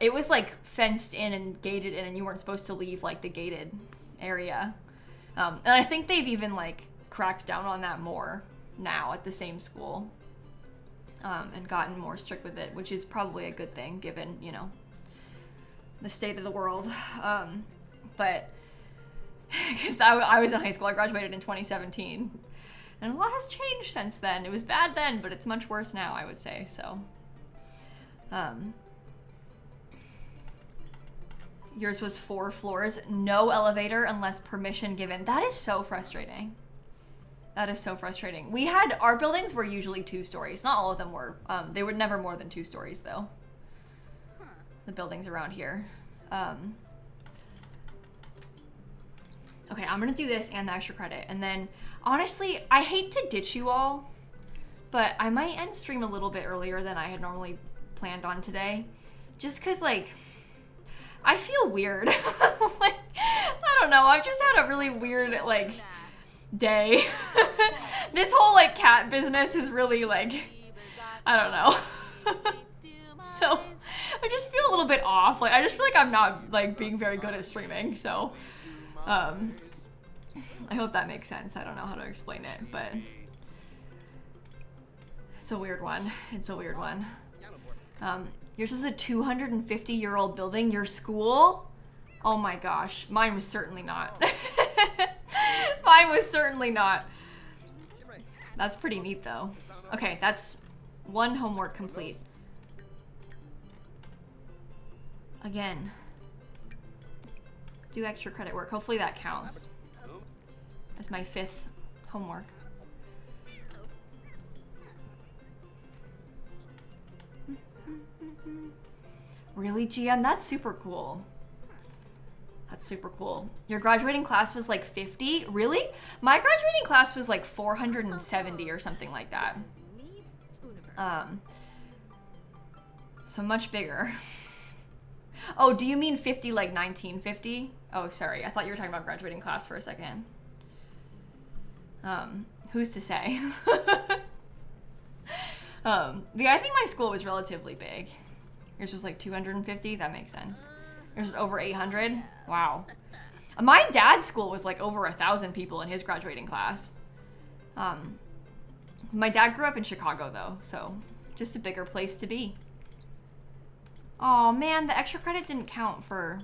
it was like fenced in and gated in and you weren't supposed to leave like the gated area. And I think they've even like cracked down on that more now at the same school. And gotten more strict with it, which is probably a good thing given, you know, the state of the world. But because I was in high school, I graduated in 2017, and a lot has changed since then. It was bad then, but it's much worse now, I would say. So, yours was 4 floors, no elevator unless permission given. That is so frustrating. That is so frustrating. Our buildings were usually 2 stories. Not all of them were. They were never more than 2 stories though. The buildings around here. Okay, I'm gonna do this and the extra credit. And then, honestly, I hate to ditch you all, but I might end stream a little bit earlier than I had normally planned on today. Just cause like, I feel weird. Like, I don't know, I've just had a really weird, like, day. This whole like cat business is really like, I don't know. So I just feel a little bit off. Like I just feel like I'm not like being very good at streaming. So I hope that makes sense. I don't know how to explain it, but it's a weird one. It's a weird one. Yours was a 250-year-old building. Your school? Oh my gosh. Mine was certainly not. Mine was certainly not. That's pretty neat though. Okay, that's 1 homework complete. Again. Do extra credit work. Hopefully that counts. That's my 5th homework. Really, GM? That's super cool. That's super cool. Your graduating class was like 50? Really? My graduating class was like 470 or something like that. So much bigger. Oh, do you mean 50 like 1950? Oh, sorry. I thought you were talking about graduating class for a second. Who's to say? Yeah, I think my school was relatively big. Yours was like 250? That makes sense. Yours was over 800? Wow. My dad's school was like over 1,000 people in his graduating class. My dad grew up in Chicago though, so just a bigger place to be. Oh man, the extra credit didn't count for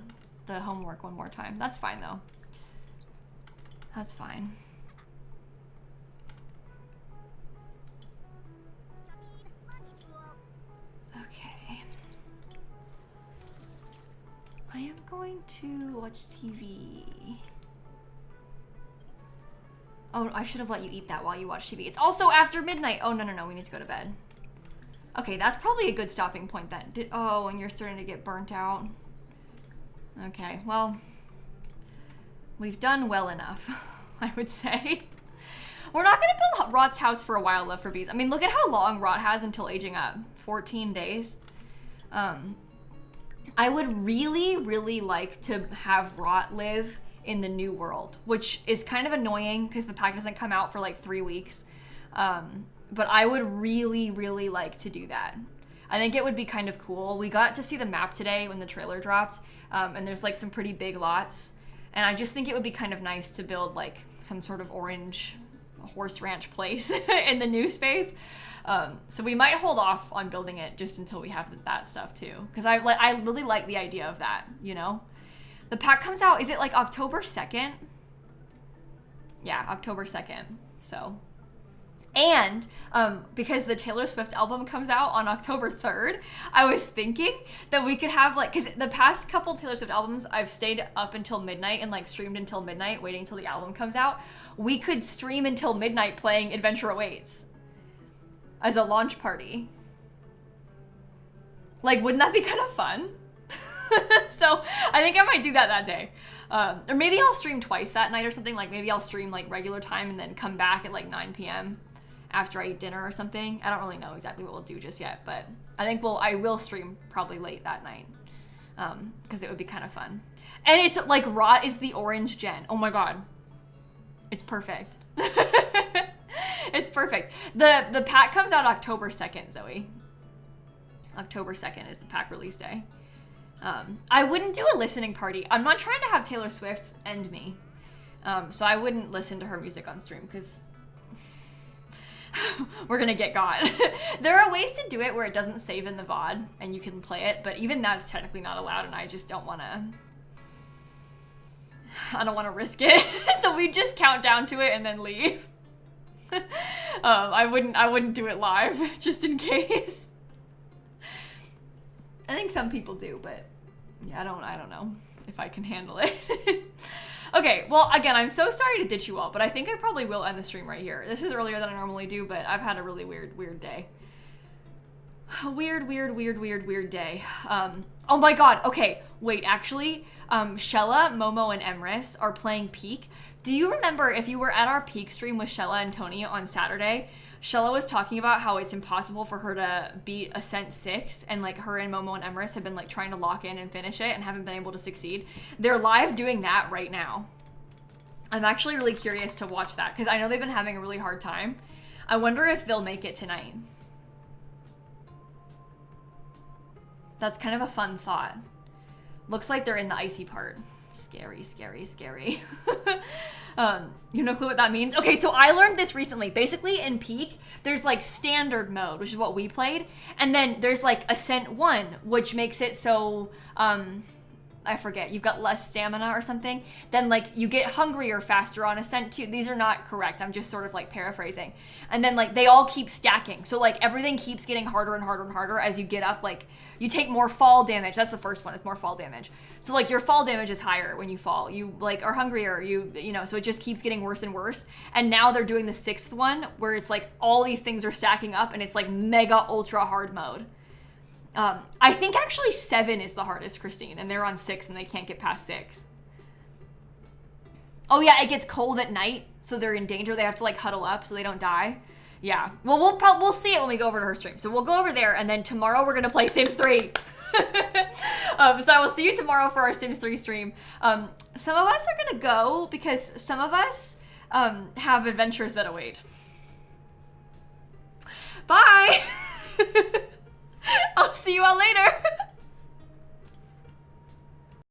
the homework one more time. That's fine though. That's fine. am going to watch TV. Oh, I should have let you eat that while you watch TV. It's also after midnight. Oh, no, we need to go to bed. Okay, that's probably a good stopping point then. Oh, and you're starting to get burnt out. Okay, well, we've done well enough, I would say. We're not gonna build Rot's house for a while, love for bees. I mean, look at how long Rot has until aging up. 14 days. I would really, really like to have Rot live in the new world, which is kind of annoying because the pack doesn't come out for like 3 weeks. But I would really, really like to do that. I think it would be kind of cool. We got to see the map today when the trailer dropped, and there's like some pretty big lots. And I just think it would be kind of nice to build like some sort of orange horse ranch place in the new space. So we might hold off on building it just until we have that stuff too. Because I really like the idea of that, you know? The pack comes out, is it like October 2nd? Yeah, October 2nd. So, and because the Taylor Swift album comes out on October 3rd, I was thinking that we could have like, because the past couple Taylor Swift albums, I've stayed up until midnight and like streamed until midnight, waiting until the album comes out. We could stream until midnight playing Adventure Awaits as a launch party. Like, wouldn't that be kind of fun? So I think I might do that day. Or maybe I'll stream twice that night or something. Like maybe I'll stream like regular time and then come back at like 9 p.m. after I eat dinner or something. I don't really know exactly what we'll do just yet, but I think I will stream probably late that night. Because it would be kind of fun. And it's like Rot is the orange gen. Oh my god. It's perfect. It's perfect. The pack comes out October 2nd, Zoe. October 2nd is the pack release day. I wouldn't do a listening party. I'm not trying to have Taylor Swift end me. So I wouldn't listen to her music on stream because we're gonna get got. There are ways to do it where it doesn't save in the VOD and you can play it, but even that's technically not allowed and I just don't wanna risk it. So we just count down to it and then leave. I wouldn't do it live just in case. I think some people do, but yeah, I don't know if I can handle it. Okay, well, again, I'm so sorry to ditch you all, but I think I probably will end the stream right here. This is earlier than I normally do, but I've had a really weird day. Weird day. Oh my god, okay, wait, actually, Shella, Momo, and Emrys are playing Peak. Do you remember if you were at our Peak stream with Shella and Tony on Saturday? Shella was talking about how it's impossible for her to beat Ascent 6, and like her and Momo and Emrys have been like trying to lock in and finish it and haven't been able to succeed. They're live doing that right now. I'm actually really curious to watch that because I know they've been having a really hard time. I wonder if they'll make it tonight. That's kind of a fun thought. Looks like they're in the icy part. Scary. You have no clue what that means? Okay, so I learned this recently. Basically, in Peak, there's like standard mode, which is what we played. And then there's like Ascent 1, which makes it so, I forget, you've got less stamina or something. Then like you get hungrier faster on Ascent 2. These are not correct. I'm just sort of like paraphrasing. And then like they all keep stacking. So like everything keeps getting harder and harder as you get up. Like you take more fall damage. That's the first one, is more fall damage. So like your fall damage is higher when you fall. You like are hungrier, you know, so it just keeps getting worse and worse. And now they're doing the 6th one where it's like all these things are stacking up and it's like mega ultra hard mode. I think actually 7 is the hardest, Christine, and they're on 6 and they can't get past 6. Oh yeah, it gets cold at night, so they're in danger. They have to like huddle up so they don't die. Yeah, well, we'll see it when we go over to her stream. So we'll go over there, and then tomorrow we're gonna play Sims 3. So I will see you tomorrow for our Sims 3 stream. Some of us are gonna go because some of us have adventures that await. Bye. I'll see you all later.